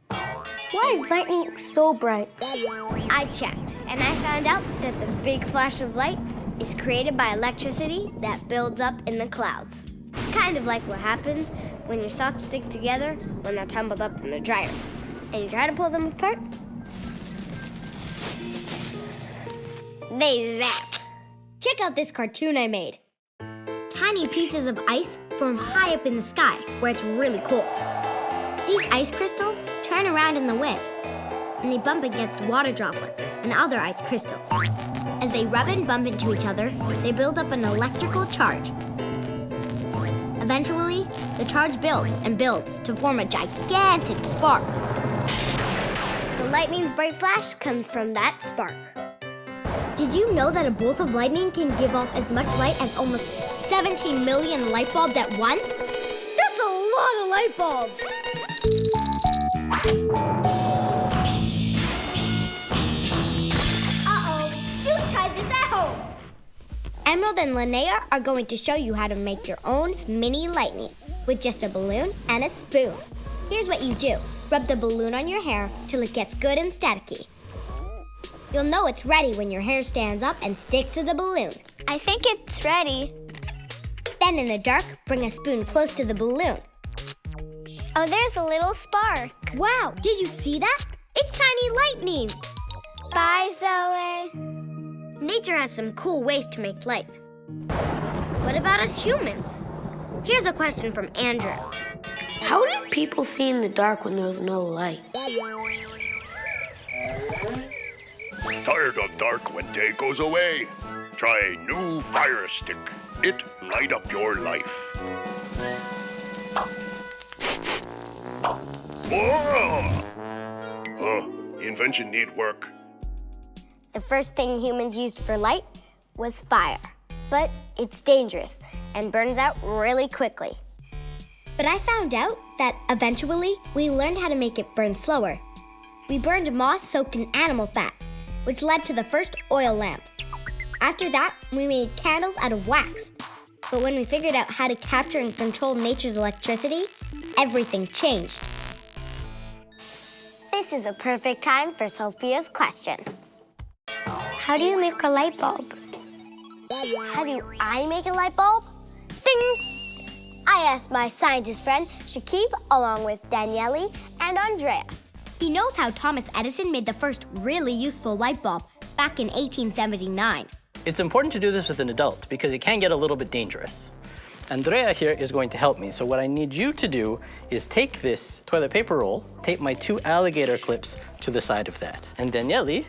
Why is lightning so bright? I checked, and I found out that the big flash of light is created by electricity that builds up in the clouds. It's kind of like what happens when your socks stick together when they're tumbled up in the dryer, and you try to pull them apart. They zap. Check out this cartoon I made. Tiny pieces of ice form high up in the sky, where it's really cold. These ice crystals turn around in the wind, and they bump against water droplets and other ice crystals. As they rub and bump into each other, they build up an electrical charge. Eventually, the charge builds and builds to form a gigantic spark. The lightning's bright flash comes from that spark. Did you know that a bolt of lightning can give off as much light as almost 17 million light bulbs at once? That's a lot of light bulbs! Uh-oh, do try this at home! Emerald and Linnea are going to show you how to make your own mini lightning with just a balloon and a spoon. Here's what you do. Rub the balloon on your hair till it gets good and staticky. You'll know it's ready when your hair stands up and sticks to the balloon. I think it's ready. Then in the dark, bring a spoon close to the balloon. Oh, there's a little spark. Wow, did you see that? It's tiny lightning. Bye, Zoe. nature has some cool ways to make light. What about us humans? Here's a question from Andrew. How did people see in the dark when there was no light? Tired of dark when day goes away? Try new fire stick. It light up your life. Invention need work. The first thing humans used for light was fire. But it's dangerous and burns out really quickly. But I found out that eventually we learned how to make it burn slower. We burned moss soaked in animal fat, which led to the first oil lamps. After that, we made candles out of wax. But when we figured out how to capture and control nature's electricity, everything changed. This is a perfect time for Sophia's question. How do you make a light bulb? How do I make a light bulb? Ding! I asked my scientist friend, Shakib, along with Daniele and Andrea. He knows how Thomas Edison made the first really useful light bulb back in 1879. It's important to do this with an adult because it can get a little bit dangerous. Andrea here is going to help me. So what I need you to do is take this toilet paper roll, tape my 2 alligator clips to the side of that. And Daniele,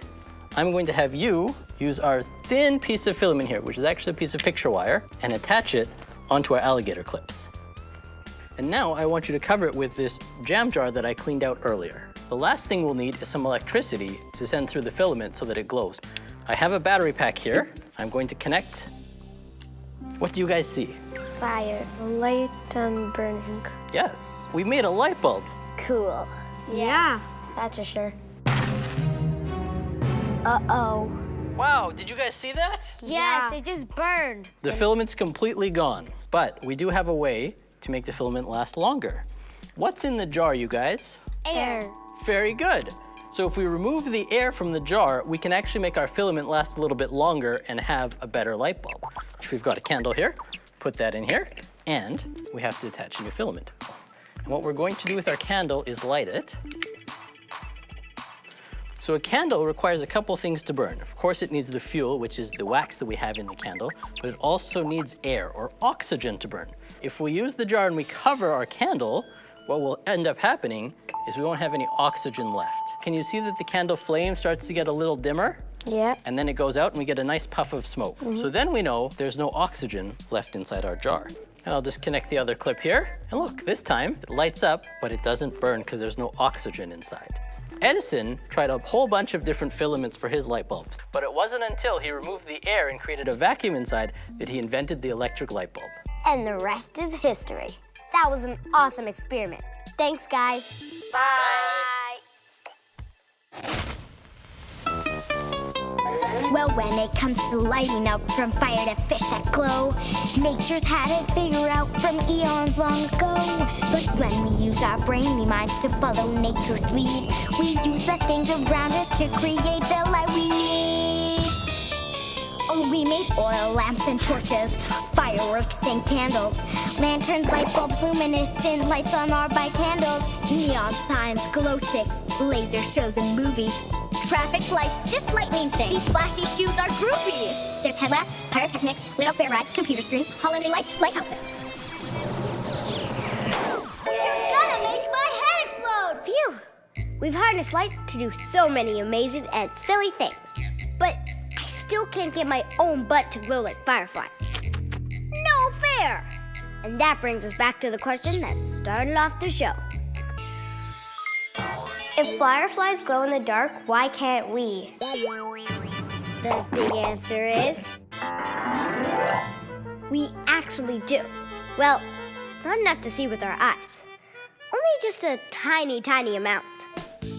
I'm going to have you use our thin piece of filament here, which is actually a piece of picture wire, and attach it onto our alligator clips. And now I want you to cover it with this jam jar that I cleaned out earlier. The last thing we'll need is some electricity to send through the filament so that it glows. I have a battery pack here. I'm going to connect. What do you guys see? Fire, light burning. Yes, we made a light bulb. Cool. Yeah. That's for sure. Uh-oh. Wow, did you guys see that? Yes, it just burned. The filament's completely gone, but we do have a way to make the filament last longer. What's in the jar, you guys? Air. Very good. So if we remove the air from the jar, we can actually make our filament last a little bit longer and have a better light bulb. So we've got a candle here, put that in here, and we have to attach a new filament. And what we're going to do with our candle is light it. So a candle requires a couple things to burn. Of course, it needs the fuel, which is the wax that we have in the candle, but it also needs air or oxygen to burn. If we use the jar and we cover our candle, what will end up happening is we won't have any oxygen left. Can you see that the candle flame starts to get a little dimmer? Yeah. And then it goes out and we get a nice puff of smoke. So then we know there's no oxygen left inside our jar. And I'll just connect the other clip here. And look, this time it lights up, but it doesn't burn because there's no oxygen inside. Edison tried a whole bunch of different filaments for his light bulbs, but it wasn't until he removed the air and created a vacuum inside that he invented the electric light bulb. And the rest is history. That was an awesome experiment. Thanks, guys. Bye. Well, when it comes to lighting up from fire to fish that glow, nature's had it figured out from eons long ago. But when we use our brainy minds to follow nature's lead, we use the things around us to create the light we need. Oh, we made oil lamps and torches, fireworks and candles, lanterns, light bulbs, luminescent lights on our bike handles, neon signs, glow sticks, laser shows and movies, traffic lights, just lightning things. These flashy shoes are groovy. There's headlamps, pyrotechnics, lit up fair rides, computer screens, holiday lights, lighthouses. You're gonna make my head explode! Phew! We've harnessed light to do so many amazing and silly things. But I still can't get my own butt to glow like fireflies. No fair! And that brings us back to the question that started off the show. If fireflies glow in the dark, why can't we? The big answer is... we actually do. Well, not enough to see with our eyes. Only just a tiny, tiny amount.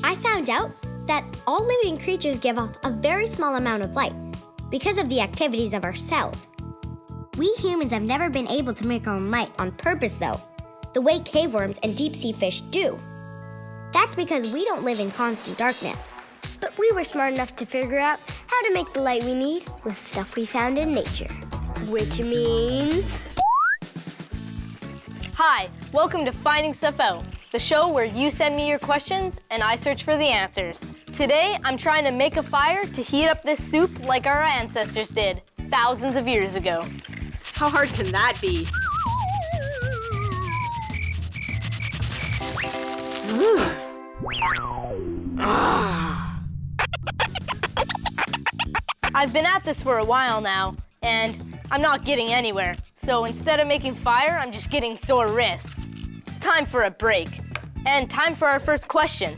I found out that all living creatures give off a very small amount of light because of the activities of our cells. We humans have never been able to make our own light on purpose, though, the way cave worms and deep-sea fish do. That's because we don't live in constant darkness. But we were smart enough to figure out how to make the light we need with stuff we found in nature. Which means... Hi, welcome to Finding Stuff Out, the show where you send me your questions and I search for the answers. Today, I'm trying to make a fire to heat up this soup like our ancestors did thousands of years ago. How hard can that be? I've been at this for a while now, and I'm not getting anywhere. So instead of making fire, I'm just getting sore wrists. It's time for a break, and time for our first question.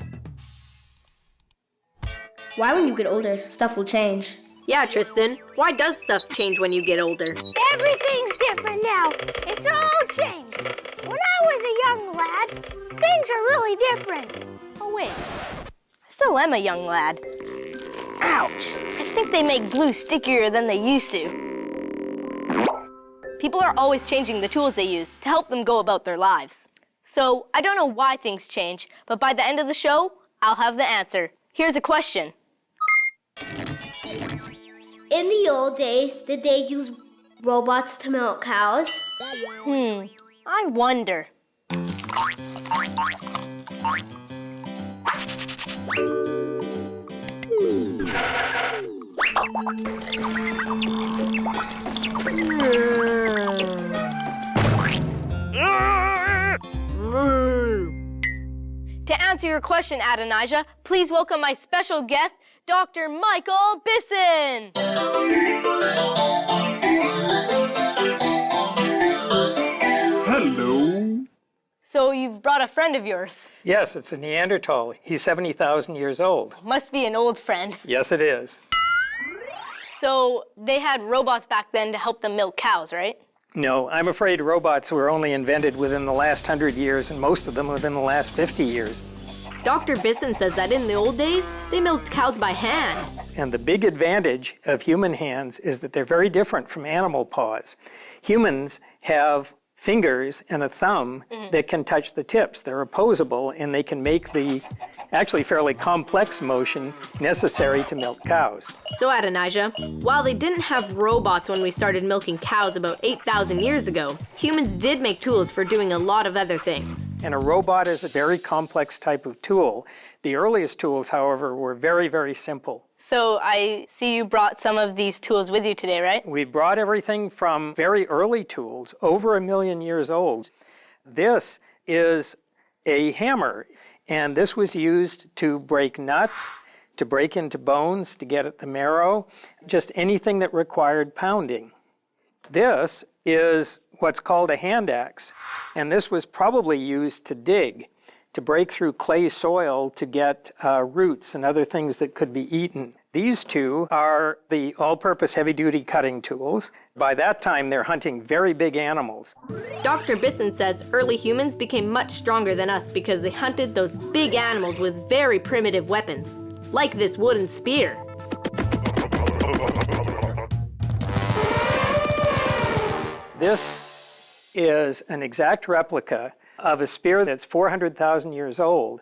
Why, when you get older, stuff will change? Yeah, Tristan. Why does stuff change when you get older? Everything's different now. It's all changed. When I was a young lad, things are really different. Oh, wait. I still am a young lad. Ouch. I think they make glue stickier than they used to. People are always changing the tools they use to help them go about their lives. So I don't know why things change, but by the end of the show, I'll have the answer. Here's a question. In the old days, did they use robots to milk cows? I wonder. To answer your question, Adonijah, please welcome my special guest, Dr. Michael Bisson. Hello. So you've brought a friend of yours. Yes, it's a Neanderthal. He's 70,000 years old. Must be an old friend. Yes, it is. So they had robots back then to help them milk cows, right? No, I'm afraid robots were only invented within the last 100 years, and most of them within the last 50 years. Dr. Bisson says that in the old days, they milked cows by hand. And the big advantage of human hands is that they're very different from animal paws. Humans have fingers and a thumb that can touch the tips. They're opposable, and they can make the actually fairly complex motion necessary to milk cows. So Adonijah, while they didn't have robots when we started milking cows about 8,000 years ago, humans did make tools for doing a lot of other things. And a robot is a very complex type of tool. The earliest tools, however, were very, very simple. So I see you brought some of these tools with you today, right? We brought everything from very early tools, over 1 million years old. This is a hammer, and this was used to break nuts, to break into bones, to get at the marrow, just anything that required pounding. This is what's called a hand axe, and this was probably used to dig, to break through clay soil to get roots and other things that could be eaten. These two are the all-purpose heavy-duty cutting tools. By that time, they're hunting very big animals. Dr. Bisson says early humans became much stronger than us because they hunted those big animals with very primitive weapons, like this wooden spear. This is an exact replica of a spear that's 400,000 years old,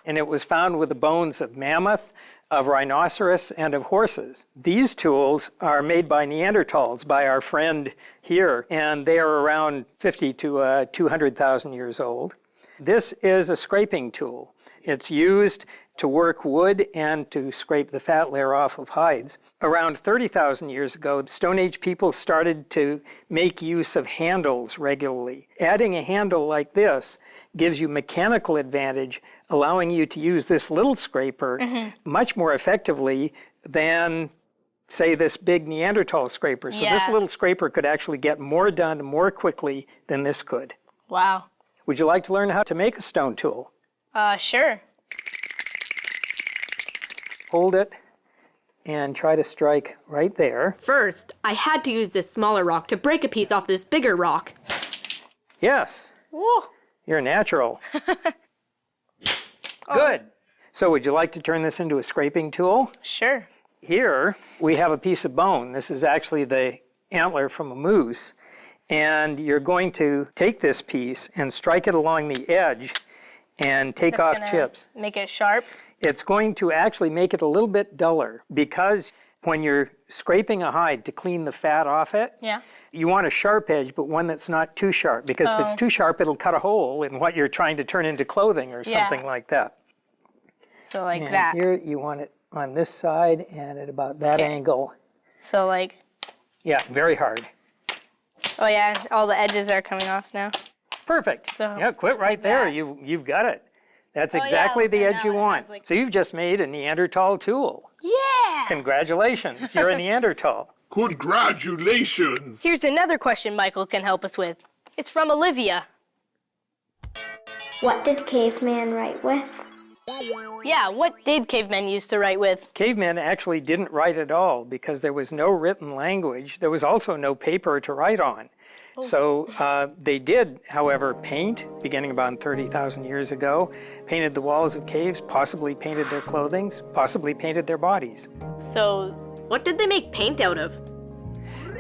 and it was found with the bones of mammoth, of rhinoceros, and of horses. These tools are made by Neanderthals, by our friend here, and they are around 50 to 200,000 years old. This is a scraping tool. It's used to work wood and to scrape the fat layer off of hides. Around 30,000 years ago, Stone Age people started to make use of handles regularly. Adding a handle like this gives you mechanical advantage, allowing you to use this little scraper much more effectively than, say, this big Neanderthal scraper. So this little scraper could actually get more done more quickly than this could. Wow. Would you like to learn how to make a stone tool? Sure. Hold it and try to strike right there. First, I had to use this smaller rock to break a piece off this bigger rock. Yes. Whoa. You're natural. Good. So would you like to turn this into a scraping tool? Sure. Here we have a piece of bone. This is actually the antler from a moose. And you're going to take this piece and strike it along the edge and take off chips. Make it sharp. It's going to actually make it a little bit duller because when you're scraping a hide to clean the fat off it, you want a sharp edge, but one that's not too sharp, because if it's too sharp, it'll cut a hole in what you're trying to turn into clothing or something like that. So like and that. Here you want it on this side and at about that angle. So like. Yeah, very hard. Oh yeah, all the edges are coming off now. Perfect. So yeah, quit right there. You've got it. That's exactly the edge you want. So you've just made a Neanderthal tool. Yeah! Congratulations, you're a Neanderthal. Congratulations! Here's another question Michael can help us with. It's from Olivia. What did caveman write with? Yeah, what did cavemen use to write with? Cavemen actually didn't write at all because there was no written language. There was also no paper to write on. So they did, however, paint, beginning about 30,000 years ago, painted the walls of caves, possibly painted their clothing, possibly painted their bodies. So what did they make paint out of?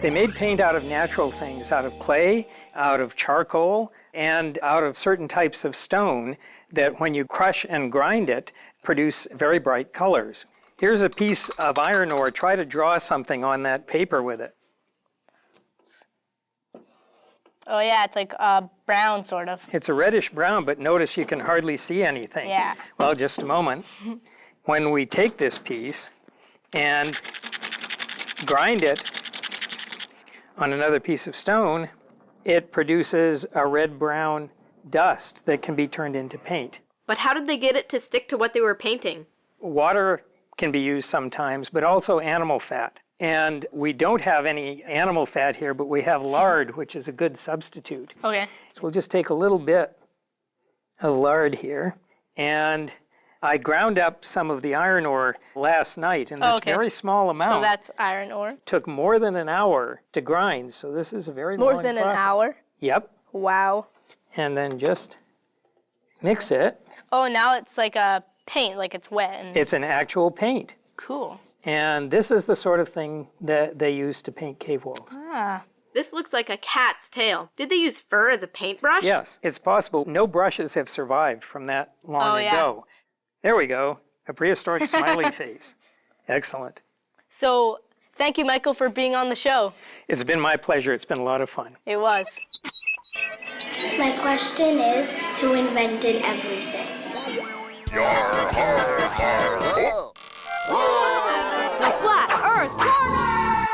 They made paint out of natural things, out of clay, out of charcoal, and out of certain types of stone that when you crush and grind it, produce very bright colors. Here's a piece of iron ore. Try to draw something on that paper with it. Oh yeah, it's like brown sort of. It's a reddish brown, but notice you can hardly see anything. Yeah. Well, just a moment. When we take this piece and grind it on another piece of stone, it produces a red-brown dust that can be turned into paint. But how did they get it to stick to what they were painting? Water can be used sometimes, but also animal fat. And we don't have any animal fat here, but we have lard, which is a good substitute. Okay. So we'll just take a little bit of lard here. And I ground up some of the iron ore last night in this very small amount. So that's iron ore? Took more than an hour to grind, so this is a very long process. More than an hour? Yep. Wow. And then just mix it. Oh, now it's like a paint, like it's wet. And It's an actual paint. Cool. And this is the sort of thing that they use to paint cave walls. Ah. This looks like a cat's tail. Did they use fur as a paintbrush? Yes, it's possible. No brushes have survived from that long ago. There we go, a prehistoric smiley face. Excellent. So, thank you, Michael, for being on the show. It's been my pleasure. It's been a lot of fun. It was. My question is, who invented everything? The Flat Earth Corner!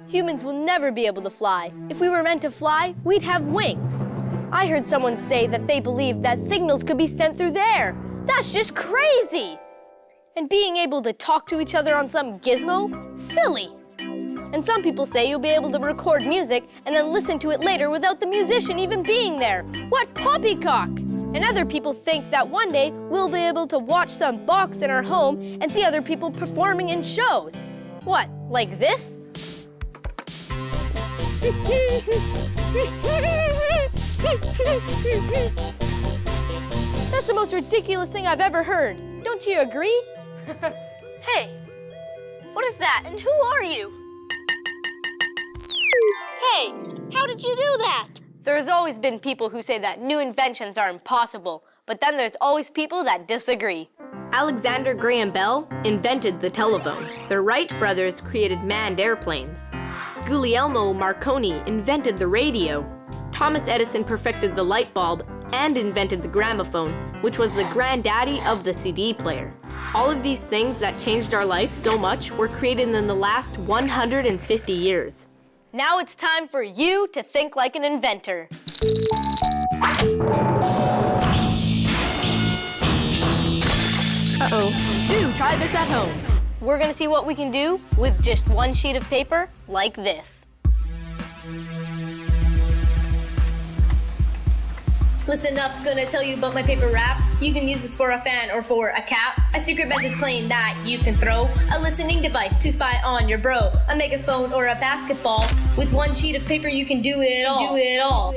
Humans will never be able to fly. If we were meant to fly, we'd have wings. I heard someone say that they believed that signals could be sent through the air. That's just crazy! And being able to talk to each other on some gizmo? Silly! And some people say you'll be able to record music and then listen to it later without the musician even being there. What poppycock! And other people think that one day we'll be able to watch some box in our home and see other people performing in shows. What, like this? That's the most ridiculous thing I've ever heard. Don't you agree? Hey, what is that and who are you? Hey, how did you do that? There's always been people who say that new inventions are impossible, but then there's always people that disagree. Alexander Graham Bell invented the telephone. The Wright brothers created manned airplanes. Guglielmo Marconi invented the radio. Thomas Edison perfected the light bulb and invented the gramophone, which was the granddaddy of the CD player. All of these things that changed our life so much were created in the last 150 years. Now it's time for you to think like an inventor. Uh-oh. Do try this at home. We're gonna see what we can do with just one sheet of paper like this. Listen up, gonna tell you about my paper wrap. You can use this for a fan or for a cap, a secret message plane that you can throw, a listening device to spy on your bro, a megaphone or a basketball. With one sheet of paper you can do it all. Do it all.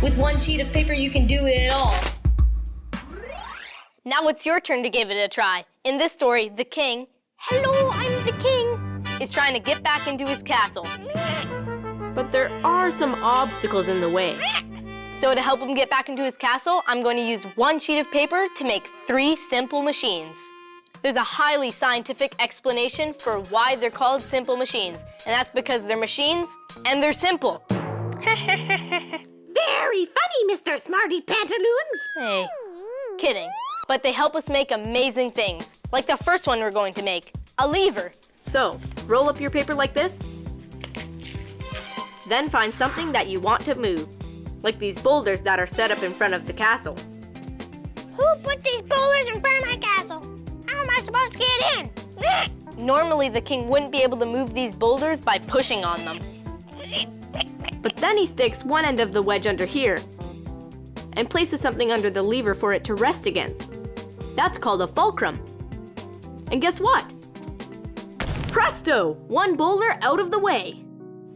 With one sheet of paper you can do it all. Now it's your turn to give it a try. In this story, the king, hello, I'm the king, is trying to get back into his castle. But there are some obstacles in the way. So to help him get back into his castle, I'm going to use one sheet of paper to make 3 simple machines. There's a highly scientific explanation for why they're called simple machines, and that's because they're machines and they're simple. Very funny, Mr. Smarty Pantaloons. Hey, Kidding. But they help us make amazing things, like the first one we're going to make, a lever. So, roll up your paper like this. Then find something that you want to move, like these boulders that are set up in front of the castle. Who put these boulders in front of my castle? How am I supposed to get in? Normally, the king wouldn't be able to move these boulders by pushing on them. But then he sticks one end of the wedge under here and places something under the lever for it to rest against. That's called a fulcrum. And guess what? Presto! One boulder out of the way.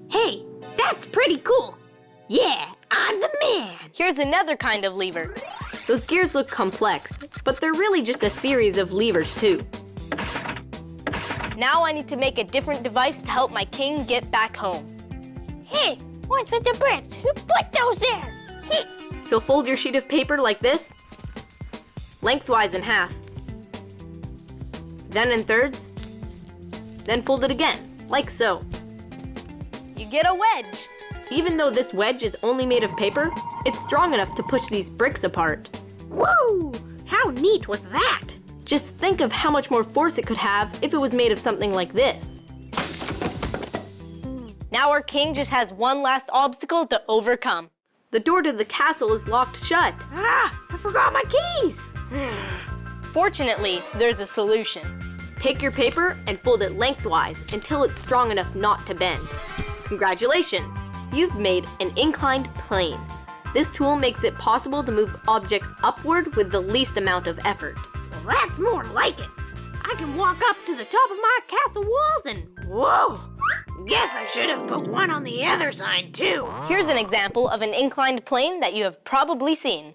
Hey, that's pretty cool. Yeah, I'm the man. Here's another kind of lever. Those gears look complex, but they're really just a series of levers too. Now I need to make a different device to help my king get back home. Hey, what's with the bricks? Who put those there? So fold your sheet of paper like this, lengthwise in half, then in thirds, then fold it again, like so. You get a wedge. Even though this wedge is only made of paper, it's strong enough to push these bricks apart. Whoa, how neat was that? Just think of how much more force it could have if it was made of something like this. Now our king just has one last obstacle to overcome. The door to the castle is locked shut. Ah, I forgot my keys. Fortunately, there's a solution. Take your paper and fold it lengthwise until it's strong enough not to bend. Congratulations! You've made an inclined plane. This tool makes it possible to move objects upward with the least amount of effort. Well, that's more like it. I can walk up to the top of my castle walls and whoa! Guess I should have put one on the other side too. Here's an example of an inclined plane that you have probably seen.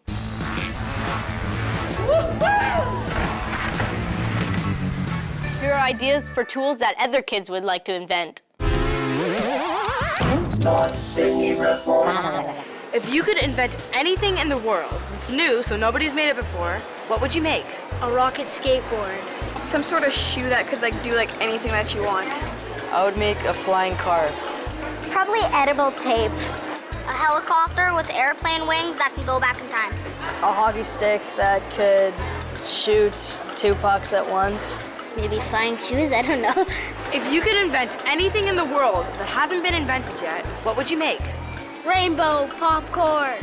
Here are ideas for tools that other kids would like to invent. If you could invent anything in the world that's new, so nobody's made it before, what would you make? A rocket skateboard. Some sort of shoe that could do anything that you want. I would make a flying car. Probably edible tape. A helicopter with airplane wings that can go back in time. A hockey stick that could shoot 2 pucks at once. Maybe flying shoes, I don't know. If you could invent anything in the world that hasn't been invented yet, what would you make? Rainbow popcorn.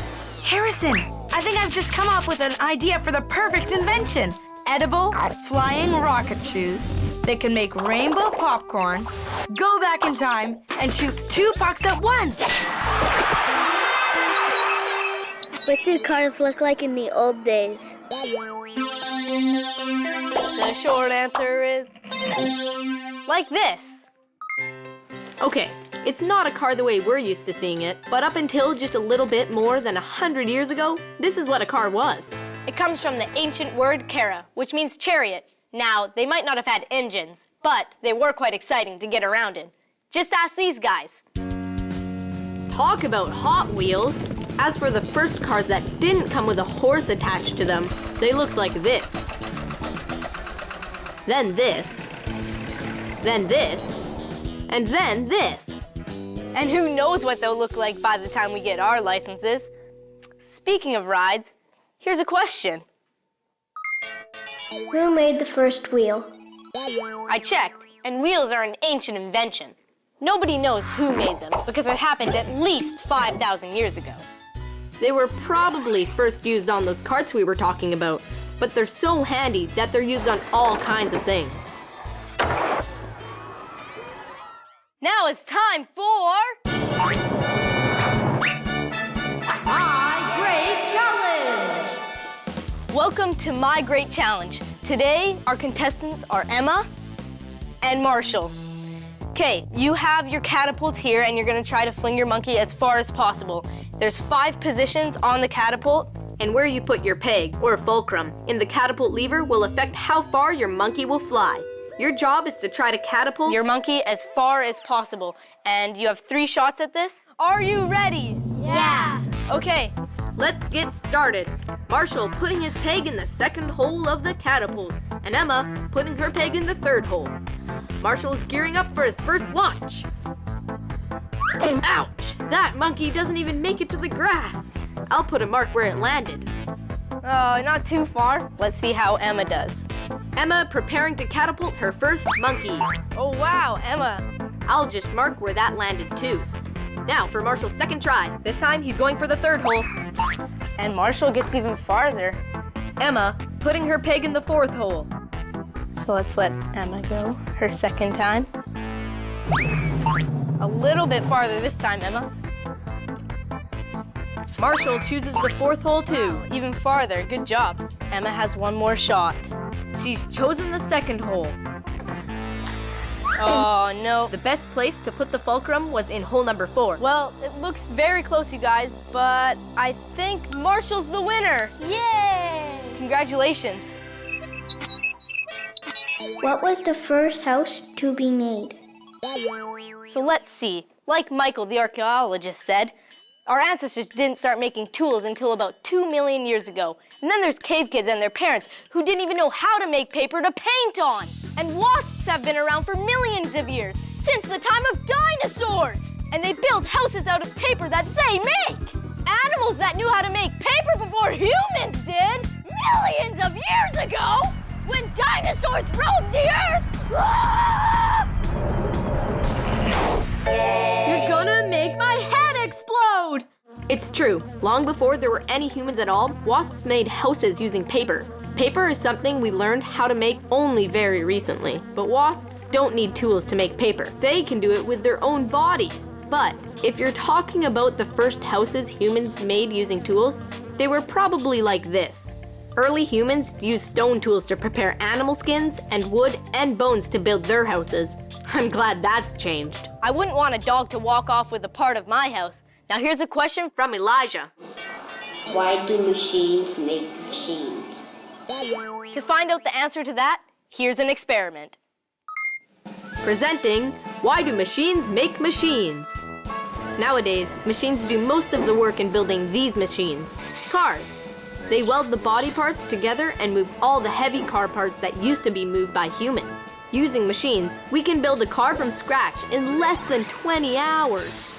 Harrison, I think I've just come up with an idea for the perfect invention. Edible, flying rocket shoes that can make rainbow popcorn, go back in time, and shoot 2 pucks at once. What did cars look like in the old days? The short answer is like this. Okay, it's not a car the way we're used to seeing it, but up until just a little bit more than 100 years ago, this is what a car was. It comes from the ancient word kara, which means chariot. Now, they might not have had engines, but they were quite exciting to get around in. Just ask these guys. Talk about Hot Wheels. As for the first cars that didn't come with a horse attached to them, they looked like this. Then this. Then this. And then this. And who knows what they'll look like by the time we get our licenses. Speaking of rides, here's a question. Who made the first wheel? I checked, and wheels are an ancient invention. Nobody knows who made them because it happened at least 5,000 years ago. They were probably first used on those carts we were talking about, but they're so handy that they're used on all kinds of things. Now it's time for... My Great Challenge! Welcome to My Great Challenge. Today, our contestants are Emma and Marshall. Okay, you have your catapults here and you're gonna try to fling your monkey as far as possible. There's 5 positions on the catapult. And where you put your peg, or fulcrum, in the catapult lever will affect how far your monkey will fly. Your job is to try to catapult your monkey as far as possible. And you have 3 shots at this. Are you ready? Yeah. Okay. Let's get started. Marshall putting his peg in the 2nd hole of the catapult, and Emma putting her peg in the 3rd hole. Marshall is gearing up for his first launch. Ouch! That monkey doesn't even make it to the grass. I'll put a mark where it landed. Oh, not too far. Let's see how Emma does. Emma preparing to catapult her first monkey. Oh, wow, Emma. I'll just mark where that landed too. Now for Marshall's second try. This time he's going for the third hole. And Marshall gets even farther. Emma putting her peg in the fourth hole. So let's let Emma go her second time. A little bit farther this time, Emma. Marshall chooses the fourth hole too. Even farther, good job. Emma has one more shot. She's chosen the second hole. Oh, no. The best place to put the fulcrum was in hole number 4. Well, it looks very close, you guys, but I think Marshall's the winner. Yay! Congratulations. What was the first house to be made? So let's see. Like Michael, the archaeologist, said, our ancestors didn't start making tools until about 2 million years ago. And then there's cave kids and their parents who didn't even know how to make paper to paint on. And wasps have been around for millions of years, since the time of dinosaurs. And they built houses out of paper that they make. Animals that knew how to make paper before humans did, millions of years ago, when dinosaurs roamed the earth. Ah! You're gonna make my head explode! It's true. Long before there were any humans at all, wasps made houses using paper. Paper is something we learned how to make only very recently. But wasps don't need tools to make paper. They can do it with their own bodies. But if you're talking about the first houses humans made using tools, they were probably like this. Early humans used stone tools to prepare animal skins and wood and bones to build their houses. I'm glad that's changed. I wouldn't want a dog to walk off with a part of my house. Now here's a question from Elijah. Why do machines make machines? To find out the answer to that, here's an experiment. Presenting, why do machines make machines? Nowadays, machines do most of the work in building these machines, cars. They weld the body parts together and move all the heavy car parts that used to be moved by humans. Using machines, we can build a car from scratch in less than 20 hours.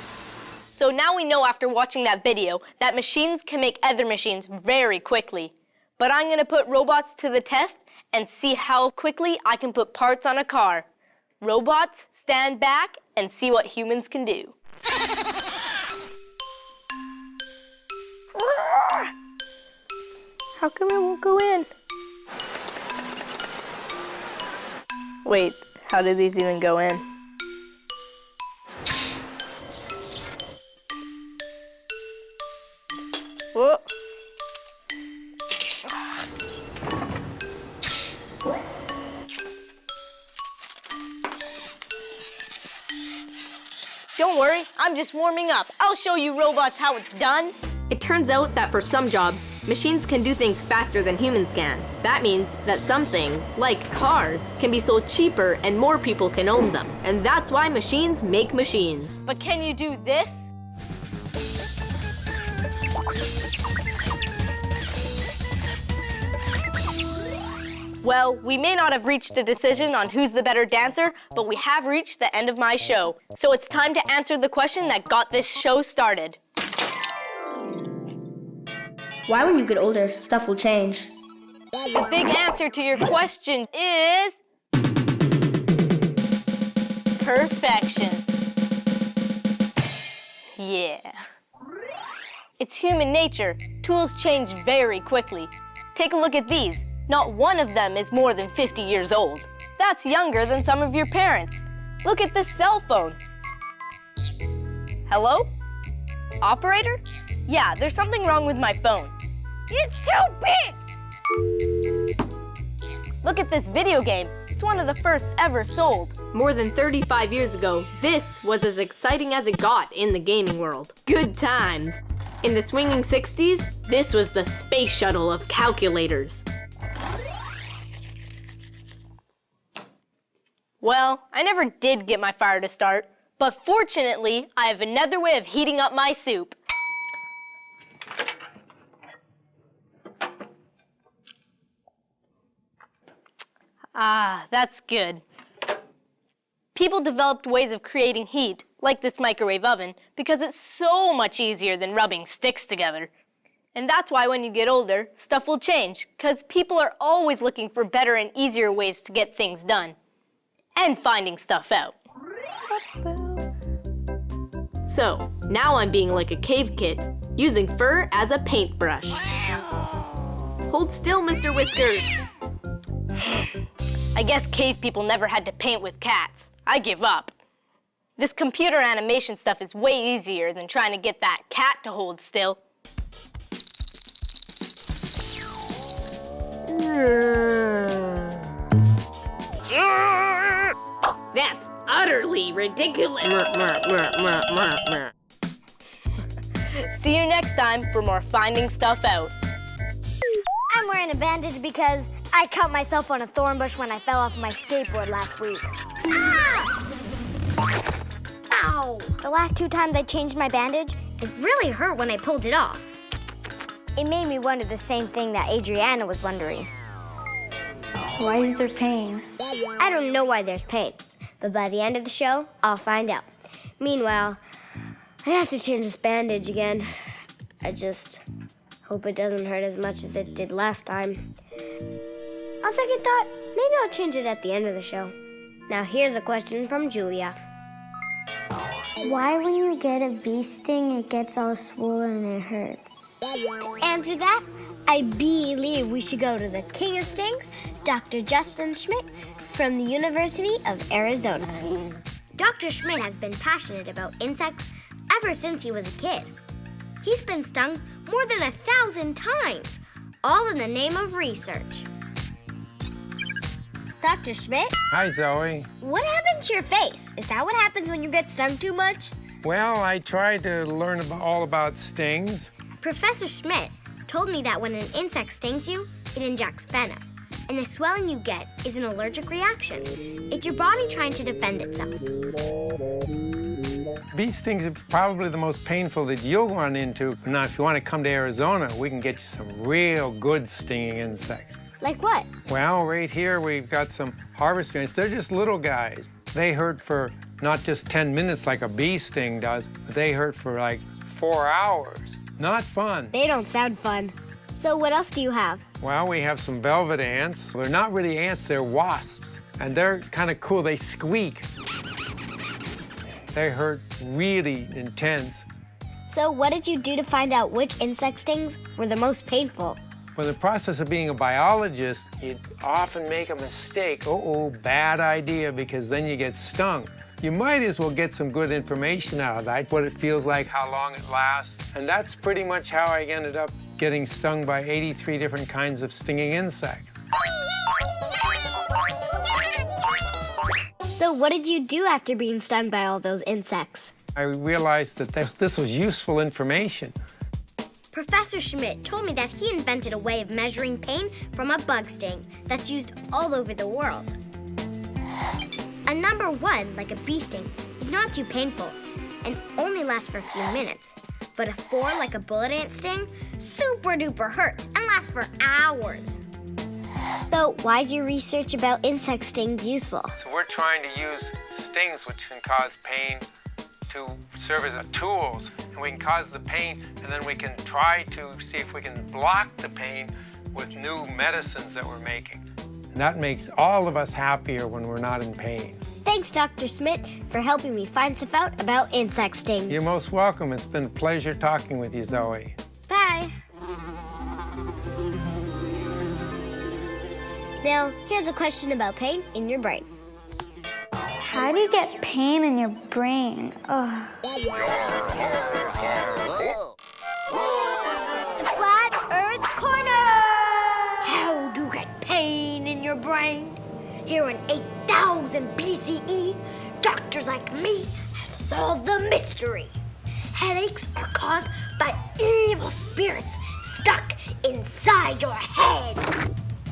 So now we know after watching that video that machines can make other machines very quickly. But I'm gonna put robots to the test and see how quickly I can put parts on a car. Robots, stand back and see what humans can do. How come it won't go in? Wait, how did these even go in? Whoa. Don't worry, I'm just warming up. I'll show you robots how it's done. It turns out that for some jobs, machines can do things faster than humans can. That means that some things, like cars, can be sold cheaper and more people can own them. And that's why machines make machines. But can you do this? Well, we may not have reached a decision on who's the better dancer, but we have reached the end of my show. So it's time to answer the question that got this show started. Why, when you get older, stuff will change? The big answer to your question is... perfection. Yeah. It's human nature. Tools change very quickly. Take a look at these. Not one of them is more than 50 years old. That's younger than some of your parents. Look at this cell phone. Hello? Operator? Yeah, there's something wrong with my phone. It's too big! Look at this video game. It's one of the first ever sold. More than 35 years ago, this was as exciting as it got in the gaming world. Good times. In the swinging 60s, this was the space shuttle of calculators. Well, I never did get my fire to start, but fortunately, I have another way of heating up my soup. Ah, that's good. People developed ways of creating heat, like this microwave oven, because it's so much easier than rubbing sticks together. And that's why when you get older, stuff will change, because people are always looking for better and easier ways to get things done. And finding stuff out. So, now I'm being like a cave kid, using fur as a paintbrush. Hold still, Mr. Whiskers. I guess cave people never had to paint with cats. I give up. This computer animation stuff is way easier than trying to get that cat to hold still. That's utterly ridiculous. See you next time for more Finding Stuff Out. I'm wearing a bandage because I cut myself on a thorn bush when I fell off my skateboard last week. Ah! Ow! The last 2 times I changed my bandage, it really hurt when I pulled it off. It made me wonder the same thing that Adriana was wondering. Why is there pain? I don't know why there's pain, but by the end of the show, I'll find out. Meanwhile, I have to change this bandage again. I just hope it doesn't hurt as much as it did last time. On second thought, maybe I'll change it at the end of the show. Now here's a question from Julia. Why when you get a bee sting, it gets all swollen and it hurts? To answer that, I believe we should go to the King of Stings, Dr. Justin Schmidt from the University of Arizona. Dr. Schmidt has been passionate about insects ever since he was a kid. He's been stung more than 1,000 times, all in the name of research. Dr. Schmidt? Hi, Zoe. What happened to your face? Is that what happens when you get stung too much? Well, I tried to learn all about stings. Professor Schmidt told me that when an insect stings you, it injects venom. And the swelling you get is an allergic reaction. It's your body trying to defend itself. Bee stings are probably the most painful that you'll run into. Now, if you want to come to Arizona, we can get you some real good stinging insects. Like what? Well, right here, we've got some harvester ants. They're just little guys. They hurt for not just 10 minutes like a bee sting does, but they hurt for like 4 hours. Not fun. They don't sound fun. So what else do you have? Well, we have some velvet ants. They're not really ants, they're wasps. And they're kind of cool, they squeak. They hurt really intense. So what did you do to find out which insect stings were the most painful? Well, in the process of being a biologist, you often make a mistake. Uh-oh, bad idea, because then you get stung. You might as well get some good information out of that, what it feels like, how long it lasts. And that's pretty much how I ended up getting stung by 83 different kinds of stinging insects. So what did you do after being stung by all those insects? I realized that this was useful information. Professor Schmidt told me that he invented a way of measuring pain from a bug sting that's used all over the world. A number 1, like a bee sting, is not too painful and only lasts for a few minutes. But a 4, like a bullet ant sting, super duper hurts and lasts for hours. So why is your research about insect stings useful? So we're trying to use stings which can cause pain to serve as tools, and we can cause the pain, and then we can try to see if we can block the pain with new medicines that we're making. And that makes all of us happier when we're not in pain. Thanks, Dr. Schmidt, for helping me find stuff out about insect stings. You're most welcome. It's been a pleasure talking with you, Zoe. Bye. Now, here's a question about pain in your brain. How do you get pain in your brain? Ugh. The Flat Earth Corner! How do you get pain in your brain? Here in 8000 BCE, doctors like me have solved the mystery. Headaches are caused by evil spirits stuck inside your head.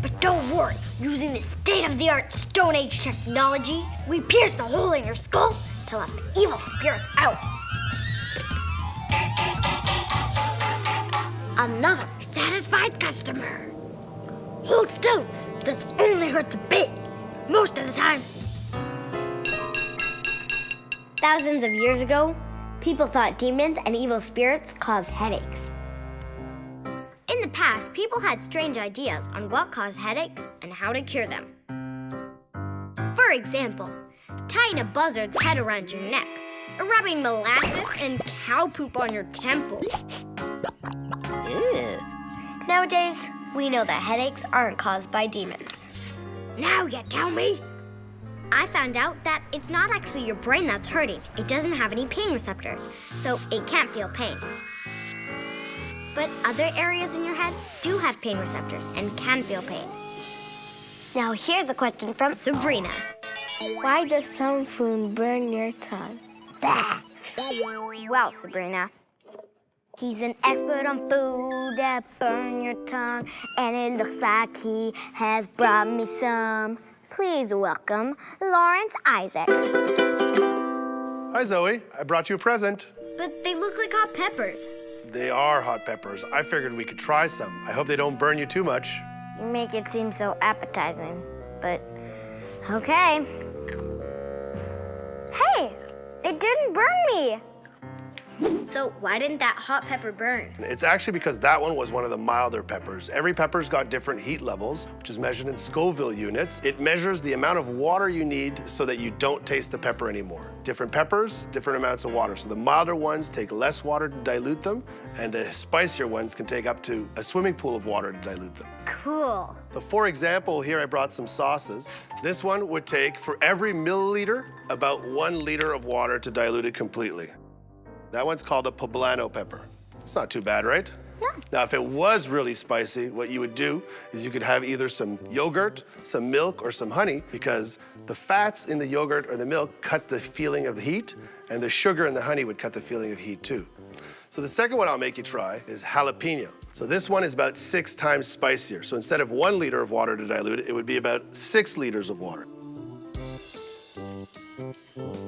But don't worry, using this state-of-the-art Stone Age technology, we pierced a hole in your skull to let the evil spirits out. Another satisfied customer. Hold still, this only hurts a bit, most of the time. Thousands of years ago, people thought demons and evil spirits caused headaches. past, people had strange ideas on what caused headaches and how to cure them. For example, tying a buzzard's head around your neck, or rubbing molasses and cow poop on your temples. Nowadays, we know that headaches aren't caused by demons. Now you tell me? I found out that it's not actually your brain that's hurting. It doesn't have any pain receptors, so it can't feel pain. But other areas in your head do have pain receptors and can feel pain. Now here's a question from Sabrina. Why does some food burn your tongue? Bah. Well, Sabrina, he's an expert on food that burn your tongue, and it looks like he has brought me some. Please welcome Lawrence Isaac. Hi, Zoe. I brought you a present. But they look like hot peppers. They are hot peppers. I figured we could try some. I hope they don't burn you too much. You make it seem so appetizing, but okay. Hey, it didn't burn me. So why didn't that hot pepper burn? It's actually because that one was one of the milder peppers. Every pepper's got different heat levels, which is measured in Scoville units. It measures the amount of water you need so that you don't taste the pepper anymore. Different peppers, different amounts of water. So the milder ones take less water to dilute them, and the spicier ones can take up to a swimming pool of water to dilute them. Cool. So for example, here I brought some sauces. This one would take, for every milliliter, about 1 liter of water to dilute it completely. That one's called a poblano pepper. It's not too bad, right? No. Now, if it was really spicy, what you would do is you could have either some yogurt, some milk, or some honey, because the fats in the yogurt or the milk cut the feeling of the heat, and the sugar in the honey would cut the feeling of heat too. So the second one I'll make you try is jalapeno. So this one is about 6 times spicier. So instead of 1 liter of water to dilute it, it would be about 6 liters of water.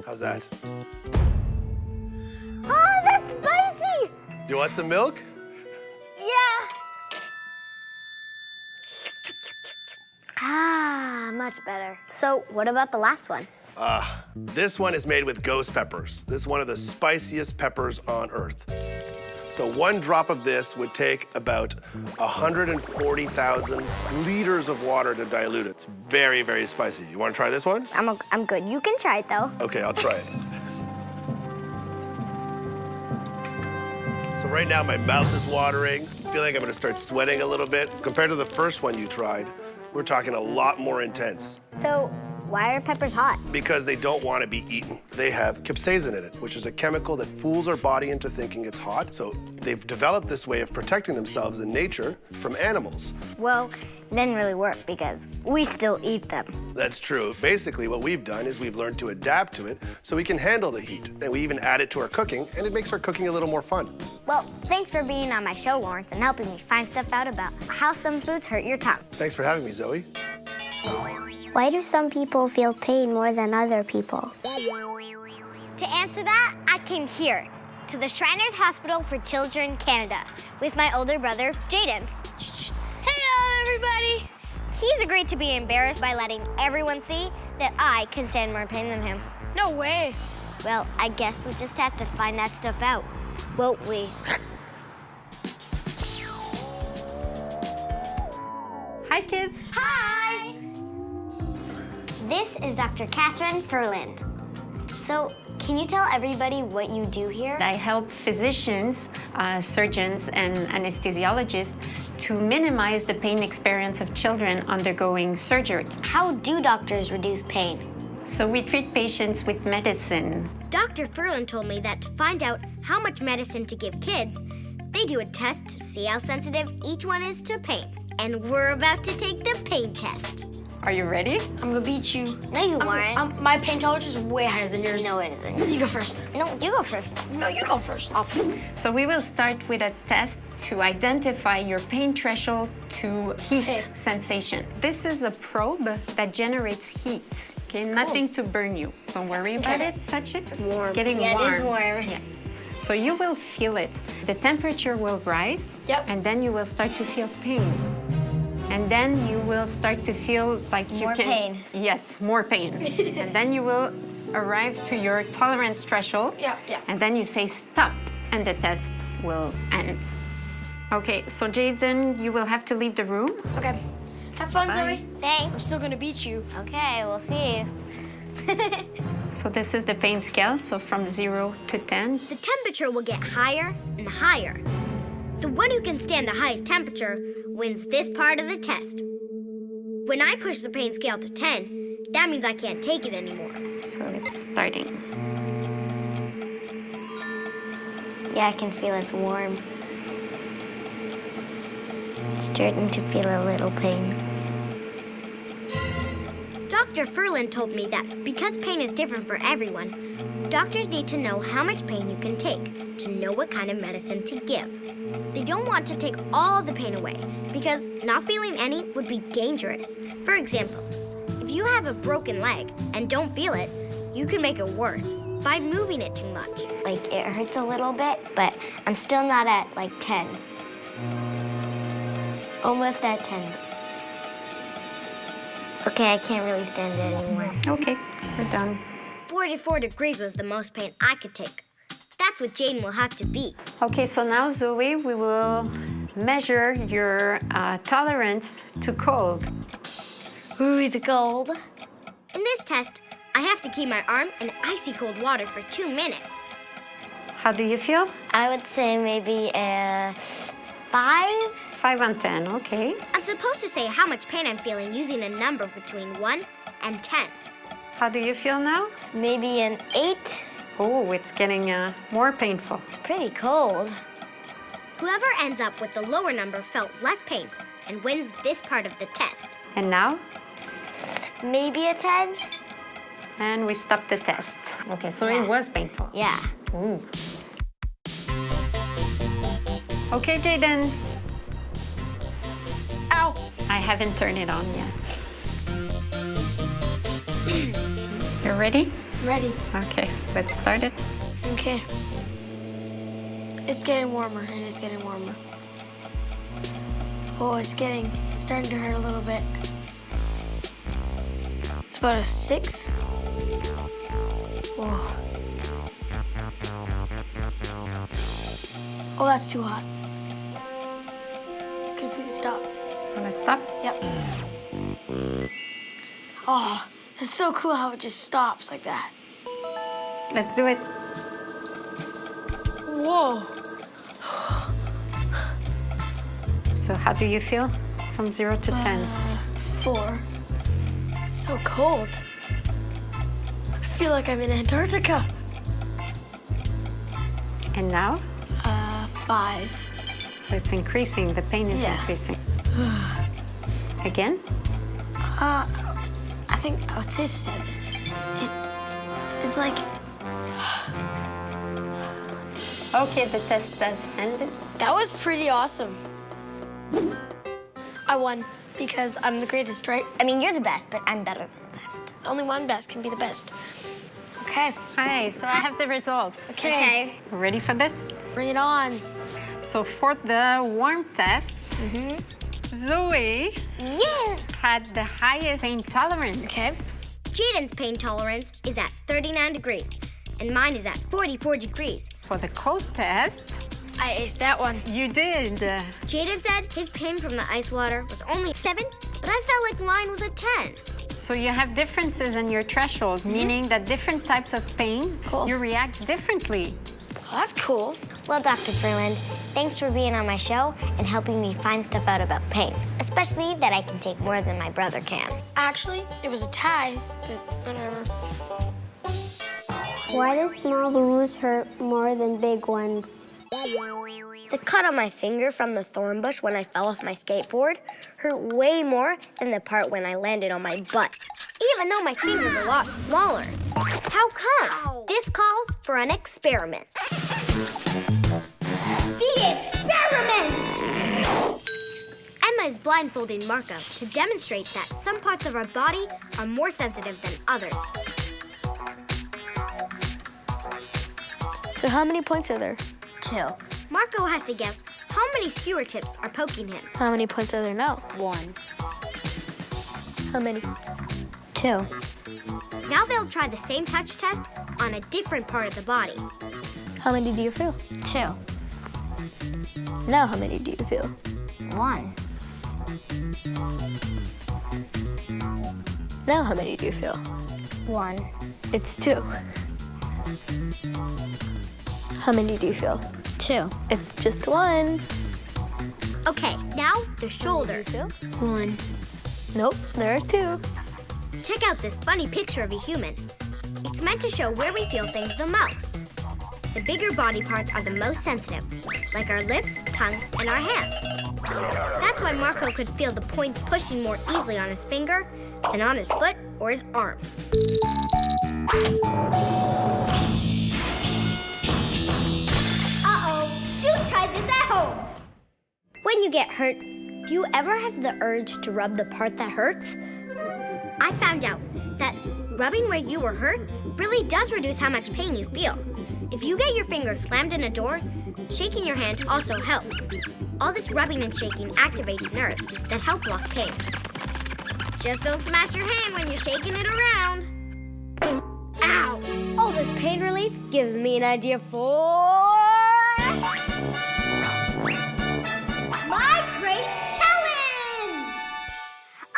How's that? Oh, that's spicy! Do you want some milk? Yeah. Ah, much better. So what about the last one? This one is made with ghost peppers. This is one of the spiciest peppers on earth. So 1 drop of this would take about 140,000 liters of water to dilute it. It's very, very spicy. You want to try this one? I'm good. You can try it, though. Okay, I'll try it. So right now my mouth is watering. I feel like I'm gonna start sweating a little bit. Compared to the first one you tried, we're talking a lot more intense. So why are peppers hot? Because they don't want to be eaten. They have capsaicin in it, which is a chemical that fools our body into thinking it's hot. So they've developed this way of protecting themselves in nature from animals. Well, it didn't really work because we still eat them. That's true. Basically, what we've done is we've learned to adapt to it so we can handle the heat. And we even add it to our cooking, and it makes our cooking a little more fun. Well, thanks for being on my show, Lawrence, and helping me find stuff out about how some foods hurt your tongue. Thanks for having me, Zoe. Why do some people feel pain more than other people? To answer that, I came here to the Shriners Hospital for Children Canada with my older brother, Jaden. Hey, everybody! He's agreed to be embarrassed by letting everyone see that I can stand more pain than him. No way. Well, I guess we just have to find that stuff out, won't we? Hi, kids. Hi! This is Dr. Catherine Furland. So, can you tell everybody what you do here? I help physicians, surgeons, and anesthesiologists to minimize the pain experience of children undergoing surgery. How do doctors reduce pain? So we treat patients with medicine. Dr. Furlan told me that to find out how much medicine to give kids, they do a test to see how sensitive each one is to pain. And we're about to take the pain test. Are you ready? I'm gonna beat you. No, you aren't. My pain tolerance is way higher than yours. No, it isn't. You go first. No, you go first. No, you go first. So we will start with a test to identify your pain threshold to heat sensation. This is a probe that generates heat. Okay, nothing to burn you. Don't worry about it. Touch it. Warm. It's getting warm. Yeah, it is warm. Yes. So you will feel it. The temperature will rise. Yep. And then you will start to feel pain. And then you will start to feel like you More can... pain. Yes, more pain. And then you will arrive to your tolerance threshold. Yeah. And then you say stop, and the test will end. Okay, so Jaden, you will have to leave the room. Okay. Have fun, Bye. Zoe. Thanks. I'm still gonna beat you. Okay, we'll see you. So this is the pain scale, so from 0 to 10. The temperature will get higher and higher. The one who can stand the highest temperature wins this part of the test. When I push the pain scale to 10, that means I can't take it anymore. So it's starting. Yeah, I can feel it's warm. Starting to feel a little pain. Dr. Furlan told me that because pain is different for everyone, doctors need to know how much pain you can take to know what kind of medicine to give. They don't want to take all the pain away because not feeling any would be dangerous. For example, if you have a broken leg and don't feel it, you can make it worse by moving it too much. Like, it hurts a little bit, but I'm still not at, like, 10. Almost at 10. Okay, I can't really stand it anymore. Okay, we're done. 44 degrees was the most pain I could take. That's what Jaden will have to beat. Okay, so now, Zoe, we will measure your tolerance to cold. Ooh, the cold. In this test, I have to keep my arm in icy cold water for 2 minutes. How do you feel? I would say maybe a 5. 5 on 10, okay. I'm supposed to say how much pain I'm feeling using a number between 1 and 10. How do you feel now? Maybe an 8. Oh, it's getting more painful. It's pretty cold. Whoever ends up with the lower number felt less pain and wins this part of the test. And now? Maybe a 10. And we stop the test. Okay, so it was painful. Yeah. Ooh. Okay, Jaden. Ow! I haven't turned it on yet. You're ready? Ready. Okay, let's start it. Okay. It's getting warmer. It is getting warmer. Oh, it's starting to hurt a little bit. It's about a 6. Whoa. Oh, that's too hot. Completely stop. Wanna stop? Yep. Oh, it's so cool how it just stops like that. Let's do it. Whoa. So how do you feel from 0 to 10? 4. It's so cold. I feel like I'm in Antarctica. And now? 5. So it's increasing, the pain is increasing. Again? I think I would say 7. It's like... Okay, the test has ended. That was pretty awesome. I won because I'm the greatest, right? I mean, you're the best, but I'm better than the best. Only one best can be the best. Okay. Hi, so I have the results. Okay. Ready for this? Bring it on. So for the warm test, Zoe had the highest pain tolerance. Okay. Jaden's pain tolerance is at 39 degrees, and mine is at 44 degrees. For the cold test, I aced that one. You did. Jaden said his pain from the ice water was only 7, but I felt like mine was a 10. So you have differences in your threshold, meaning that different types of pain, you react differently. Oh, that's cool. Well, Dr. Freeland, thanks for being on my show and helping me find stuff out about pain, especially that I can take more than my brother can. Actually, it was a tie, but whatever. Why do small boo-boos hurt more than big ones? The cut on my finger from the thorn bush when I fell off my skateboard hurt way more than the part when I landed on my butt, even though my finger's a lot smaller. How come? This calls for an experiment. The experiment! Emma is blindfolding Marco to demonstrate that some parts of our body are more sensitive than others. So how many points are there? 2. Marco has to guess how many skewer tips are poking him. How many points are there now? 1. How many? 2. Now they'll try the same touch test on a different part of the body. How many do you feel? 2. Now how many do you feel? 1. Now how many do you feel? 1. It's 2. How many do you feel? 2. It's just 1. Okay, now the shoulder. 1. Nope, there are 2. Check out this funny picture of a human. It's meant to show where we feel things the most. The bigger body parts are the most sensitive, like our lips, tongue, and our hands. That's why Marco could feel the points pushing more easily on his finger than on his foot or his arm. Uh-oh, do try this at home. When you get hurt, do you ever have the urge to rub the part that hurts? I found out that rubbing where you were hurt really does reduce how much pain you feel. If you get your fingers slammed in a door, shaking your hand also helps. All this rubbing and shaking activates nerves that help block pain. Just don't smash your hand when you're shaking it around. Ow! All this pain relief gives me an idea for... My Great Challenge!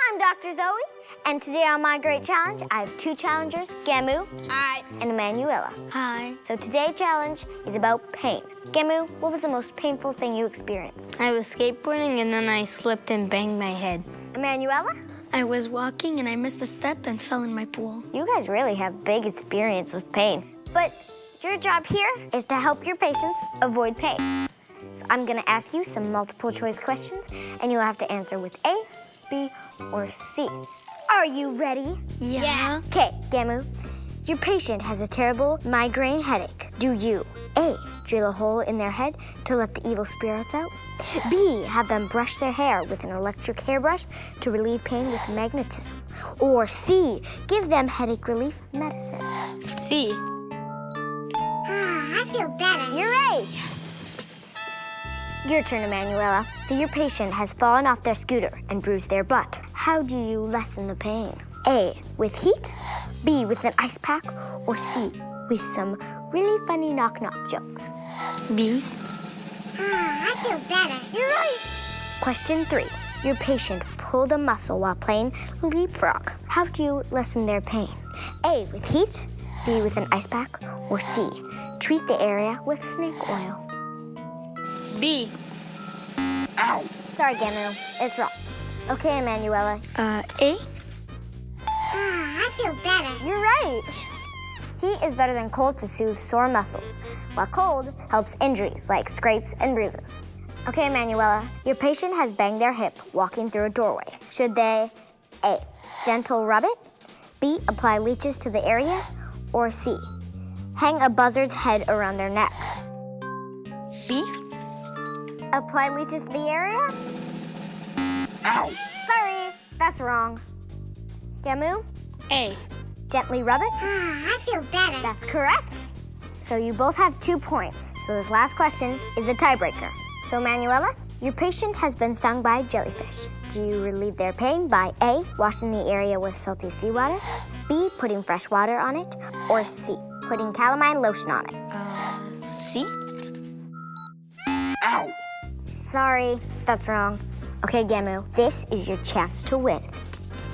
I'm Dr. Zoe, and today on My Great Challenge, I have 2 challengers, Gamu. Hi. And Emanuela. Hi. So today's challenge is about pain. Gamu, what was the most painful thing you experienced? I was skateboarding and then I slipped and banged my head. Emanuela? I was walking and I missed a step and fell in my pool. You guys really have big experience with pain. But your job here is to help your patients avoid pain. So I'm gonna ask you some multiple choice questions and you'll have to answer with A, B, or C. Are you ready? Yeah. Okay, Gamu. Your patient has a terrible migraine headache. Do you A, drill a hole in their head to let the evil spirits out? B, have them brush their hair with an electric hairbrush to relieve pain with magnetism? Or C, give them headache relief medicine? C. I feel better. You're right. Yes. Your turn, Emanuela. So your patient has fallen off their scooter and bruised their butt. How do you lessen the pain? A, with heat, B, with an ice pack, or C, with some really funny knock-knock jokes? B. I feel better. You're right. Question 3. Your patient pulled a muscle while playing leapfrog. How do you lessen their pain? A, with heat, B, with an ice pack, or C, treat the area with snake oil? B. Ow. Sorry, Gamu. It's wrong. Okay, Emanuela. A. I feel better. You're right. Heat is better than cold to soothe sore muscles, while cold helps injuries like scrapes and bruises. Okay, Emanuela, your patient has banged their hip walking through a doorway. Should they A, gentle rub it, B, apply leeches to the area, or C, hang a buzzard's head around their neck? B. Apply leeches to the area? Ow! Sorry, that's wrong. Gamu? A. Gently rub it? I feel better. That's correct. So you both have 2 points. So this last question is the tiebreaker. So Manuela, your patient has been stung by a jellyfish. Do you relieve their pain by A, washing the area with salty seawater, B, putting fresh water on it, or C, putting calamine lotion on it? C. Ow! Sorry, that's wrong. Okay, Gamu, this is your chance to win.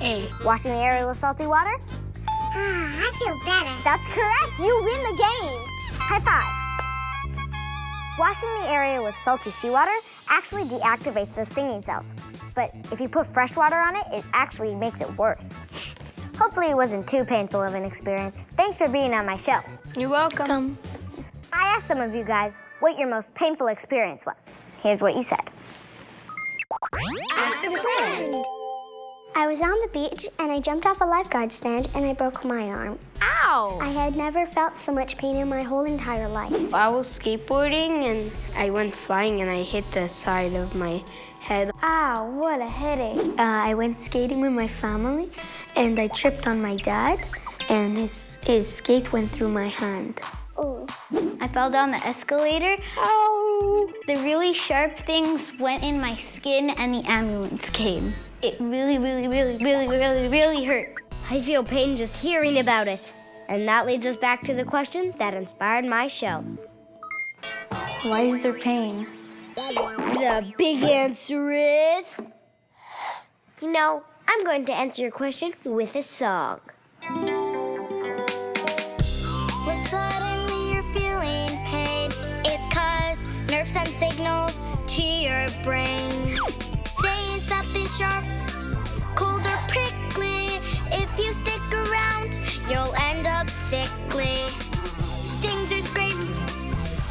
A. Washing the area with salty water? I feel better. That's correct. You win the game. High five. Washing the area with salty seawater actually deactivates the stinging cells. But if you put fresh water on it, it actually makes it worse. Hopefully it wasn't too painful of an experience. Thanks for being on my show. You're welcome. I asked some of you guys what your most painful experience was. Here's what you said. Ask a friend. I was on the beach and I jumped off a lifeguard stand and I broke my arm. Ow! I had never felt so much pain in my whole entire life. I was skateboarding and I went flying and I hit the side of my head. Ow, what a headache. I went skating with my family and I tripped on my dad and his skate went through my hand. Oh. I fell down the escalator. Ow! The really sharp things went in my skin and the ambulance came. It really hurt. I feel pain just hearing about it. And that leads us back to the question that inspired my show. Why is there pain? The big answer is... You know, I'm going to answer your question with a song. When suddenly you're feeling pain, it's 'cause nerves send signals to your brain. Saying something sharp, cold or prickly. If you stick around, you'll end up sickly. Stings or scrapes,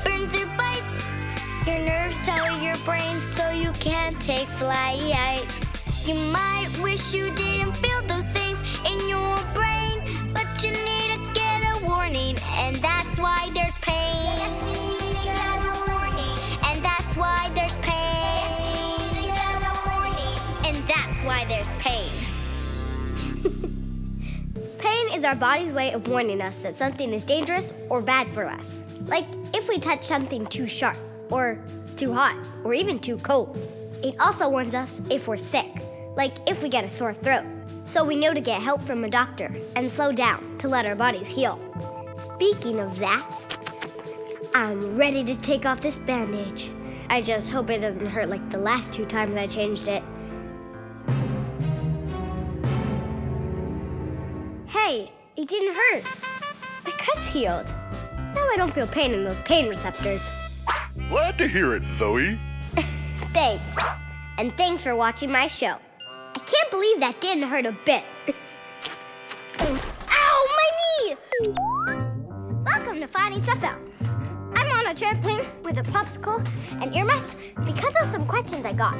burns or bites. Your nerves tell your brain so you can't take flight. You might wish you didn't feel those things in your brain, but you need to get a warning, and that's why there's pain. Yes, you need to get a warning, and that's why there's pain. Yes, you need to get a warning, and that's why there's pain. Pain is our body's way of warning us that something is dangerous or bad for us. Like if we touch something too sharp, or too hot, or even too cold. It also warns us if we're sick, like if we get a sore throat. So we know to get help from a doctor and slow down to let our bodies heal. Speaking of that, I'm ready to take off this bandage. I just hope it doesn't hurt like the last 2 times I changed it. Hey, it didn't hurt. My cut's healed. Now I don't feel pain in those pain receptors. Glad to hear it, Zoe. Thanks. And thanks for watching my show. I can't believe that didn't hurt a bit. Ow, my knee! Welcome to Finding Stuff Out. I'm on a trampoline with a popsicle and earmuffs because of some questions I got.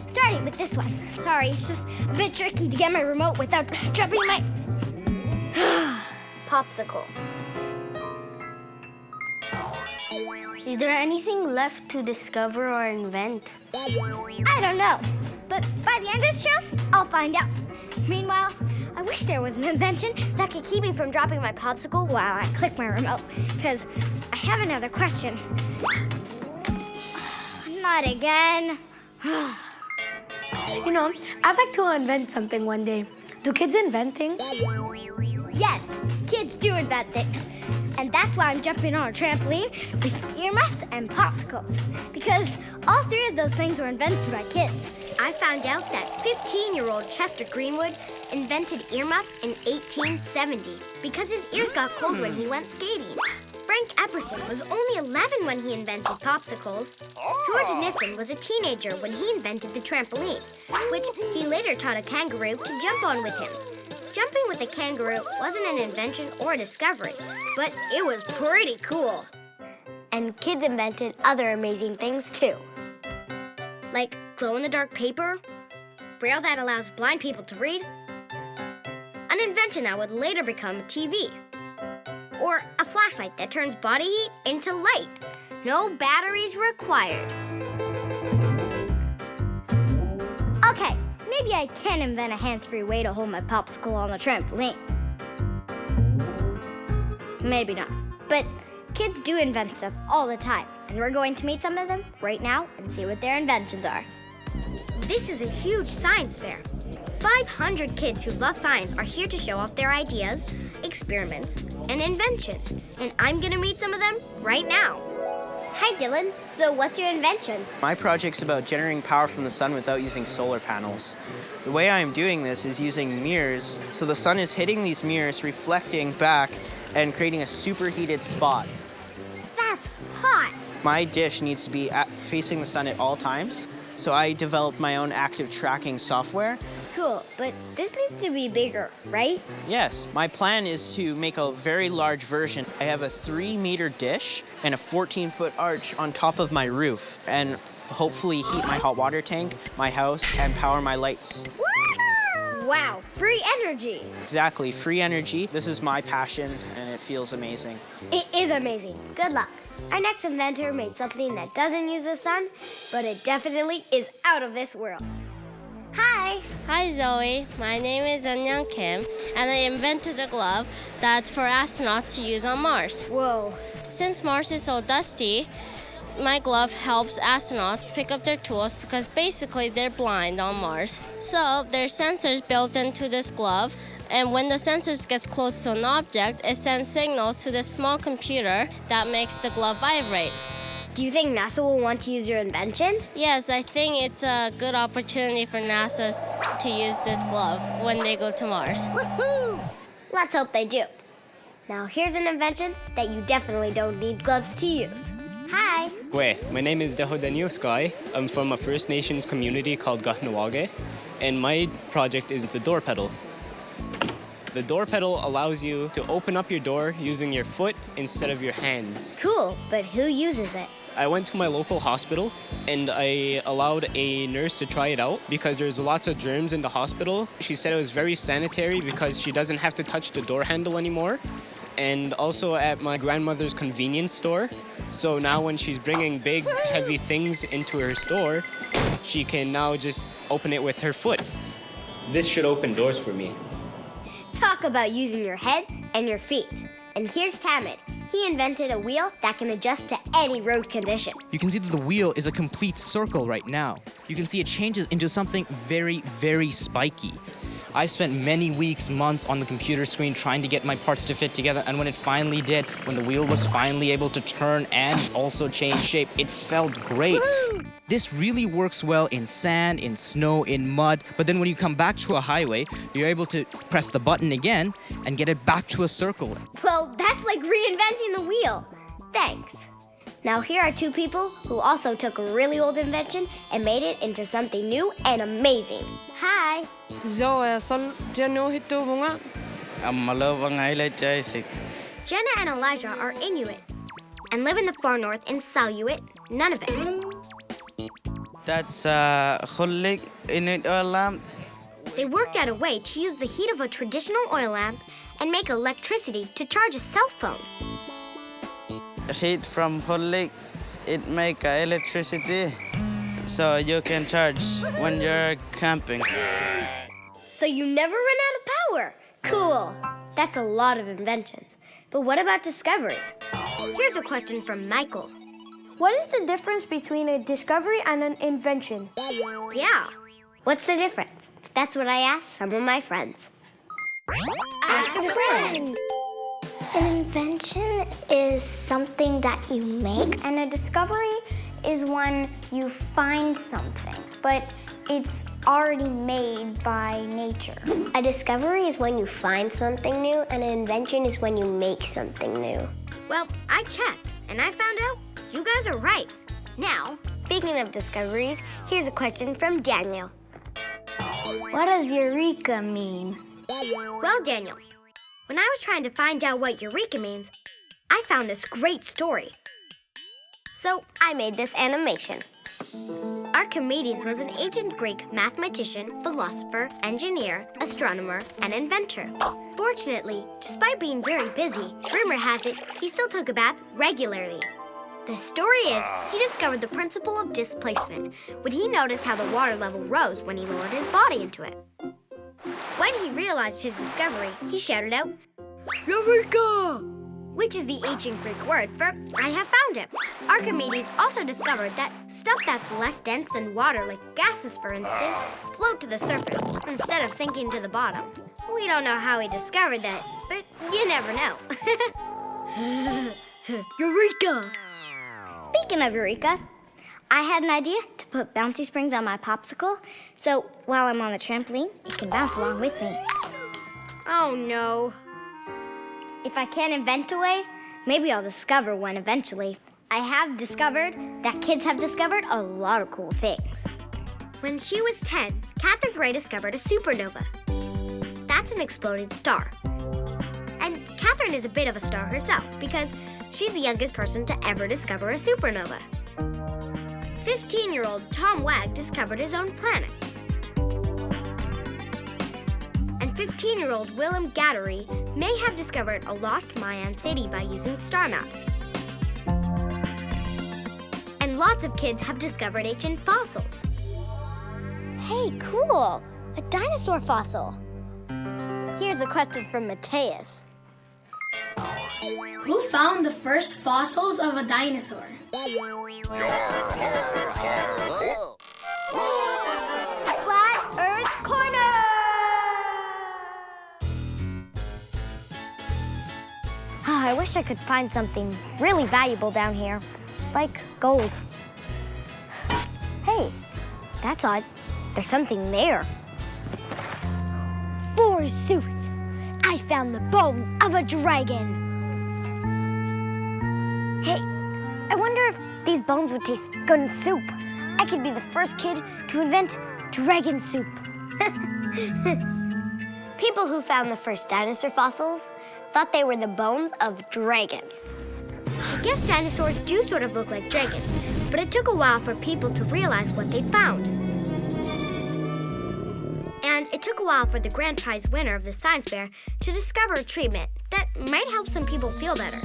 Starting with this one. Sorry, it's just a bit tricky to get my remote without dropping my... popsicle. Is there anything left to discover or invent? I don't know, but by the end of the show, I'll find out. Meanwhile, I wish there was an invention that could keep me from dropping my popsicle while I click my remote, because I have another question. Not again. You know, I'd like to invent something one day. Do kids invent things? Yes, kids do invent things. And that's why I'm jumping on a trampoline with earmuffs and popsicles. Because all 3 of those things were invented by kids. I found out that 15-year-old Chester Greenwood invented earmuffs in 1870 because his ears got cold when he went skating. Frank Epperson was only 11 when he invented popsicles. George Nissen was a teenager when he invented the trampoline, which he later taught a kangaroo to jump on with him. Jumping with a kangaroo wasn't an invention or a discovery, but it was pretty cool. And kids invented other amazing things too. Like glow-in-the-dark paper, braille that allows blind people to read, an invention that would later become a TV, or a flashlight that turns body heat into light. No batteries required. Okay. Maybe I can invent a hands-free way to hold my popsicle on the trampoline. Maybe not. But kids do invent stuff all the time, and we're going to meet some of them right now and see what their inventions are. This is a huge science fair. 500 kids who love science are here to show off their ideas, experiments, and inventions. And I'm gonna meet some of them right now. Hi, Dylan. So what's your invention? My project's about generating power from the sun without using solar panels. The way I'm doing this is using mirrors. So the sun is hitting these mirrors, reflecting back, and creating a superheated spot. That's hot. My dish needs to be facing the sun at all times. So I developed my own active tracking software. Cool, but this needs to be bigger, right? Yes, my plan is to make a very large version. I have a 3-meter dish and a 14-foot arch on top of my roof, and hopefully heat my hot water tank, my house, and power my lights. Wow, free energy. Exactly, free energy. This is my passion, and it feels amazing. It is amazing. Good luck. Our next inventor made something that doesn't use the sun, but it definitely is out of this world. Hi. Hi, Zoe. My name is Eunyoung Kim, and I invented a glove that's for astronauts to use on Mars. Whoa. Since Mars is so dusty, my glove helps astronauts pick up their tools because basically they're blind on Mars. So there's sensors built into this glove, and when the sensors get close to an object, it sends signals to this small computer that makes the glove vibrate. Do you think NASA will want to use your invention? Yes, I think it's a good opportunity for NASA to use this glove when they go to Mars. Woohoo! Let's hope they do. Now here's an invention that you definitely don't need gloves to use. Hi. My name is Deho Daniel. I'm from a First Nations community called Gahnawage, and my project is the door pedal. The door pedal allows you to open up your door using your foot instead of your hands. Cool, but who uses it? I went to my local hospital and I allowed a nurse to try it out because there's lots of germs in the hospital. She said it was very sanitary because she doesn't have to touch the door handle anymore. And also at my grandmother's convenience store. So now when she's bringing big, heavy things into her store, she can now just open it with her foot. This should open doors for me. Talk about using your head and your feet. And here's Tamid. He invented a wheel that can adjust to any road condition. You can see that the wheel is a complete circle right now. You can see it changes into something very, very spiky. I've spent many weeks, months on the computer screen trying to get my parts to fit together, and when it finally did, when the wheel was finally able to turn and also change shape, it felt great. Woo! This really works well in sand, in snow, in mud, but then when you come back to a highway, you're able to press the button again and get it back to a circle. Well, that's like reinventing the wheel. Thanks. Now here are two people who also took a really old invention and made it into something new and amazing. Hi. Jenna and Elijah are Inuit and live in the far north in Saluit, Nunavut. That's Hullik Inuit oil lamp. They worked out a way to use the heat of a traditional oil lamp and make electricity to charge a cell phone. Heat from Hullik, it make electricity so you can charge when you're camping. So you never run out of power. Cool. That's a lot of inventions. But what about discoveries? Here's a question from Michael. What is the difference between a discovery and an invention? Yeah. What's the difference? That's what I asked some of my friends. Ask a friend. An invention is something that you make, and a discovery is when you find something, but it's already made by nature. A discovery is when you find something new, and an invention is when you make something new. Well, I checked, and I found out you guys are right. Now, speaking of discoveries, here's a question from Daniel. What does eureka mean? Well, Daniel, when I was trying to find out what eureka means, I found this great story. So I made this animation. Archimedes was an ancient Greek mathematician, philosopher, engineer, astronomer, and inventor. Fortunately, despite being very busy, rumor has it he still took a bath regularly. The story is he discovered the principle of displacement when he noticed how the water level rose when he lowered his body into it. When he realized his discovery, he shouted out, "Eureka!" which is the ancient Greek word for "I have found it." Archimedes also discovered that stuff that's less dense than water, like gases for instance, float to the surface instead of sinking to the bottom. We don't know how he discovered that, but you never know. Eureka! Speaking of Eureka, I had an idea to put bouncy springs on my popsicle, so while I'm on the trampoline, it can bounce along with me. Oh no. If I can't invent a way, maybe I'll discover one eventually. I have discovered that kids have discovered a lot of cool things. When she was 10, Catherine Gray discovered a supernova. That's an exploding star. And Catherine is a bit of a star herself because she's the youngest person to ever discover a supernova. 15-year-old Tom Wag discovered his own planet. And 15-year-old Willem Gattery may have discovered a lost Mayan city by using star maps. And lots of kids have discovered ancient fossils. Hey, cool! A dinosaur fossil. Here's a question from Mateus. Who found the first fossils of a dinosaur? Flat Earth Corner! I wish I could find something really valuable down here. Like gold. Hey, that's odd. There's something there. Forsooth, I found the bones of a dragon. Hey, I wonder if these bones would taste good in soup. I could be the first kid to invent dragon soup. People who found the first dinosaur fossils thought they were the bones of dragons. I guess dinosaurs do sort of look like dragons, but it took a while for people to realize what they'd found. And it took a while for the grand prize winner of the science fair to discover a treatment that might help some people feel better.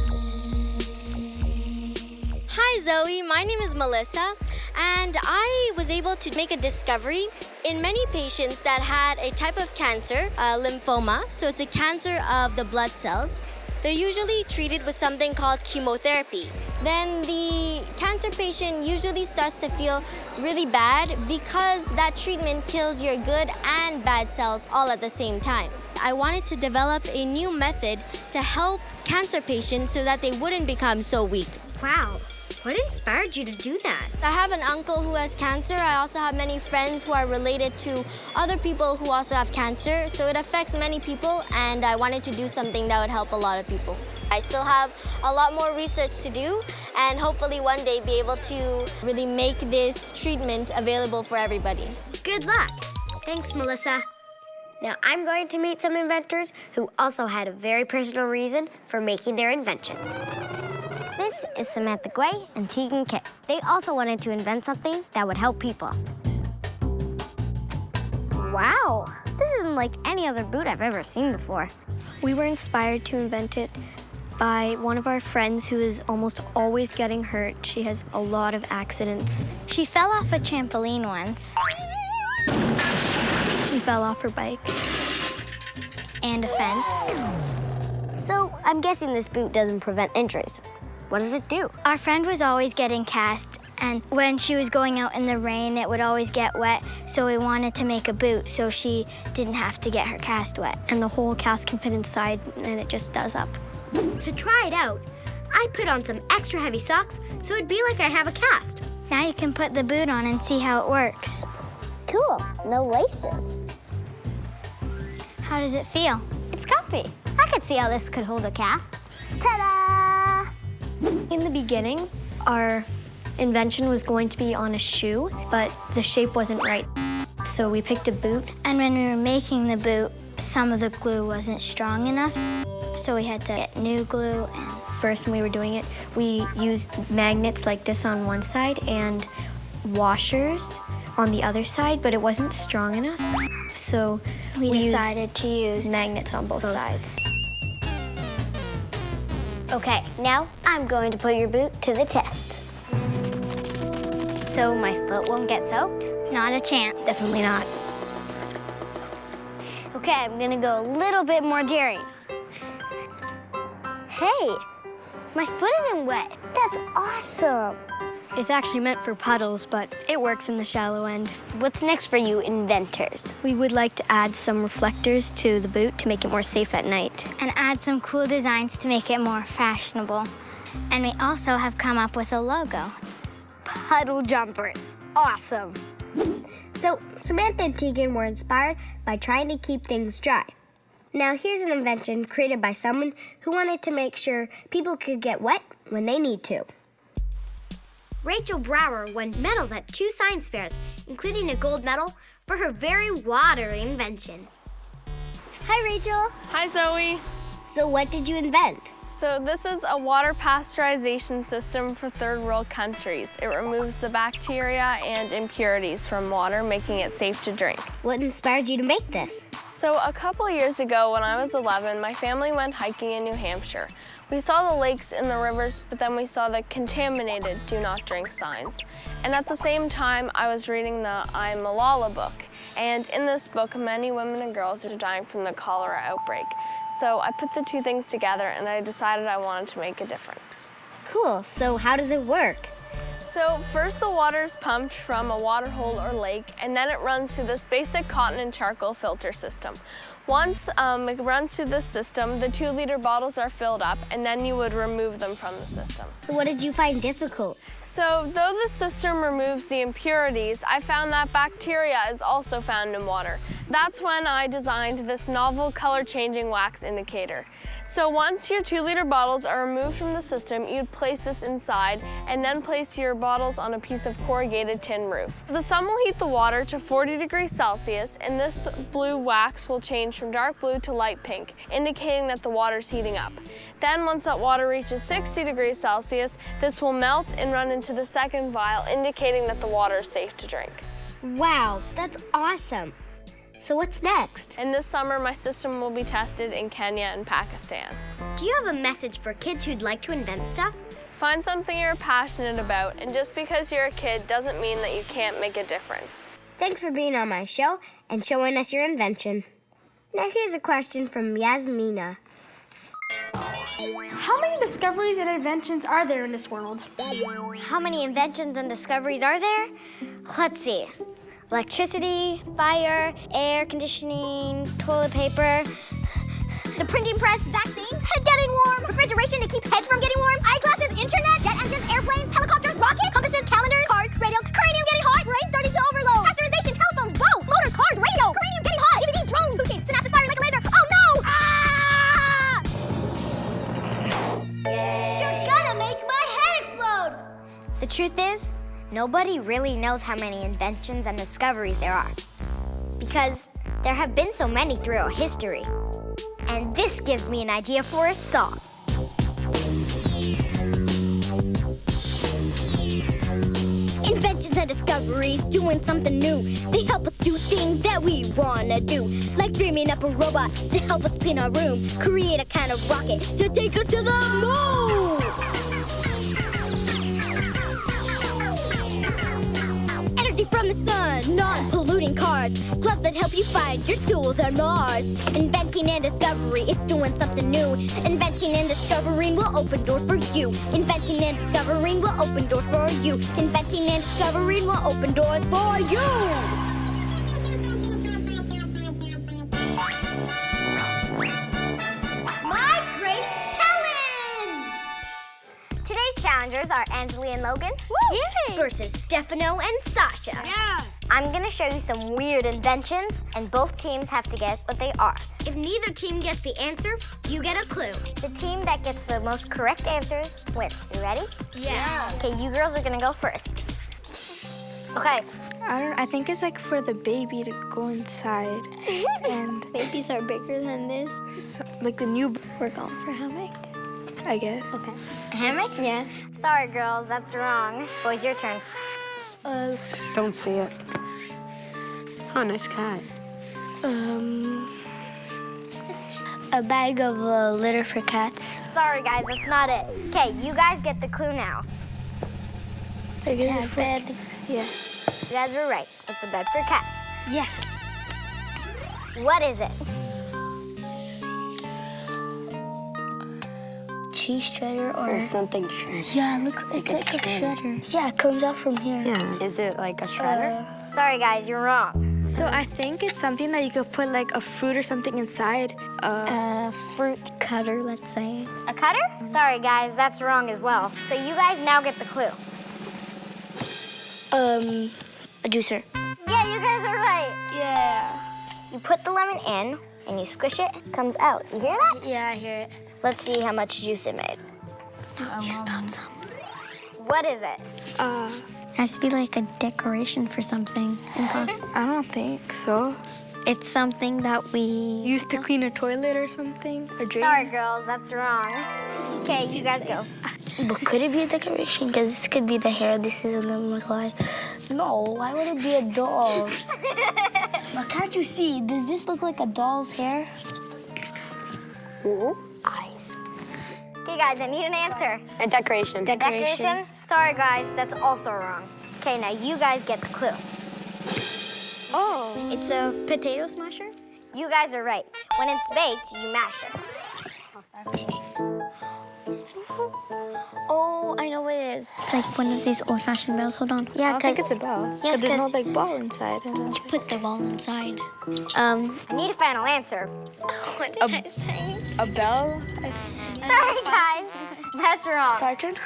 Hi Zoe, my name is Melissa, and I was able to make a discovery in many patients that had a type of cancer, lymphoma, so it's a cancer of the blood cells. They're usually treated with something called chemotherapy. Then the cancer patient usually starts to feel really bad because that treatment kills your good and bad cells all at the same time. I wanted to develop a new method to help cancer patients so that they wouldn't become so weak. Wow. What inspired you to do that? I have an uncle who has cancer. I also have many friends who are related to other people who also have cancer. So it affects many people, and I wanted to do something that would help a lot of people. I still have a lot more research to do, and hopefully one day be able to really make this treatment available for everybody. Good luck. Thanks, Melissa. Now I'm going to meet some inventors who also had a very personal reason for making their inventions. This is Samantha Gray and Tegan Kay. They also wanted to invent something that would help people. Wow, this isn't like any other boot I've ever seen before. We were inspired to invent it by one of our friends who is almost always getting hurt. She has a lot of accidents. She fell off a trampoline once. She fell off her bike. And a fence. So I'm guessing this boot doesn't prevent injuries. What does it do? Our friend was always getting cast, and when she was going out in the rain, it would always get wet, so we wanted to make a boot so she didn't have to get her cast wet. And the whole cast can fit inside, and it just does up. To try it out, I put on some extra heavy socks so it'd be like I have a cast. Now you can put the boot on and see how it works. Cool, no laces. How does it feel? It's comfy. I could see how this could hold a cast. Ta-da! In the beginning, our invention was going to be on a shoe, but the shape wasn't right. So we picked a boot. And when we were making the boot, some of the glue wasn't strong enough, so we had to get new glue. And first, when we were doing it, we used magnets like this on one side and washers on the other side, but it wasn't strong enough. So we decided to use magnets on both sides. Okay, now I'm going to put your boot to the test. So my foot won't get soaked? Not a chance. Definitely not. Okay, I'm gonna go a little bit more daring. Hey, my foot isn't wet. That's awesome. It's actually meant for puddles, but it works in the shallow end. What's next for you inventors? We would like to add some reflectors to the boot to make it more safe at night. And add some cool designs to make it more fashionable. And we also have come up with a logo. Puddle jumpers. Awesome. So Samantha and Tegan were inspired by trying to keep things dry. Now here's an invention created by someone who wanted to make sure people could get wet when they need to. Rachel Brower won medals at 2 science fairs, including a gold medal for her very watery invention. Hi, Rachel. Hi, Zoe. So what did you invent? So this is a water pasteurization system for third world countries. It removes the bacteria and impurities from water, making it safe to drink. What inspired you to make this? So a couple years ago, when I was 11, my family went hiking in New Hampshire. We saw the lakes and the rivers, but then we saw the contaminated do not drink signs. And at the same time, I was reading the I'm Malala book. And in this book, many women and girls are dying from the cholera outbreak. So I put the two things together and I decided I wanted to make a difference. Cool, so how does it work? So first the water is pumped from a water hole or lake, and then it runs through this basic cotton and charcoal filter system. Once it runs through this system, the 2-liter bottles are filled up, and then you would remove them from the system. What did you find difficult? So though the system removes the impurities, I found that bacteria is also found in water. That's when I designed this novel color-changing wax indicator. So once your 2-liter bottles are removed from the system, you'd place this inside and then place your bottles on a piece of corrugated tin roof. The sun will heat the water to 40 degrees Celsius, and this blue wax will change from dark blue to light pink, indicating that the water's heating up. Then once that water reaches 60 degrees Celsius, this will melt and run into the second vial, indicating that the water is safe to drink. Wow, that's awesome. So what's next? And this summer, my system will be tested in Kenya and Pakistan. Do you have a message for kids who'd like to invent stuff? Find something you're passionate about, and just because you're a kid doesn't mean that you can't make a difference. Thanks for being on my show and showing us your invention. Now here's a question from Yasmina. How many discoveries and inventions are there in this world? How many inventions and discoveries are there? Let's see. Electricity, fire, air conditioning, toilet paper, the printing press, vaccines, head getting warm, refrigeration to keep heads from getting warm, eyeglasses, internet, jet engines, airplanes, helicopters, rockets, compasses, calendars, cars, radios, cranium getting hot, brain starting to overload, pasteurization, telephones, boats, motors, cars, radio, cranium getting hot, DVDs, drones, bootcamps, synapses firing like a laser. Oh no! Ah! You're gonna make my head explode! The truth is, nobody really knows how many inventions and discoveries there are, because there have been so many throughout history. And this gives me an idea for a song. Inventions and discoveries, doing something new. They help us do things that we wanna do, like dreaming up a robot to help us clean our room, create a kind of rocket to take us to the moon. From the sun, non-polluting cars, gloves that help you find your tools on Mars. Inventing and discovery, it's doing something new. Inventing and discovering will open doors for you. Inventing and discovering will open doors for you. Inventing and discovering will open doors for you. My Great Challenge! Today's challengers are Anjali and Logan. Yay! Versus Stefano and Sasha. Yeah! I'm gonna show you some weird inventions, and both teams have to guess what they are. If neither team gets the answer, you get a clue. The team that gets the most correct answers wins. You ready? Yeah. Okay, you girls are gonna go first. Okay. I think it's like for the baby to go inside. And babies are bigger than this. So, like the new. We're going for hammock, I guess. Okay. A hammock? Yeah. Sorry, girls, that's wrong. Boys, your turn. Don't see it. Oh, nice cat. A bag of litter for cats. Sorry, guys, that's not it. Okay, you guys get the clue now. Cat bed. Yeah. You guys were right. It's a bed for cats. Yes. What is it? Cheese shredder or something shredder. Yeah, it looks it's like a shredder. Yeah, it comes out from here. Yeah. Is it like a shredder? Sorry, guys, you're wrong. So I think it's something that you could put like a fruit or something inside. A fruit cutter, let's say. A cutter? Sorry, guys, that's wrong as well. So you guys now get the clue. A juicer. Yeah, you guys are right. Yeah. You put the lemon in, and you squish it, it comes out. You hear that? Yeah, I hear it. Let's see how much juice it made. You spilled some. What is it? Has to be like a decoration for something. I don't think so. It's something that we Used to clean a toilet or something? A drain? Sorry, girls, that's wrong. Okay, you guys go. But could it be a decoration? Because this could be the hair. This doesn't look like. No, why would it be a doll? But can't you see? Does this look like a doll's hair? Eyes. Okay, guys, I need an answer. A decoration. Decoration? Sorry, guys, that's also wrong. Okay, now you guys get the clue. Oh, it's a potato smasher? You guys are right. When it's baked, you mash it. Oh, I know what it is. It's like one of these old-fashioned bells. Hold on. I don't think it's a bell. Yes, there's no like ball inside. You put the ball inside. I need a final answer. What did I say? A bell? Sorry, guys. That's wrong. Sergeant?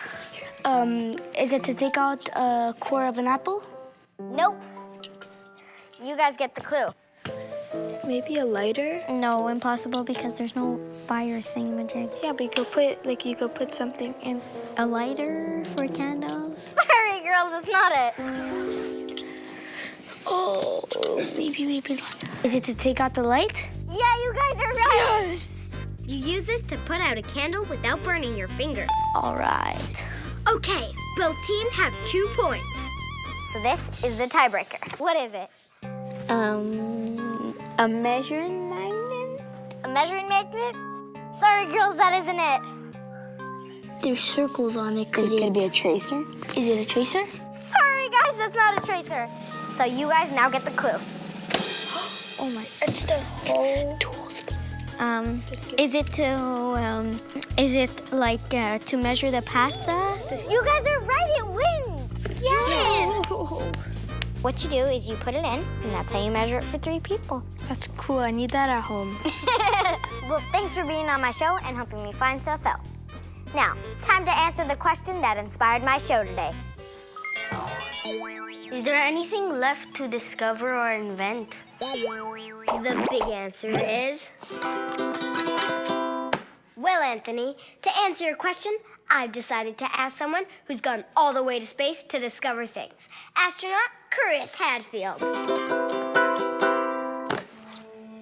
Is it to take out a core of an apple? Nope. You guys get the clue. Maybe a lighter? No, impossible because there's no fire thingamajig. Yeah, but you could put something in. A lighter for candles? Sorry, girls, it's not it. Oh, maybe not. Is it to take out the light? Yeah, you guys are right. Yes! You use this to put out a candle without burning your fingers. All right. Okay, both teams have 2 points. So this is the tiebreaker. What is it? A measuring magnet? A measuring magnet? Sorry, girls, that isn't it. There's circles on it. Could it be a tracer? Is it a tracer? Sorry, guys, that's not a tracer. So you guys now get the clue. Oh my! It's the whole. Is it like to measure the pasta? You guys are right. It wins. Yes. What you do is you put it in, and that's how you measure it for 3 people. That's cool. I need that at home. Well, thanks for being on my show and helping me find stuff out. Now, time to answer the question that inspired my show today. Is there anything left to discover or invent? The big answer is... Well, Anthony, to answer your question, I've decided to ask someone who's gone all the way to space to discover things. Astronaut Chris Hadfield.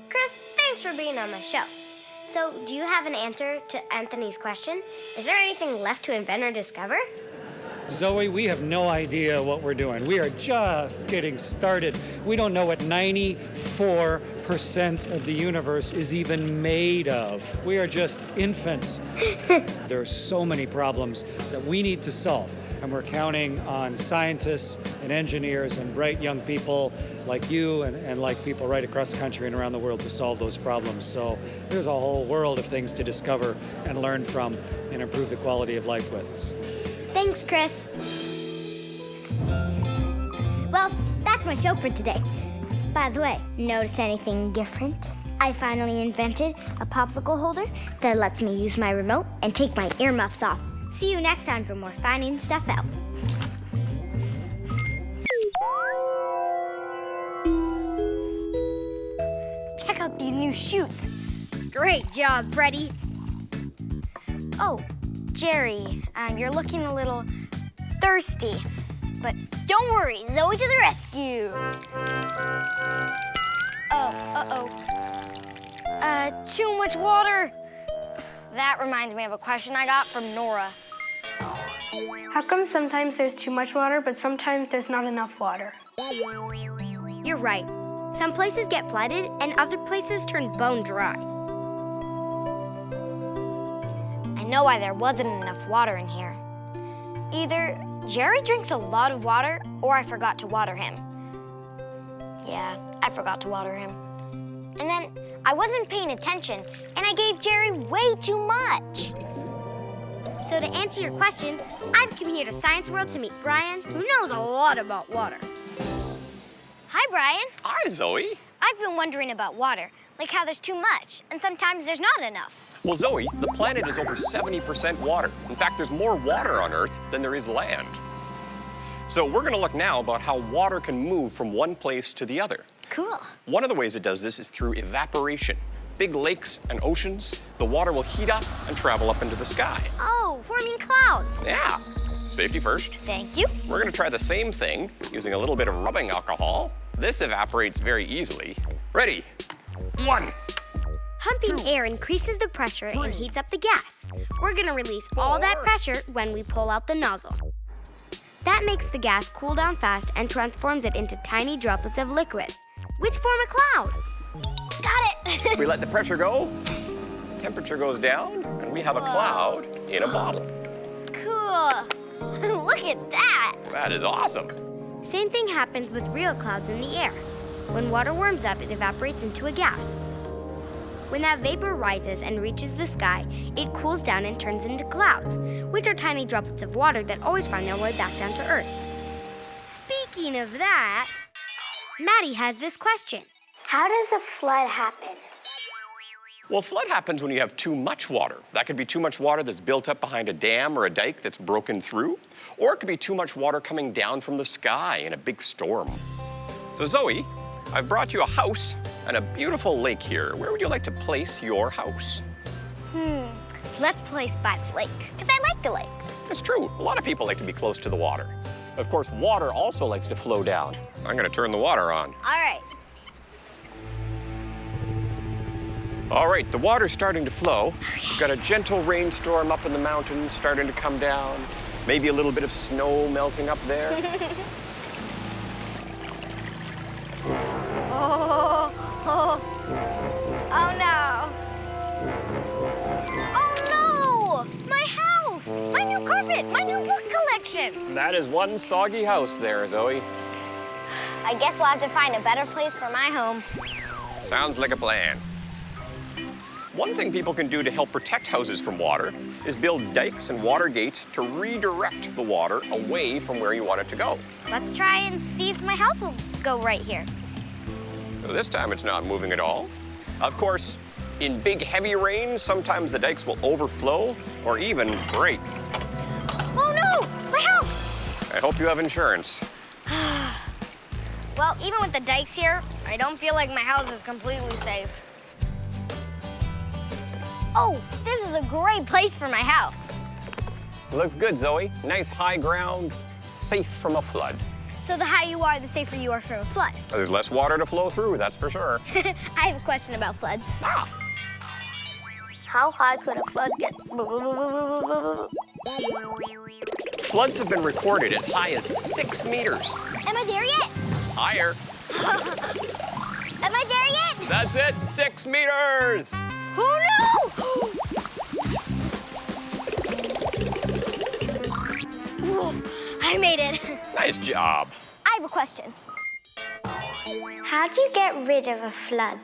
Chris, thanks for being on my show. So, do you have an answer to Anthony's question? Is there anything left to invent or discover? Zoe, we have no idea what we're doing. We are just getting started. We don't know what 94% of the universe is even made of. We are just infants. There are so many problems that we need to solve, and we're counting on scientists and engineers and bright young people like you and like people right across the country and around the world to solve those problems. So there's a whole world of things to discover and learn from and improve the quality of life with. Thanks, Chris. Well, that's my show for today. By the way, notice anything different? I finally invented a popsicle holder that lets me use my remote and take my earmuffs off. See you next time for more Finding Stuff Out. Check out these new chutes. Great job, Freddie. Oh, Jerry, you're looking a little thirsty. But don't worry, Zoe to the rescue. Too much water. That reminds me of a question I got from Nora. How come sometimes there's too much water, but sometimes there's not enough water? You're right. Some places get flooded and other places turn bone dry. I know why there wasn't enough water in here. Either Jerry drinks a lot of water or I forgot to water him. Yeah, I forgot to water him. And then I wasn't paying attention and I gave Jerry way too much. So to answer your question, I've come here to Science World to meet Brian, who knows a lot about water. Hi, Brian. Hi, Zoe. I've been wondering about water, like how there's too much and sometimes there's not enough. Well, Zoe, the planet is over 70% water. In fact, there's more water on Earth than there is land. So we're going to look now about how water can move from one place to the other. Cool. One of the ways it does this is through evaporation. Big lakes and oceans, the water will heat up and travel up into the sky. Oh, forming clouds. Yeah. Safety first. Thank you. We're going to try the same thing using a little bit of rubbing alcohol. This evaporates very easily. Ready? 1. Pumping air increases the pressure and heats up the gas. We're gonna release all that pressure when we pull out the nozzle. That makes the gas cool down fast and transforms it into tiny droplets of liquid, which form a cloud. Got it. We let the pressure go, temperature goes down, and we have a cloud in a bottle. Cool. Look at that. That is awesome. Same thing happens with real clouds in the air. When water warms up, it evaporates into a gas. When that vapor rises and reaches the sky, it cools down and turns into clouds, which are tiny droplets of water that always find their way back down to Earth. Speaking of that, Maddie has this question. How does a flood happen? Well, flood happens when you have too much water. That could be too much water that's built up behind a dam or a dike that's broken through, or it could be too much water coming down from the sky in a big storm. So Zoe, I've brought you a house and a beautiful lake here. Where would you like to place your house? Let's place by the lake, because I like the lake. It's true. A lot of people like to be close to the water. Of course, water also likes to flow down. I'm going to turn the water on. All right. All right, the water's starting to flow. We've got a gentle rainstorm up in the mountains starting to come down. Maybe a little bit of snow melting up there. Oh no. Oh no! My house! My new carpet! My new book collection! That is one soggy house there, Zoe. I guess we'll have to find a better place for my home. Sounds like a plan. One thing people can do to help protect houses from water is build dikes and water gates to redirect the water away from where you want it to go. Let's try and see if my house will go right here. So this time it's not moving at all. Of course, in big heavy rains, sometimes the dikes will overflow or even break. Oh no! My house! I hope you have insurance. Well, even with the dikes here, I don't feel like my house is completely safe. Oh, this is a great place for my house. Looks good, Zoe. Nice high ground, safe from a flood. So the higher you are, the safer you are from a flood. There's less water to flow through, that's for sure. I have a question about floods. How high could a flood get? Floods have been recorded as high as 6 meters. Am I there yet? Higher. Am I there yet? That's it, 6 meters. Oh no! Whoa, I made it. Nice job. I have a question. How do you get rid of a flood?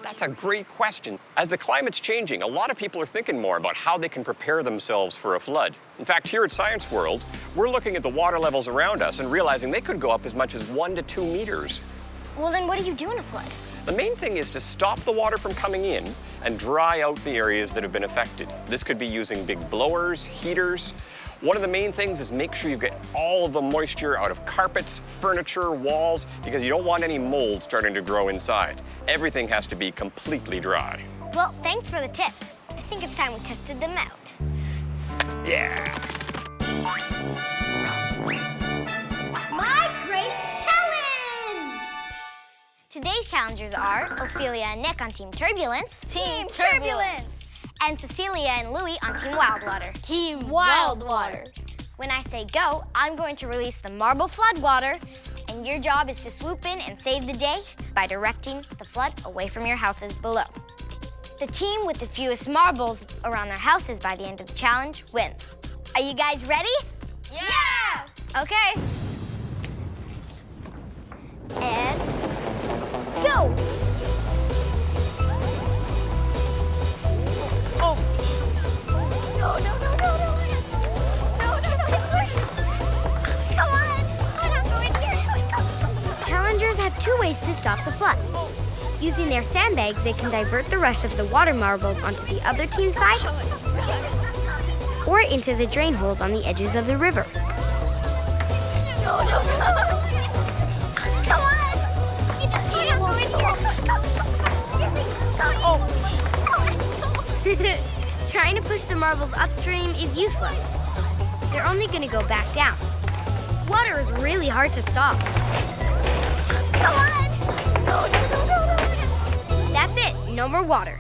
That's a great question. As the climate's changing, a lot of people are thinking more about how they can prepare themselves for a flood. In fact, here at Science World, we're looking at the water levels around us and realizing they could go up as much as 1 to 2 meters. Well, then what do you do in a flood? The main thing is to stop the water from coming in and dry out the areas that have been affected. This could be using big blowers, heaters. One of the main things is make sure you get all of the moisture out of carpets, furniture, walls, because you don't want any mold starting to grow inside. Everything has to be completely dry. Well, thanks for the tips. I think it's time we tested them out. Yeah. My Great Challenge! Today's challengers are Ophelia and Nick on Team Turbulence. Team Turbulence! And Cecilia and Louie on Team Wildwater. Team Wildwater. When I say go, I'm going to release the marble floodwater, and your job is to swoop in and save the day by directing the flood away from your houses below. The team with the fewest marbles around their houses by the end of the challenge wins. Are you guys ready? Yeah! Okay. And go! Oh! No, no, no, no, no! No, no, no, I swear! Come on! I'm not going here! Challengers have 2 ways to stop the flood. Using their sandbags, they can divert the rush of the water marbles onto the other team's side or into the drain holes on the edges of the river. No, no, no! Come on! I'm not going here! Trying to push the marbles upstream is useless. They're only going to go back down. Water is really hard to stop. Come on! No, no, no, no, no. That's it. No more water.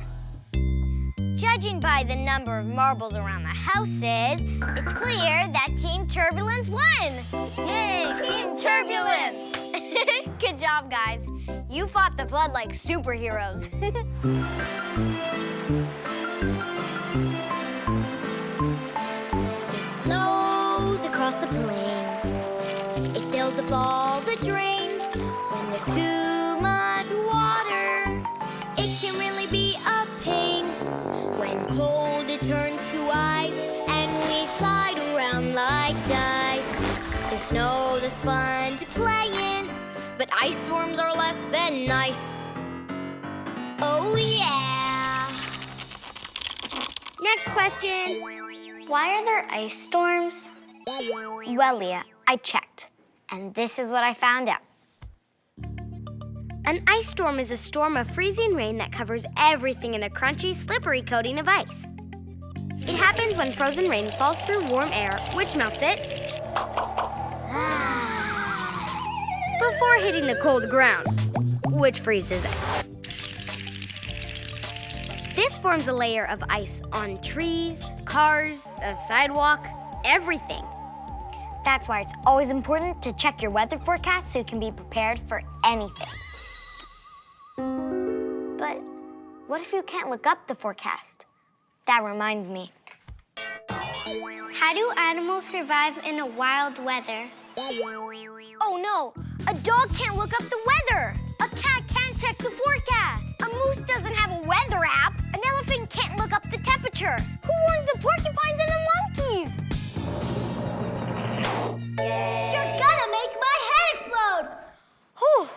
Judging by the number of marbles around the houses, it's clear that Team Turbulence won. Yay, Team Turbulence! Good job, guys. You fought the flood like superheroes. Flows across the plains. It fills up all the drains. When there's too much water, it can really be a pain. When cold, it turns to ice, and we slide around like dice. There's snow that's fun to play in, but ice storms are less than nice. Oh yeah! Next question. Why are there ice storms? Well, Leah, I checked, and this is what I found out. An ice storm is a storm of freezing rain that covers everything in a crunchy, slippery coating of ice. It happens when frozen rain falls through warm air, which melts it, before hitting the cold ground, which freezes it. This forms a layer of ice on trees, cars, a sidewalk, everything. That's why it's always important to check your weather forecast so you can be prepared for anything. But what if you can't look up the forecast? That reminds me. How do animals survive in a wild weather? Oh no, a dog can't look up the weather. A cat can't check the forecast. A moose doesn't have a weather app. An elephant can't look up the temperature. Who warns the porcupines and the monkeys? You're gonna make my head explode! Whew.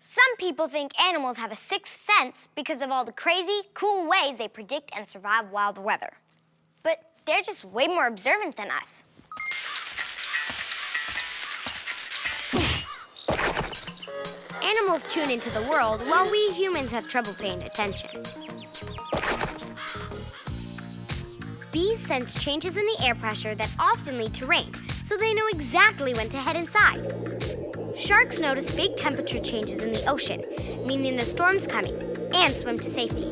Some people think animals have a sixth sense because of all the crazy, cool ways they predict and survive wild weather. But they're just way more observant than us. Animals tune into the world while we humans have trouble paying attention. Bees sense changes in the air pressure that often lead to rain, so they know exactly when to head inside. Sharks notice big temperature changes in the ocean, meaning the storm's coming, and swim to safety.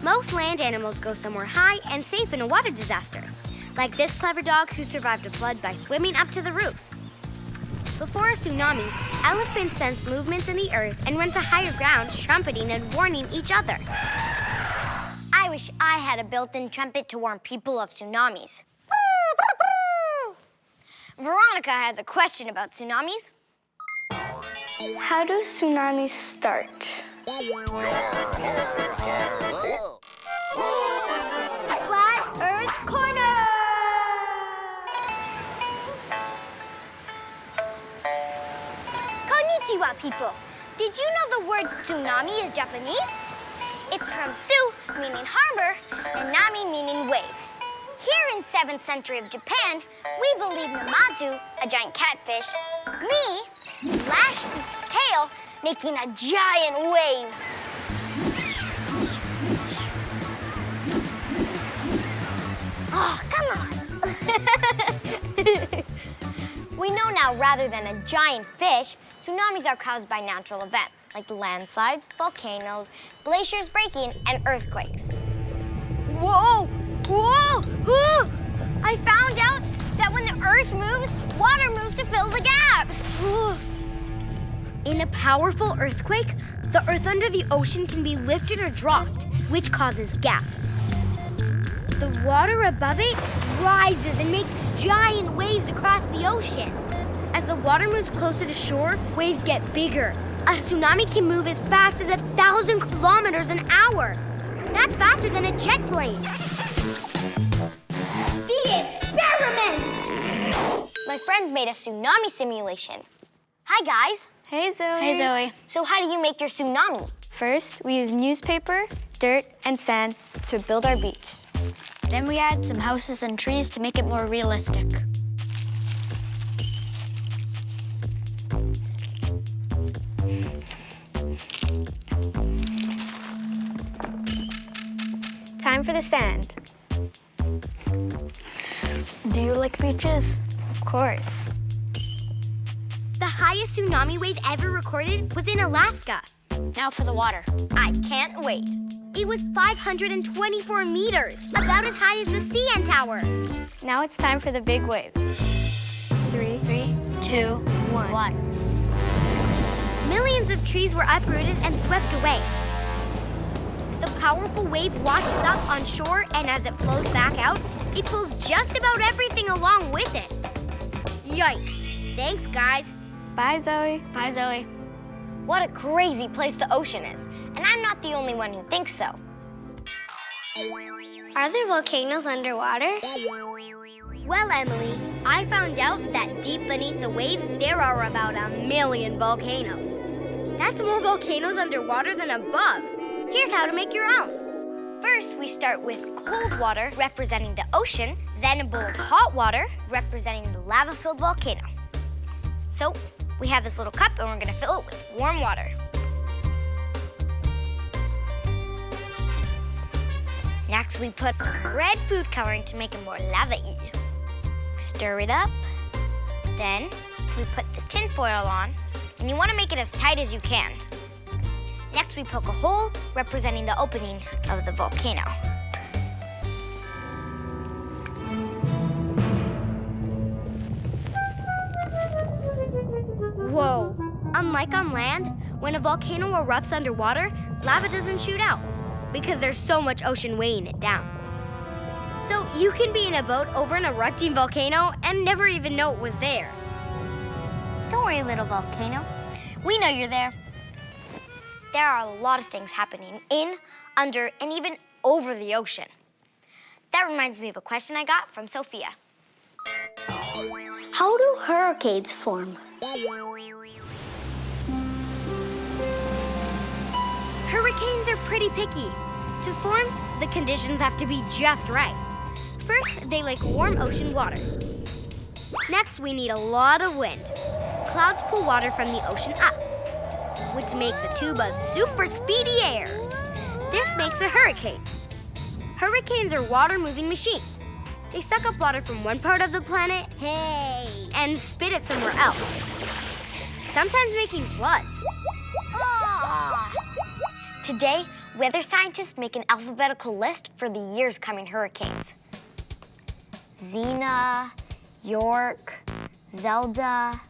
Most land animals go somewhere high and safe in a water disaster, like this clever dog who survived a flood by swimming up to the roof. Before a tsunami, elephants sensed movements in the earth and went to higher ground, trumpeting and warning each other. I wish I had a built-in trumpet to warn people of tsunamis. Veronica has a question about tsunamis. How do tsunamis start? Flat Earth Corner! Konnichiwa, people. Did you know the word tsunami is Japanese? It's from su, meaning harbor, and nami, meaning wave. Here in 7th century of Japan, we believe Namazu, a giant catfish, lashed its tail, making a giant wave. Oh, come on. We know now, rather than a giant fish, tsunamis are caused by natural events, like landslides, volcanoes, glaciers breaking, and earthquakes. Whoa! Whoa! Whoa! I found out that when the earth moves, water moves to fill the gaps. In a powerful earthquake, the earth under the ocean can be lifted or dropped, which causes gaps. The water above it rises and makes giant waves across the ocean. As the water moves closer to shore, waves get bigger. A tsunami can move as fast as 1,000 kilometers an hour. That's faster than a jet plane. The experiment! My friends made a tsunami simulation. Hi, guys. Hey, Zoe. Hey, Zoe. So how do you make your tsunami? First, we use newspaper, dirt, and sand to build our beach. Then we add some houses and trees to make it more realistic. Time for the sand. Do you like beaches? Of course. The highest tsunami wave ever recorded was in Alaska. Now for the water. I can't wait. It was 524 meters, about as high as the CN Tower. Now it's time for the big wave. 3, 2, 1. Millions of trees were uprooted and swept away. The powerful wave washes up on shore, and as it flows back out, it pulls just about everything along with it. Yikes. Thanks, guys. Bye, Zoe. Bye, Zoe. What a crazy place the ocean is. And I'm not the only one who thinks so. Are there volcanoes underwater? Well, Emily, I found out that deep beneath the waves, there are about 1 million volcanoes. That's more volcanoes underwater than above. Here's how to make your own. First, we start with cold water, representing the ocean, then a bowl of hot water, representing the lava-filled volcano. So, we have this little cup, and we're gonna fill it with warm water. Next, we put some red food coloring to make it more lava-y. Stir it up. Then, we put the tin foil on, and you wanna make it as tight as you can. Next, we poke a hole representing the opening of the volcano. Whoa! Unlike on land, when a volcano erupts underwater, lava doesn't shoot out because there's so much ocean weighing it down. So you can be in a boat over an erupting volcano and never even know it was there. Don't worry, little volcano. We know you're there. There are a lot of things happening in, under, and even over the ocean. That reminds me of a question I got from Sophia. How do hurricanes form? Hurricanes are pretty picky. To form, the conditions have to be just right. First, they like warm ocean water. Next, we need a lot of wind. Clouds pull water from the ocean up, which makes a tube of super speedy air. This makes a hurricane. Hurricanes are water-moving machines. They suck up water from one part of the planet, and spit it somewhere else, sometimes making floods. Today, weather scientists make an alphabetical list for the year's coming hurricanes. Xena, York, Zelda,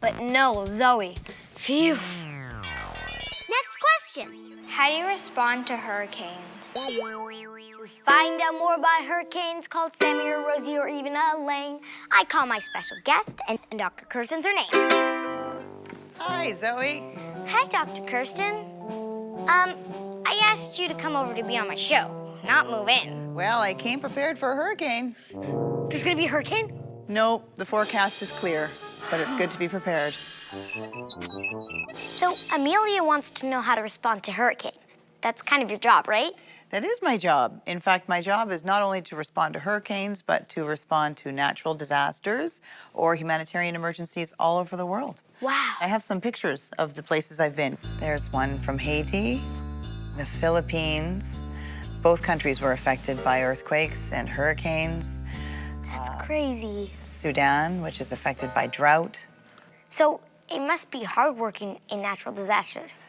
but no Zoe. Phew. Next question. How do you respond to hurricanes? To find out more about hurricanes called Sammy or Rosie or even Elaine, I call my special guest, and Dr. Kirsten's her name. Hi, Zoe. Hi, Dr. Kirsten. I asked you to come over to be on my show, not move in. Well, I came prepared for a hurricane. There's gonna be a hurricane? No, the forecast is clear, but it's good to be prepared. So, Amelia wants to know how to respond to hurricanes. That's kind of your job, right? That is my job. In fact, my job is not only to respond to hurricanes, but to respond to natural disasters or humanitarian emergencies all over the world. Wow. I have some pictures of the places I've been. There's one from Haiti, the Philippines. Both countries were affected by earthquakes and hurricanes. That's crazy. Sudan, which is affected by drought. So, it must be hard working in natural disasters.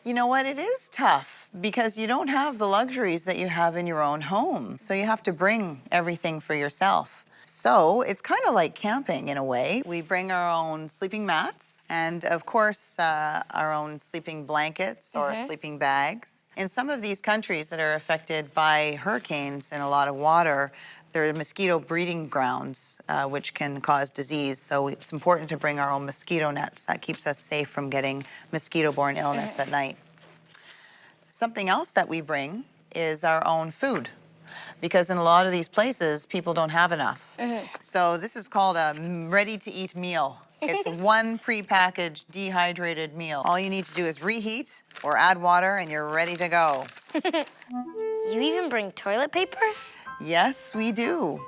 You know what? It is tough because you don't have the luxuries that you have in your own home. So you have to bring everything for yourself. So it's kind of like camping in a way. We bring our own sleeping mats and, of course, our own sleeping blankets or sleeping bags. In some of these countries that are affected by hurricanes and a lot of water, there are mosquito breeding grounds, which can cause disease. So it's important to bring our own mosquito nets. That keeps us safe from getting mosquito-borne illness at night. Something else that we bring is our own food, because in a lot of these places, people don't have enough. So this is called a ready-to-eat meal. It's one prepackaged, dehydrated meal. All you need to do is reheat or add water, and you're ready to go. You even bring toilet paper? Yes, we do.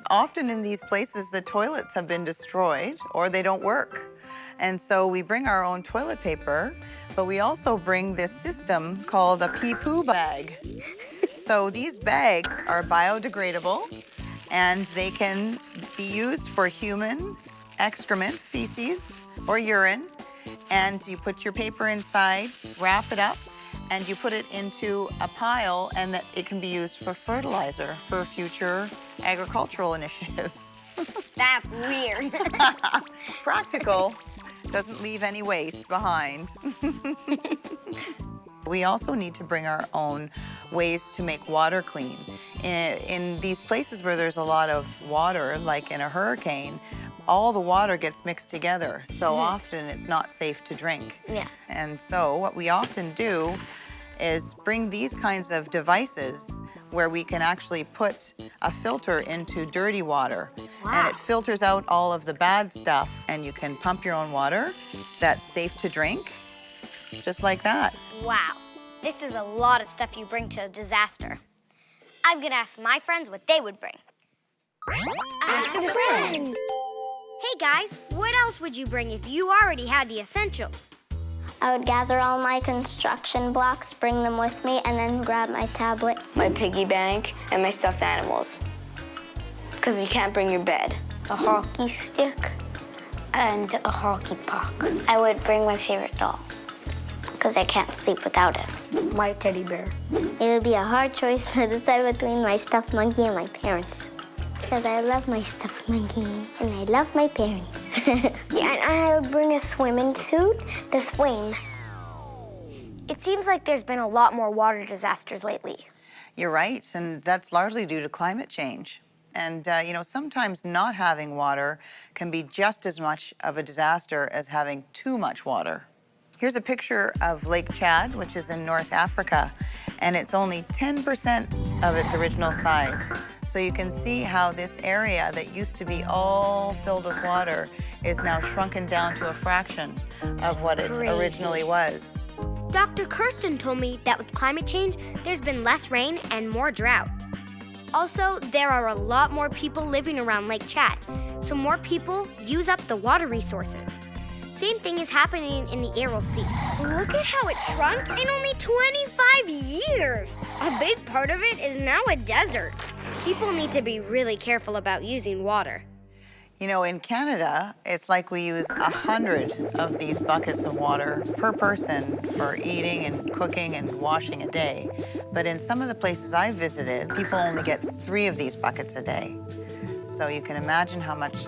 Often in these places, the toilets have been destroyed or they don't work. And so we bring our own toilet paper, but we also bring this system called a pee-poo bag. So these bags are biodegradable and they can be used for human excrement, feces, or urine. And you put your paper inside, wrap it up, and you put it into a pile, and that it can be used for fertilizer for future agricultural initiatives. That's weird. Practical, doesn't leave any waste behind. We also need to bring our own ways to make water clean. In these places where there's a lot of water, like in a hurricane, all the water gets mixed together. So often it's not safe to drink. Yeah. And so what we often do is bring these kinds of devices where we can actually put a filter into dirty water. Wow. And it filters out all of the bad stuff, and you can pump your own water that's safe to drink, just like that. Wow. This is a lot of stuff you bring to a disaster. I'm gonna ask my friends what they would bring. Ask a friend. Hey guys, what else would you bring if you already had the essentials? I would gather all my construction blocks, bring them with me, and then grab my tablet. My piggy bank and my stuffed animals. Because you can't bring your bed. A hockey stick and a hockey puck. I would bring my favorite doll because I can't sleep without it. My teddy bear. It would be a hard choice to decide between my stuffed monkey and my parents. Because I love my stuffed monkey and I love my parents. Yeah, and I would bring a swimming suit to swim. It seems like there's been a lot more water disasters lately. You're right, and that's largely due to climate change. And, sometimes not having water can be just as much of a disaster as having too much water. Here's a picture of Lake Chad, which is in North Africa, and it's only 10% of its original size. So you can see how this area that used to be all filled with water is now shrunken down to a fraction of what it originally was. Dr. Kirsten told me that with climate change, there's been less rain and more drought. Also, there are a lot more people living around Lake Chad, so more people use up the water resources. Same thing is happening in the Aral Sea. Look at how it shrunk in only 25 years. A big part of it is now a desert. People need to be really careful about using water. In Canada, it's like we use 100 of these buckets of water per person for eating and cooking and washing a day. But in some of the places I've visited, people only get 3 of these buckets a day. So you can imagine how much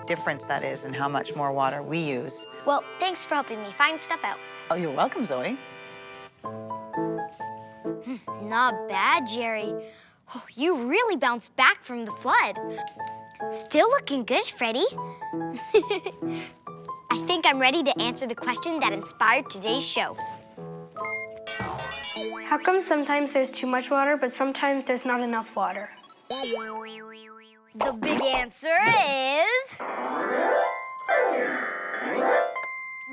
difference that is and how much more water we use. Well, thanks for helping me find stuff out. Oh, you're welcome, Zoe. Not bad, Jerry. Oh, you really bounced back from the flood. Still looking good, Freddie. I think I'm ready to answer the question that inspired today's show. How come sometimes there's too much water, but sometimes there's not enough water? The big answer is...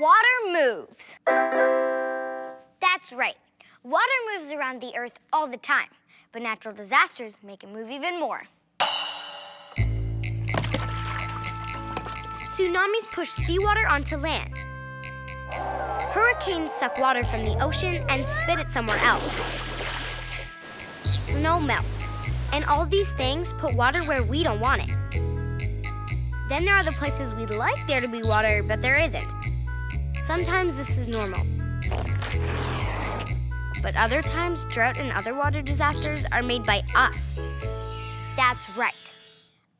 water moves. That's right. Water moves around the Earth all the time, but natural disasters make it move even more. Tsunamis push seawater onto land. Hurricanes suck water from the ocean and spit it somewhere else. Snow melts, and all these things put water where we don't want it. Then there are the places we'd like there to be water, but there isn't. Sometimes this is normal. But other times, drought and other water disasters are made by us. That's right.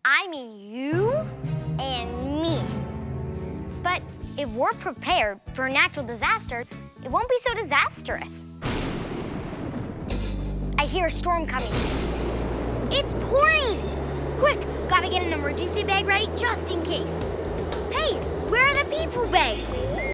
I mean you and me. But if we're prepared for a natural disaster, it won't be so disastrous. I hear a storm coming. It's pouring! Quick, gotta get an emergency bag ready just in case. Hey, where are the people bags?